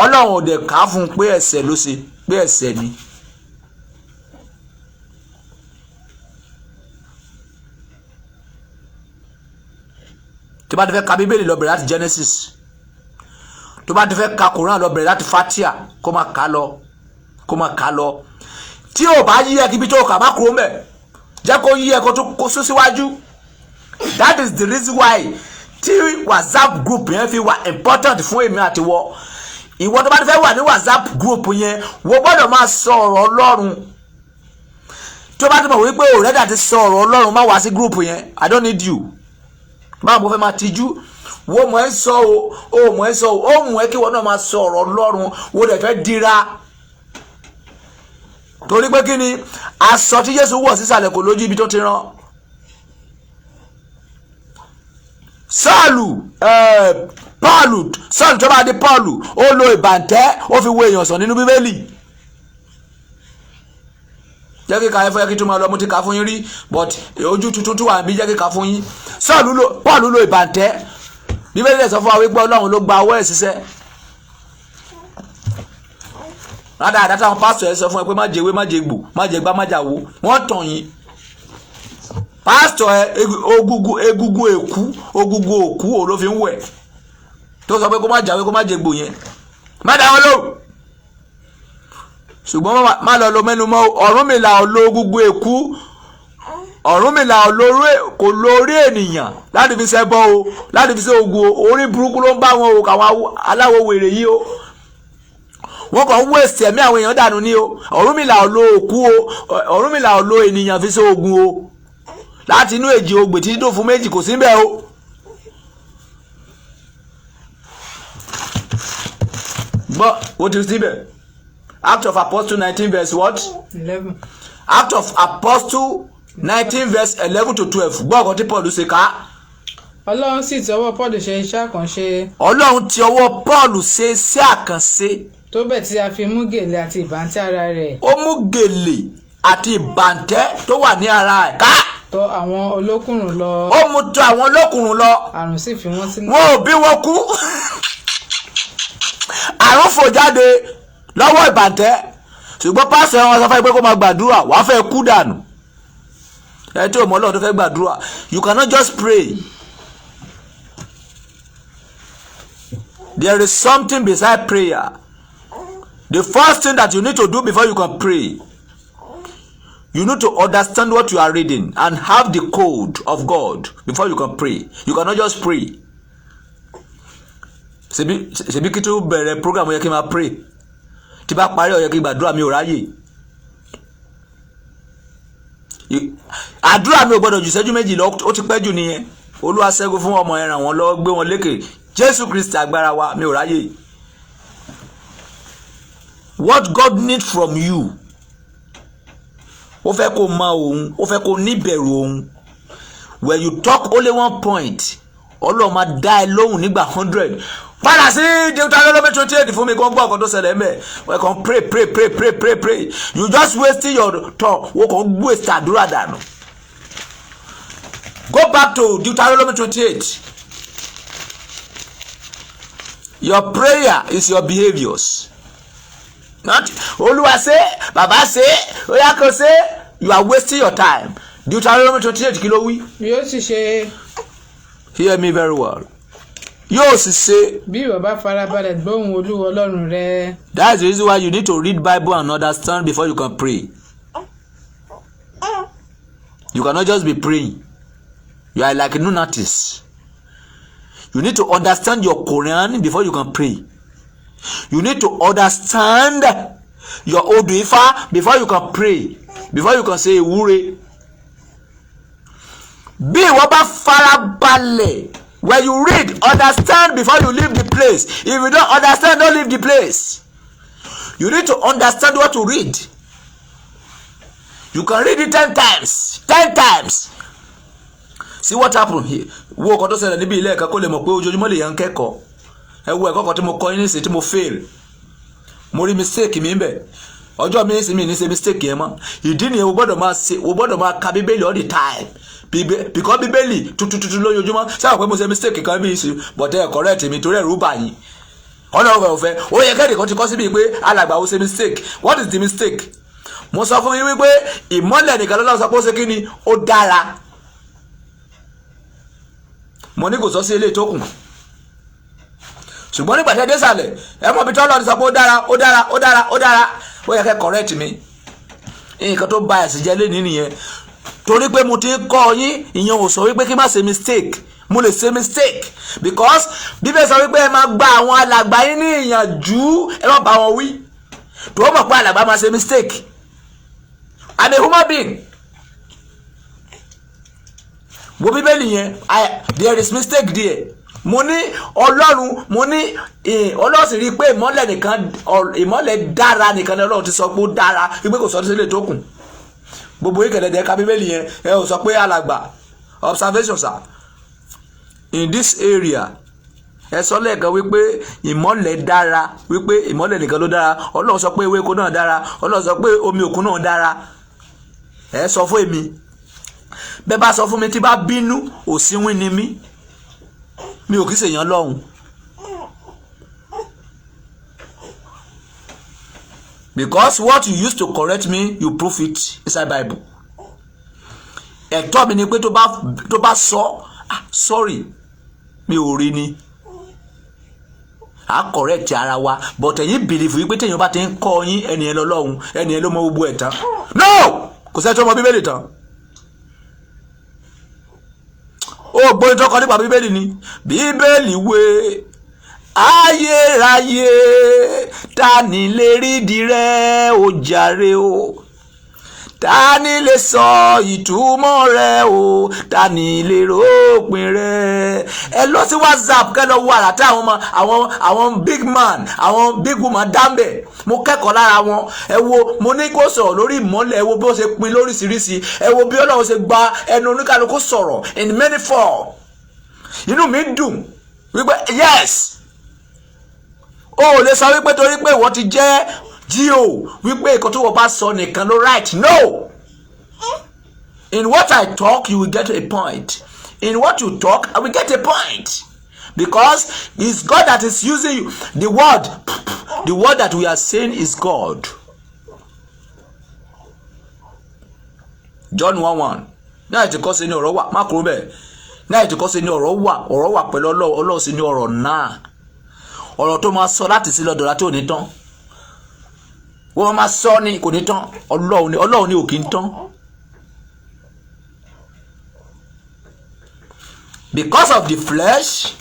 Ọlọ́run ò dẹ̀ ká fún pé ẹ̀ṣẹ̀ ló ṣe pé ẹ̀ṣẹ̀ ni. Tó bá ti fẹ́ ka Bíbélì lọ bẹ̀rẹ̀ láti Genesis, tó bá ti fẹ́ ka Quran lọ bẹ̀rẹ̀ láti Fatia kó máa kà lọ. Tí o bá yí ẹ kíbi tó kà má kúrò mbẹ̀ jẹ́ kó yí ẹ kó sún síwájú. That is the reason why tí WhatsApp group yẹn fi wà important fún èmi àti wọ. Ìwọ tó bá ti fẹ́ wà ní WhatsApp group yẹn wo gbọ́dọ̀ máa sọ ọ̀rọ̀ Ọlọ́run. Tó bá ti mọ̀ wípé o rẹ́dà ti sọ ọ̀rọ̀ Ọlọ́run má wá sí group yẹn I don't need you. Báwo mo fẹ́ máa tijú wo mọ̀ ẹ́ sọ o mọ̀ ẹ́ sọ o ó mọ̀ ẹ́ kí wọ́n náà máa sọ ọ̀rọ̀ Ọlọ́run wo dẹ̀ fẹ́ dira. Torí pé kí ni aṣọ tí Jésù wọ̀ sísàlẹ̀ kò lójú ibi tó ti rán. Sọ́ọ̀lù tó bá di Pọ́ọ̀lù ó lo ìbàǹtẹ́ ó fi wo èèyàn sàn nínú Bíbélì. Jẹ́ kí ká ẹ fẹ́ kí tó máa lọ mú ti ká fún yín rí but ojú tuntun tó wà níbí jẹ́ kí ká fún yín. Pọ́ọ̀lù lo ìbàǹtẹ́ Bíbélì lè sọ fún wa wípé Ọlọ́run ló gba ọwọ́ ẹ̀ ṣiṣẹ́. Rádà àdáta àwọn pásítọ̀ ẹ sọ fún ẹ pé má jẹ ewé má jẹ egbò má jẹ gbá má jà wo wọ́n tàn yín. Pásítọ̀ ẹ egungun òkú ò ló fi ń wẹ̀ tó sọ pé kó má jàwé kó má jẹ egbò yẹn má dá wọn lò. Ṣùgbọ́n má lọ lo mẹ́nu mọ́ Ọ̀rúnmìlà ò lo egungun èkú. Ọ̀rúnmìlà kò lórí ènìyàn láti fi ṣẹbọ o láti fi ṣe ogun o orí burúkú ló ń bá wọn o káwọn aláwọ̀ wèrè yìí o wọ́n kàn ń wé ẹ̀mí àwọn èèyàn dànù ní o. Ọ̀rúnmìlà ò lo òkú o Ọ̀rúnmìlà ò lo ènìyàn fi ṣe ogun o láti inú èjì ogbè títí tó fún méjì kò sí bẹ́ẹ̀ o. Gbọ́ o ti síbẹ̀ Act of Apostle 19 verse what? 11. Act of Apostle 19 verse 11 to 12 gbọ́ ọ̀kan tí Paul ṣe ká. Ọlọ́run sì ti ọwọ́ Paul ṣe iṣẹ́ àkànṣe. Ọlọ́run ti ọwọ́ Paul ṣe iṣẹ́ àkànṣe. Tó bẹ̀ tí a fi mú gèlè àti ìbàǹtẹ́ ara rẹ̀. Ó mú gèlè àti ìbàǹtẹ́ tó wà ní ara ẹ̀ ká. tọ̀ àwọn olókùnrùn lọ. Ó mú tọ̀ àwọn olókùnrùn lọ. Àrùn sì fi wọ́n sílẹ̀. Wọ́n ò bí wọn kú. Àrùn fò jáde lọ́wọ́ ìbàntẹ́. Ṣùgbọ́n pásítọ̀ wọn sọ fún ẹ pé kó máa gbàdúrà, wàá fẹ́ kú dànù. Ẹ tí ò mọ̀ Ọlọ́run tó fẹ́ gbàdúrà, you cannot just pray. There is something beside prayer. The first thing that you need to do before you can pray, you need to understand what you are reading and have the code of God before you can pray. You cannot just pray. Ṣebí kí tó bẹ̀rẹ̀ program ó yẹ kí n máa pray. Tí bá parí ó yẹ kí n gbàdúrà, mi ò ráyè. Àdúrà mi ò gbọdọ̀ jù ìṣẹ́jú méjì lọ, ó ti pẹ́ jù nìyẹn. Olúwa ṣẹ́gun fún ọmọ ẹran wọn lọ, gbé wọn lékè. Jésù Kristi agbára wa, mi ò ráyè. What God needs from you, ó fẹ́ kó mọ òun, ó fẹ́ kó níbẹ̀rù òun. When you talk only one point, Ọlọ́run máa dá ẹ lóhùn nígbà 100. Padà sí Deuteronomy 28 fún mi kó gbọ́ ọ̀kan tó ṣẹlẹ̀ mẹ́. Wọ́n kàn pray. You just wasting your talk. Wọ́n kàn waste àdúrà dànù. Go back to Deuteronomy 28. Your prayer is your behaviors. Not Olúwa ṣe, Bàbá ṣe, Oya kò ṣe. You are wasting your time. Deuteronomy 28 kí ló wí? Yóò sì ṣe. Hear me very well. Yóò sì ṣe. Bí bàbá farabalẹ̀ gbóhùn Olúwa Ọlọ́run rẹ. That's the reason why you need to read Bible and understand before you can pray. You cannot just be praying. You are like a lunatic. You need to understand your Quran before you can pray. You need to understand your Odu Ifa before you can pray. Before you can say Ewúre. Bí ìwọ bá farabalẹ̀. When you read, understand before you leave the place. If you don't understand, don't leave the place. You need to understand what to read. You can read it 10 times. 10 times. See what happened here. Wo ọkọ̀ tó ṣẹlẹ̀ níbi ilé ẹ̀ka kó lè mọ̀ pé ojoojúmọ́ lè yàn kẹ́kọ̀ọ́. Ẹ wo ẹ̀kọ́ kan tí mo kọ́ yín nísìnyí tí mo fail. Mo rí mistake mi ń bẹ̀. Ọjọ́ mi nísìnyí mi ní ṣe mistake yẹn mọ́. Ìdí nìyẹn o gbọ́dọ̀ máa ka Bíbélì all the time. Because Bíbélì tutututu lójoojúmọ́. Sábà pé mo ṣe mistake kan bí ìṣe but ẹ correct mi torí ẹ̀rù bà yín. Ọlọ́run ọ̀fẹ́ ó yẹ kẹ́ẹ̀dì kan ti kọ́ síbi pé alàgbà ó ṣe mistake. What is the mistake? Mo sọ fún yín wípé ìmọ́lẹ̀ nìkan lọ́lọ́run sọ pé ó ṣe kí ni ó dára. Mo ní kò sọ sí ilé ìtókùn. Ṣùgbọ́n nígbà tí ẹ dé sàlẹ̀ ẹ mọ̀ bí tọ́lọ́run sọ pé ó dára. Ó yẹ kẹ́ correct mi. Nǹkan tó bà ẹ̀sìn jẹ́ lénìí nìyẹn. Torí pé mo ti ń kọ́ yín ìyẹn ò sọ wípé kí má ṣe mistake. Mo lè ṣe mistake because Bíbélì sọ wípé ẹ máa gba àwọn alàgbà yín ní ìyànjú, ẹ má bá wọn wí. Tó mọ̀ pé alàgbà máa ṣe mistake. I'm a human being. Wo Bíbélì yẹn, there is mistake there. Mo ní Ọlọ́run sì rí pé ìmọ́lẹ̀ dára nìkan ni Ọlọ́run ti sọ pé ó dára wípé kò sọ sí ilé tó kù. Gbogbo ìkẹ̀lẹ̀dẹ̀ ka Bíbélì yẹn ẹ ò sọ pé alàgbà observation sir in this area ẹ sọ lẹ́ẹ̀kan wípé ìmọ́lẹ̀ dára wípé ìmọ́lẹ̀ nìkan ló dára. Ọlọ́run sọ pé ewéko náà dára. Ọlọ́run sọ pé omi òkun náà dára. Ẹ sọ fún èmi bẹ́ẹ̀ bá sọ fún mi tí bá bínú òsínwín ni mí mi ò kí ṣèyàn lọ́hùn. Because what you used to correct me, you prove it inside Bible. Ẹ̀tọ́ mi ni pé tó bá sọ sorry mi ò rí ni. A correct ara wa but ẹ̀yin believe wípé téèyàn bá ti ń kọ́ yín ẹnìyẹn lọ́lọ́hun ẹnìyẹn ló mọ gbogbo ẹ̀ tán. No! Kò sẹ́ tó mọ Bíbélì tán. Ó gbóyún tó kọ nípa Bíbélì ni. Bíbélì wé ayérayé ta ni lè rídìí rẹ̀ ó jàre o. Ta ni lè sọ ìtumọ̀ rẹ̀ o. Ta ni lè ròpin rẹ̀. Ẹ lọ sí WhatsApp kẹ́ lọ wo àràtà àwọn big man àwọn big woman dáńbẹ̀. Mo kẹ́kọ̀ọ́ lára wọn. Ẹ wo mo ní kó sọ̀rọ̀ lórí ìmọ́lẹ̀. Ẹ wo bí ó ṣe pín lóríṣiríṣi. Ẹ wo bí Ọlọ́run ṣe gba ẹnu oníkálukú sọ̀rọ̀ in many form. Inú mi dùn wípé yes. O lè sọ wípé torí pé ìwọ ti jẹ́ Gio wípé nǹkan tó wọ́n bá sọ nìkan ló right. No. In what I talk, you will get a point. In what you talk, I will get a point. Because it's God that is using you. The word that we are saying is God. John 1:1. Náà ti kọ́ sí ní ọ̀rọ̀ wà, má kúrò bẹ́ẹ̀. Náà ti kọ́ sí ní ọ̀rọ̀ wà pẹ̀lú Ọlọ́run sí ní ọ̀rọ̀ náà. Ọ̀rọ̀ tó máa sọ láti sí lọ́dọ̀ láti òní tán. Wọ́n máa sọ ní kò ní tán. Ọlọ́run ni ò kì í tán. Because of the flesh,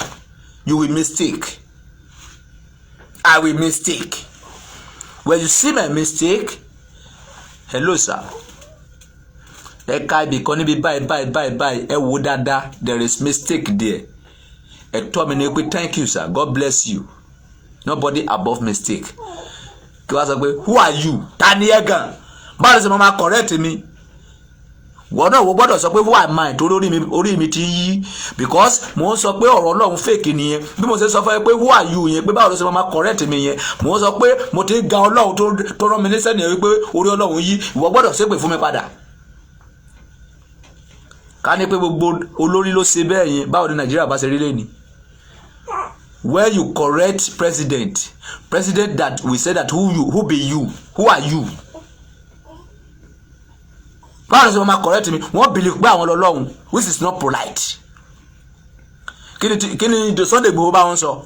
you will mistake. I will mistake. When you see my mistake, hello sir. Ẹ ká ibi kan níbi báyìí ẹ wò dáadáa, there is mistake there. Ẹ tọ́ mi ní pé thank you sir, God bless you. Nobody above mistake. Kí wá sọ pé who are you? Ta ni ẹ gan? Báwo ṣe mo máa correct mi? Wọ́n náà wọ́n gbọ́dọ̀ sọ pé who am I? Torí orí mi ti yí. Because mo ń sọ pé ọ̀rọ̀ Ọlọ́run fake nìyẹn. Bí mo ṣe sọ fún ẹ pé who are you yẹn, pé báwo ló ṣe máa correct mi yẹn. Mo ń sọ pé mo ti ga Ọlọ́run tó rán mi níṣẹ́ nìyẹn wípé orí Ọlọ́run yí. Ìwọ gbọ́dọ̀ ṣépè fún mi padà. Ká ní pé gbogbo olórí ló ṣe bẹ́ẹ̀ yẹn, báwo ni Nàìjíríà bá ṣe rí lẹ́ni? Where you correct president that we say that who be you? Who are you? Báwo ni wọ́n correct mi? Wọ́n believe pé àwọn Ọlọ́run, which is not polite. Kí ni the Sunday Igboho bá wọn sọ?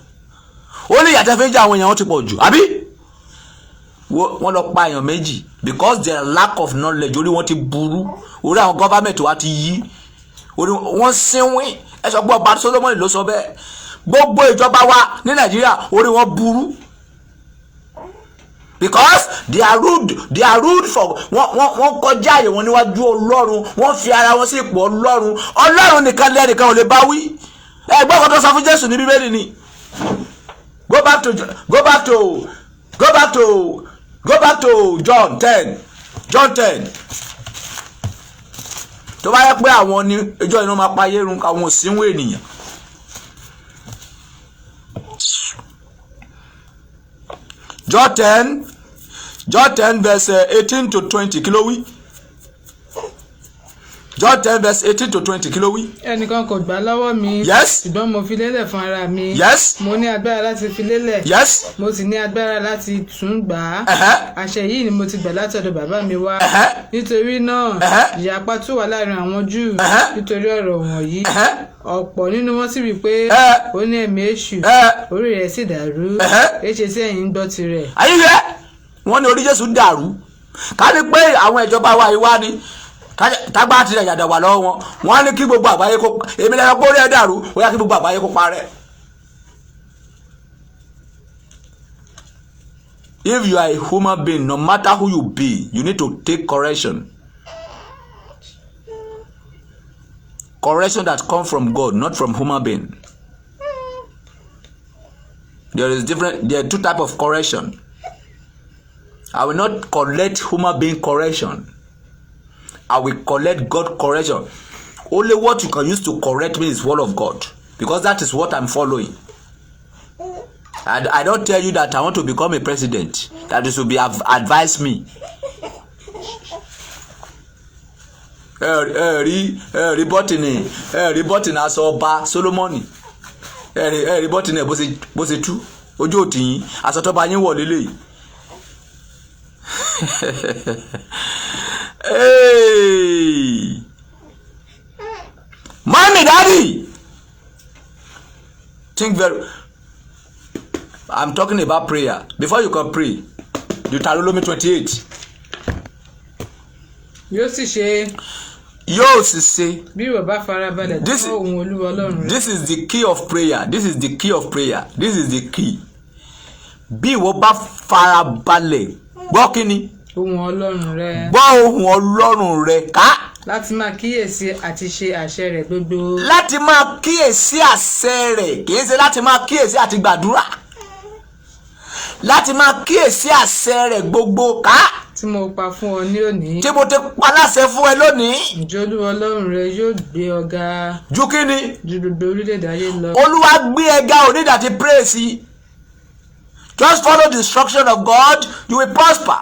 Ó ní ìyàtọ̀ fẹ́ jẹ́ àwọn èèyàn wọn ti pọ̀ jù, àbí? Wọ́n lọ pa èèyàn méjì because their lack of knowledge, orí wọn ti burú, orí àwọn government wa ti yí, orí wọn sínwín. Ẹ sọ pé Ọba Solomon ló sọ bẹ́ẹ̀. Gbogbo ìjọba wa ní Nàìjíríà orí wọn burú. Because they are rude for wọ́n kọjá àyè wọn níwájú Ọlọ́run, wọ́n fi ara wọn sí ipò Ọlọ́run nìkan lẹ́nìkan ò lè bá wí. Ẹgbẹ́ kan tó sọ fún Jésù ní Bíbélì ni. Go back to John 10. Tó bá yẹ pé àwọn ní ẹjọ́ iná máa pa yérun àwọn òsínwó ènìyàn. John 10 verse 18 to 20 kí ló wí? John 10 verse 18 to 20 kí ló wí? Ẹnìkan kò gbà lọ́wọ́ mi. Yes. Ṣùgbọ́n mo fi lélẹ̀ fún ara mi. Yes. Mo ní agbára láti fi lélẹ̀. Yes. Mo sì ní agbára láti tún gbà á. Àṣẹ yìí ni mo ti gbà láti ọ̀dọ̀ bàbá mi wá. Nítorí náà ìyapa tún wà láàrin àwọn Júù nítorí ọ̀rọ̀ wọ̀nyí. Ọ̀pọ̀ nínú wọn sì rí i pé ó ní ẹ̀mí èṣù, orí rẹ̀ sì dàrú. Èṣe tí ẹ̀yin ń gbọ́ tirẹ̀. Ayíyẹ wọ́n ní orí Jésù dàrú. Ká ní pé àwọn ìjọba wa yìí wá ní tágbà ti yàdà wà lọ́wọ́ wọn ní kí gbogbo àgbáyé kó èmi lẹ́yìn kó rí ẹ̀ dàrú ó yá kí gbogbo àgbáyé kó parẹ́. If you are a human being, no matter who you be, you need to take correction. Correction that comes from God, not from human being. There are two types of correction. I will not collect human being correction. I will collect God correction. Only what you can use to correct me is word of God, because that is what I'm following. I don't tell you that I want to become a president, that you should be advise me. Rí aṣọ Ọba Solomoni. Rí bọ́tìnì bó ṣe tú ojú òtí yín aṣọ tó bá yín wọ̀ lélẹ̀. Hey, mommy, daddy, think very. I'm talking about prayer. Before you can pray, Deuteronomy 28. Yóò sì ṣe. Bí ìwọ bá farabalẹ̀ tó ohùn Olúwa Ọlọ́run rẹ. This is the key of prayer. This is the key of prayer. This is the key. Bí ìwọ bá farabalẹ̀ gbọ́ kí ni? Ohùn Ọlọ́run rẹ. Gbọ́ ohùn Ọlọ́run rẹ ká. Láti máa kíyèsí àti ṣe àṣẹ rẹ̀ gbogbo. Láti máa kíyèsí àṣẹ rẹ̀, kì í ṣe láti máa kíyèsí àti gbàdúrà. Láti máa kíyèsí àṣẹ rẹ̀ gbogbo ká. Tí mo pa fún ọ ní òní. Tí mo ti pa láṣẹ fún ẹ lónìí. Ǹjẹ́ Olúwa Ọlọ́run rẹ yóò gbé ọ ga. Ju kí ni? Ju gbogbo orílẹ̀-èdè ayé lọ. Olúwa gbé ẹ ga, ò ní láti pray sí. Just follow the instruction of God, you will prosper.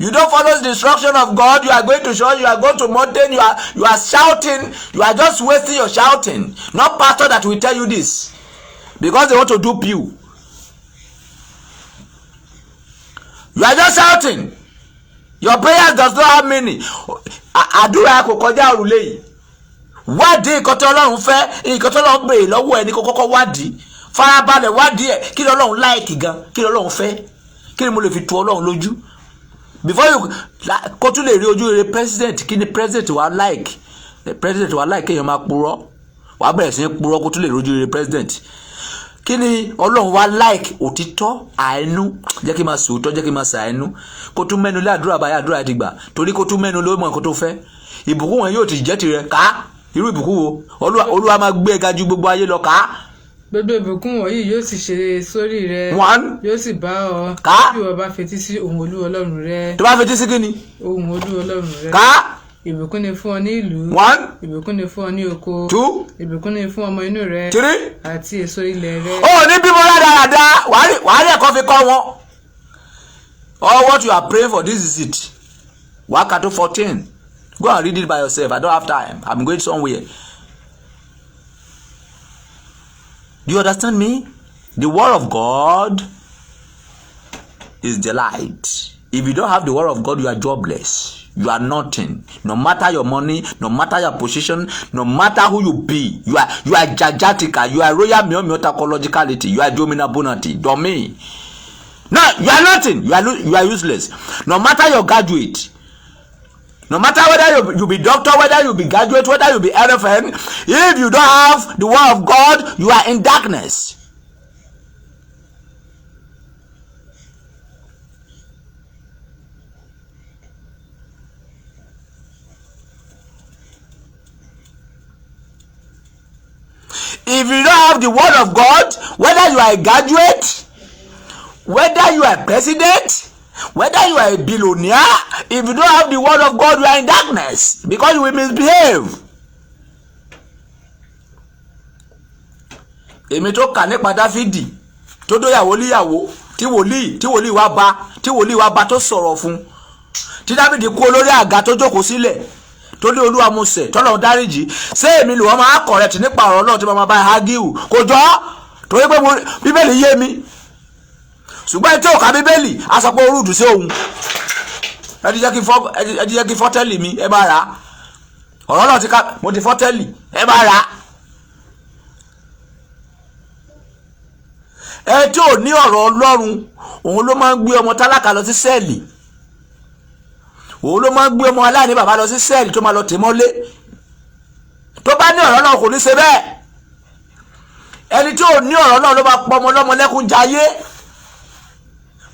You don't follow the instruction of God. You are going to church. You are going to mountain. You are shouting. You are just wasting your shouting. Not pastor that will tell you this, because they want to dupe you. You are just shouting. Your prayers does not have meaning. Àdúrà kò kọjá òrùlé yìí. Wádìí nǹkan tí Ọlọ́run fẹ́, nǹkan tí Ọlọ́run béèrè lọ́wọ́ ẹni kó kọ́kọ́ wádìí. Farabalẹ̀ wádìí ẹ̀, kí ni Ọlọ́run like gan, kí ni Ọlọ́run fẹ́, kí ni mo lè fi tu Ọlọ́run lójú. Before you kó tún lè rí ojú rere president, kí ni president wa like. President wa like kéèyàn máa purọ́. Wàá bẹ̀rẹ̀ sí ní purọ́ kó tún lè rí ojú rere president. Kí ni Ọlọ́run wa like? Òtítọ́, àánú. Jẹ́ kí n máa sòótọ́, jẹ́ kí n máa ṣàánú. Kó tún mẹ́nu lé àdúrà báyà àdúrà ti gbà. Torí kó tún mẹ́nu lé mọ̀ nǹkan tó fẹ́. Ìbùkún wọn yóò ti jẹ́ tirẹ̀ ká. Irú ìbùkún wo? Olúwa máa gbé ga ju gbogbo ayé lọ ká. Gbogbo ìbùkún wọ̀nyí yóò sì ṣe sórí rẹ. One. Yóò sì bá ọ. Ká. Bí o bá fetí sí ohùn Olúwa Ọlọ́run rẹ. Tó bá fetí sí kí ni? Ohùn Olúwa Ọlọ́run rẹ. Ká. Ìbùkún ni fún ọ ní ìlú. One. Ìbùkún ni fún ọ ní oko. Two. Ìbùkún ni fún ọmọ inú rẹ. Three. Àti èso ilẹ̀ rẹ. Ó ní bímọ dáadáa, wàá rí ẹ̀kọ́ fi kọ́ wọn. All what you are praying for, this is it. Wákàtí 14. Go and read it by yourself. I don't have time. I'm going somewhere. Do you understand me? The word of God is the light. If you don't have the word of God, you are jobless. You are nothing. No matter your money, no matter your position, no matter who you be, you are gigantica, you are royal miotacologicality, you are dominabonati, domain. No, you are nothing. You are useless. No matter your graduate, no matter whether you be doctor, whether you be graduate, whether you be RFN, if you don't have the word of God, you are in darkness. If you don't have the word of God, whether you are a graduate, whether you are a president, whether you are a billionaire, if you don't have the word of God, you are in darkness because you will misbehave. Èmi tó kà nípa Dáfídì tó dóyàwó líyàwó tí wòlíì wá bá tó sọ̀rọ̀ fún, tí Dáfídì kú olórí àga tó jókòó sílẹ̀ tó ní Olúwa mo ṣẹ̀ tọ́lọ́run dáríjì, ṣé èmi lò wọ́n máa correct nípa ọ̀rọ̀ Ọlọ́run tí mo máa bá hagiu kò jọ torí pé Bíbélì yé mi, ṣùgbọ́n tí ò ka Bíbélì a sọ pé orúdù sí òun. ẹ ti jẹ́ kí fọ́tẹ́lì mi ẹ bá ra ọ̀rọ̀ Ọlọ́run ti ká mo ti fọ́tẹ́lì ẹ bá ra. Ẹ tí ò ní ọ̀rọ̀ Ọlọ́run òun ló máa ń gbé ọmọ tálákà lọ sí sẹ́ẹ̀lì, òun ló máa ń gbé ọmọ aláìní bàbá lọ sí sẹ́ẹ̀lì tó máa lọ tì mọ́lé. Tó bá ní ọ̀rọ̀ Ọlọ́run kò ní ṣe bẹ́ẹ̀. Ẹni tí ò ní ọ̀rọ̀ Ọlọ́run ló máa pọ̀ ọmọ ọlọ́mọ lẹ́kún jayé.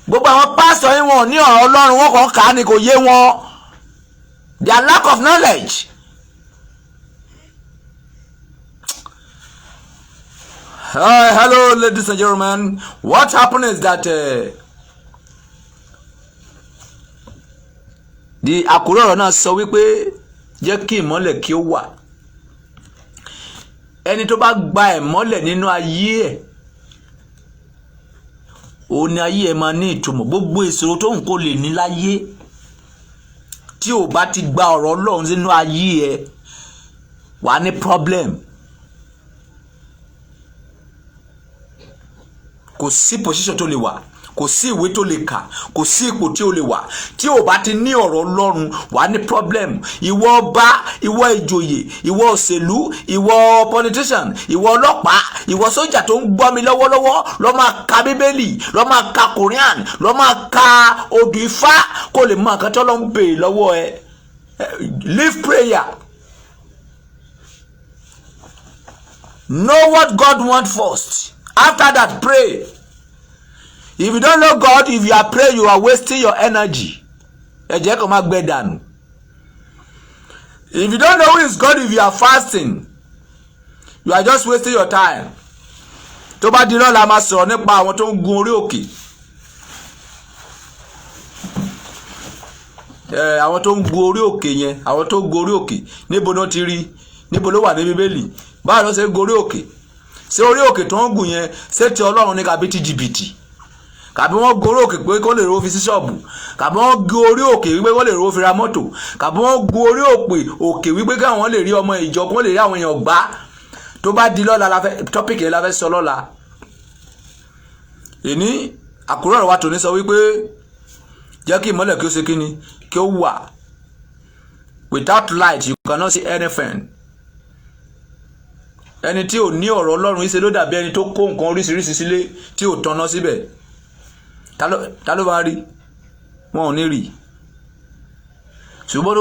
Gbogbo àwọn pásítọ̀ yìí wọn ò ní ọ̀rọ̀ Ọlọ́run, wọn kàn kà á ní kò yé wọn. Their lack of knowledge. Hello ladies and gentlemen, what happened is that the àkórí ọ̀rọ̀ náà sọ wípé jẹ́ kí ìmọ́lẹ̀ kí ó wà. Ẹni tó bá gba ìmọ́lẹ̀ nínú ayé ẹ̀, òun ni ayé ẹ̀ máa ní ìtumọ̀. Gbogbo ìṣòro tó ń kó lè ní láyé tí ò bá ti gba ọ̀rọ̀ Ọlọ́run sínú ayé ẹ̀, wà ní problem. Kò sí position tó lè wà, kò sí ìwé tó lè kà, kò sí ipò tí ó lè wà tí ò bá ti ní ọ̀rọ̀ Ọlọ́run, wà ní problem. Ìwọ ọba, ìwọ ìjòyè, ìwọ òṣèlú, ìwọ politician, ìwọ ọlọ́pàá, ìwọ sójà tó ń gbọ́ mi lọ́wọ́lọ́wọ́, lọ máa ka Bíbélì, lọ máa ka Quran, lọ máa ka odù Ifá kó lè mọ nǹkan tí Ọlọ́run béèrè lọ́wọ́ ẹ. Live prayer. Know what God wants first. After that, pray. If you don't know God, if you are praying, you are wasting your energy. If you don't know who is God, if you are fasting, you are just wasting your time. Tó bá di lọ́la máa sọ̀rọ̀ nípa àwọn tó ń gun orí òkè. Àwọn tó ń gun orí òkè yẹn, àwọn tó ń gun orí òkè, níbo ló ti rí? Níbo ló wà ní Bíbélì? Báwo ló ṣe ń gun orí òkè? Ṣé orí òkè tó ń gùn yẹn ṣé ti Ọlọ́run ní kàbí ti jìbìtì? kàbí wọ́n gorí òkè pé kó lè rówó fi sí ṣọ́ọ̀bù, kàbí wọ́n gorí òkè wípé kó lè rówó fi ra mọ́tò, kàbí wọ́n gorí òkè wípé káwọn lè rí ọmọ ìjọ, kó lè rí àwọn èèyàn gbá. Tó bá di lọ́la la fẹ́ tọ́pìkì yẹn la fẹ́ sọ lọ́la. Èní àkúrò ọ̀rọ̀ wa tòní sọ wípé jẹ́ kí ìmọ́lẹ̀ kí ó ṣe kíni kí ó wà. Without light you cannot see anything. Ẹni tí ò ní ọ̀rọ̀ Ọlọ́run ìṣe ló dàbí ẹni tó kó nǹkan oríṣiríṣi sílé tí ò tanná síbẹ̀. Ta ló bá rí? Wọn ò ní rí. Ṣùgbọ́n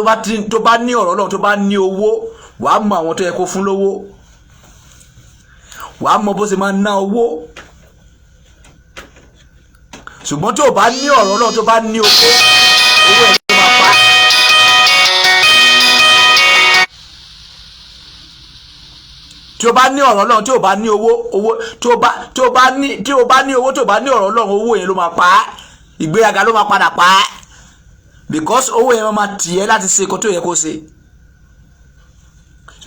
tó bá ní ọ̀rọ̀ Ọlọ́run, tó bá ní owó, wàá mọ àwọn tó yẹ kó fún lówó, wàá mọ bó ṣe máa ná owó. Ṣùgbọ́n tó bá ní ọ̀rọ̀ Ọlọ́run, tó bá ní owó ẹ̀ ló máa pa. Tí o bá ní ọ̀rọ̀ Ọlọ́run, tí o bá ní owó, tí o bá ní owó, tí o bá ní ọ̀rọ̀ Ọlọ́run, owó yẹn ló máa pa á. Ìgbéraga ló máa padà pa á. Because owó yẹn máa tì ẹ́ láti ṣe nǹkan tó yẹ kó ṣe.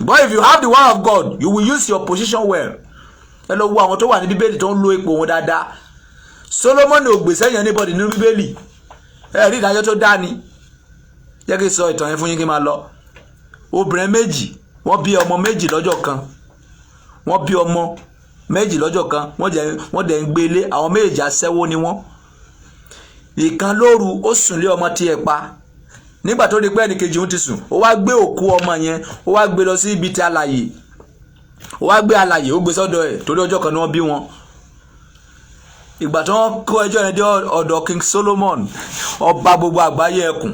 But if you have the word of God, you will use your position well. Ẹ lọ wo àwọn tó wà ní Bíbélì tó ń lo ipò wọn dáadáa. Solomon ò gbèsè yẹn anybody nínú Bíbélì. Ẹ rí ìdájọ́ tó dá ni. Jẹ́ kí n sọ ìtàn yẹn fún yín kí n máa lọ. Obìnrin méjì, wọ́n bí ọmọ méjì lọ́jọ́ kan. Wọ́n bí ọmọ méjì lọ́jọ́ kan, wọ́n dẹ̀ ń gbélé, àwọn méjì aṣẹ́wó ni wọ́n. Ìkan lóru ó sùn lé ọmọ tí ẹ pa. Nígbà tó rí pé ẹnìkejì òun ti sùn, ó wá gbé òkú ọmọ yẹn, ó wá gbé lọ sí ibi tí alààyè. Ó wá gbé alààyè, ó gbé sọ́dọ̀ ẹ̀ torí ọjọ́ kan ni wọ́n bí wọn. Ìgbà tí wọ́n kó ẹjọ́ yẹn dé ọ̀dọ̀ King Solomon, ọba gbogbo àgbáyé ẹkùn.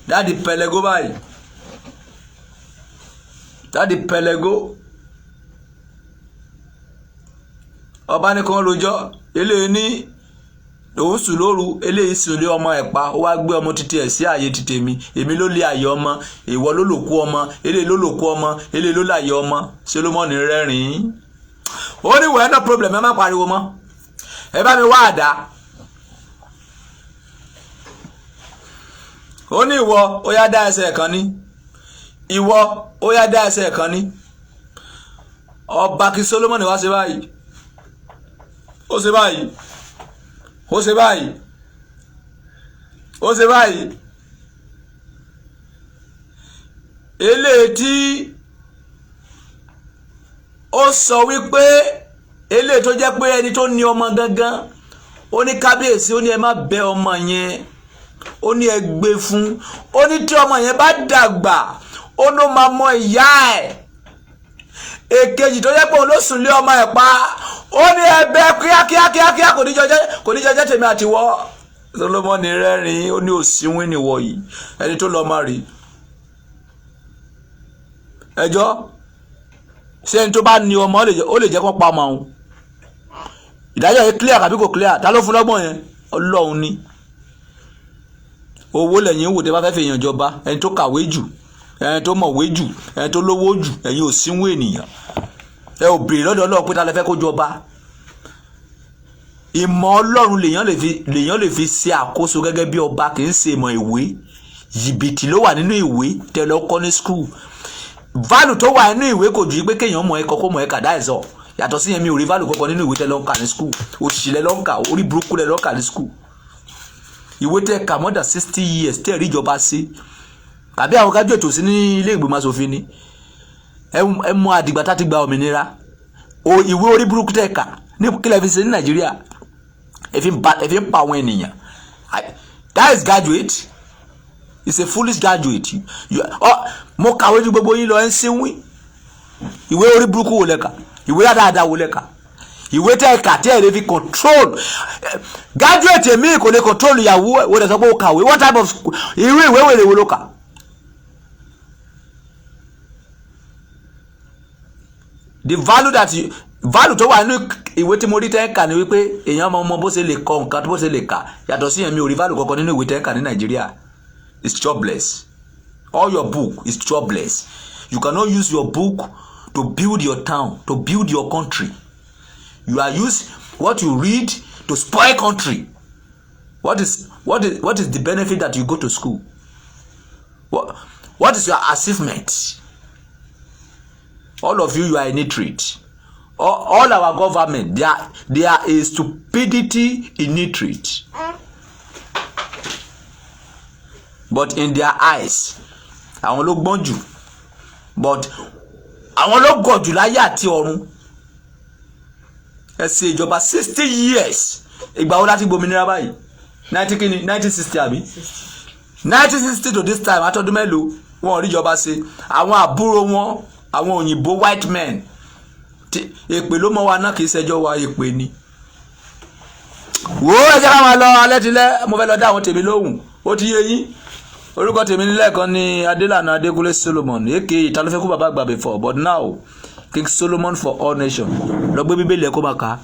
Dáàdi pẹlẹgó báyìí. Dáàdi pẹlẹgó. Ọba ní kan rojọ́, eléyìí ní òun sùn lóru, eléyìí sùn lé ọmọ ẹ̀ pa, ó wá gbé ọmọ títí ẹ̀ sí ààyè títí mi, èmi ló lé ààyè ọmọ, ìwọ ló lòkú ọmọ, eléyìí ló lòkú ọmọ, eléyìí ló láàyè ọmọ. Solomon rẹ́rìn-ín. Ó ní wẹ́ẹ́ no problem, ẹ má pariwo mọ́, ẹ bá mi wá àdá. Ó ní ìwọ ó yá dá ẹsẹ̀ kan ní, ìwọ ó yá dá ẹsẹ̀ kan ní. Ọba kí Solomon wá ṣe báyìí, ó ṣe báyìí, ó ṣe báyìí, ó ṣe báyìí. Eléyìí tí ó sọ wípé eléyìí tó jẹ́ pé ẹni tó ní ọmọ gangan, ó ní kábíyèsí, ó ní ẹ má bẹ ọmọ yẹn, ó ní ẹ gbé fún, ó ní tí ọmọ yẹn bá dàgbà, ó ló máa mọ ìyá ẹ̀. Èkejì tó jẹ́ pé òun ló sùn lé ọmọ ẹ̀ pa, ó ní ẹ̀bẹ̀ kíákíá kò ní jọjẹ́ tèmi àti wọ́. Solomon rẹ́rìn-ín, ó ní òsínwín nìwọ yìí, ẹni tó lọ máa rí. Ẹjọ́ ṣé ẹni tó bá ní ọmọ ó lè jẹ́ kó pa ọmọ òun. Ìdájọ́ yẹn clear àbí kò clear? Ta ló fún lọ́gbọ̀n yẹn? Ọlọ́run ni. Owó lẹ́yìn wò tẹ́ bá fẹ́ fi èèyàn jọba, ẹni tó kàwé jù, ẹni tó mọ̀wé jù, ẹni tó lówó jù, ẹ̀yin òsínwín ènìyàn. Ẹ ò béèrè lọ́dọ̀ Ọlọ́run pé ta lẹ fẹ́ kó jọba. Ìmọ̀ Ọlọ́run lèèyàn lè fi ṣe àkóso gẹ́gẹ́ bí ọba, kì í ṣe ìmọ̀ ìwé. Jìbìtì ló wà nínú ìwé tẹ́ lọ kọ́ ní school. Value tó wà nínú ìwé kò ju pé kéèyàn mọ̀ ẹ̀kọ́ kó mọ̀ ẹ̀ka dáìsọ̀. Yàtọ̀ sí yẹn mi ò rí value kankan nínú ìwé tẹ́ lọ ń kà ní school. Òṣìlẹ̀ lọ ń kà, orí burúkú lẹ lọ ń kà ní school. Ìwé tẹ́ kà more than 60 years tẹ́ rí ìjọba sí. Tàbí àwọn graduate tó sí ní ilé ìgbìmọ̀ aṣòfin ni. Ẹ mọ àdìgbà tá ti gba òmìnira. Ìwé orí burúkú tẹ́ kà ní kílẹ̀ fi ṣe ní Nàìjíríà. Ẹ fi ń pa àwọn ènìyàn. That is graduate. It's a foolish graduate. Mo kàwé ju gbogbo yín lọ ẹ ń sínwín. Ìwé orí burúkú wò lẹ́ka, ìwé dáadáa wò lẹ́ka, ìwé tẹ́ ẹ̀ka tẹ́ ẹ̀ lè fi control. Graduate mi kò lè control ìyàwó ẹ̀ wò lè sọ pé ó kàwé. What type of irú ìwé wèrè wo ló kà? The value tó wà nínú ìwé tí mo rí tẹ́ ẹ̀ka ni wípé èèyàn máa mọ bó ṣe lè kọ nǹkan bó ṣe lè kà. Yàtọ̀ sí yẹn mi ò rí value kankan nínú ìwé tẹ́ ẹ̀ka ní Nàìjíríà. It's jobless. All your book is jobless. You cannot use your book to build your town, to build your country. You are using what you read to spoil country. What is the benefit that you go to school? What is your achievement? All of you are illiterate. all our government, they are a stupidity illiterate. But in their eyes, àwọn ló gbọ́n jù, but àwọn ló gọ̀ jù láyé àti ọ̀run. Ẹ ṣe ìjọba 60 years. Ìgbà wo láti gbòmìnira báyìí? 1960 àbí? 1960 to this time, àtọ́dún mélòó wọn ò rí ìjọba ṣe. Àwọn àbúrò wọn, àwọn òyìnbó white men, èpè ló mọ wa náà, kì í ṣẹjọ́ wa, èpè ni. Wo ẹ jẹ́ ká máa lọ alẹ́ tilẹ̀, mo fẹ́ lọ dá àwọn tèmi lóhùn, ó ti yé yín. Orúkọ tèmi nílẹ̀ kan ní Adélànà Adékúnlé Solomon, èké ta ló fẹ́ kú bàbá àgbà before, but now King Solomon for all nations. Lọ gbé Bíbélì ẹ kó máa kà,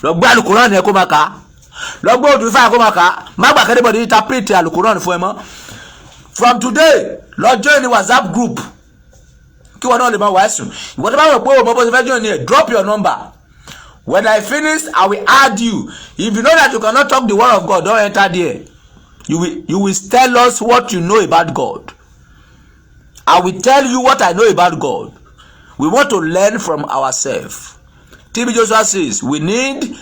lọ gbé Àlùkùránì ẹ kó máa kà, lọ gbé Òdùfà ẹ kó máa kà, má gbà kẹ́dẹ́bọ̀dì interpret Àlùkùránì fún ẹ mọ́. From today, lọ join the WhatsApp group kí wọn náà lè máa wàásù. Ìwọ́n tó bá wọ̀ pé o mọ bó ṣe fẹ́ join ni, drop your number. When I finish, I will add you. If you know that you cannot talk the word of God, don't enter there. You will tell us what you know about God. I will tell you what I know about God. We want to learn from ourselves. TB Joshua says we need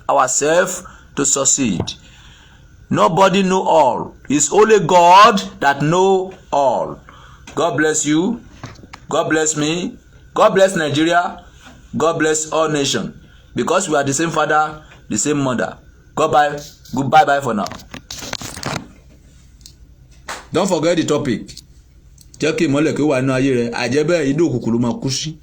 ourselves to succeed. Nobody know all. It's only God that know all. God bless you. God bless me. God bless Nigeria. God bless all nations. Because we are the same father, the same mother. Goodbye. Goodbye for now. Don't forget the topic. Jẹ́ kí ìmọ́lẹ̀ kí ó wà nínú ayé rẹ̀. Àjẹ́bẹ́ inú òkùnkùn ló máa kú sí.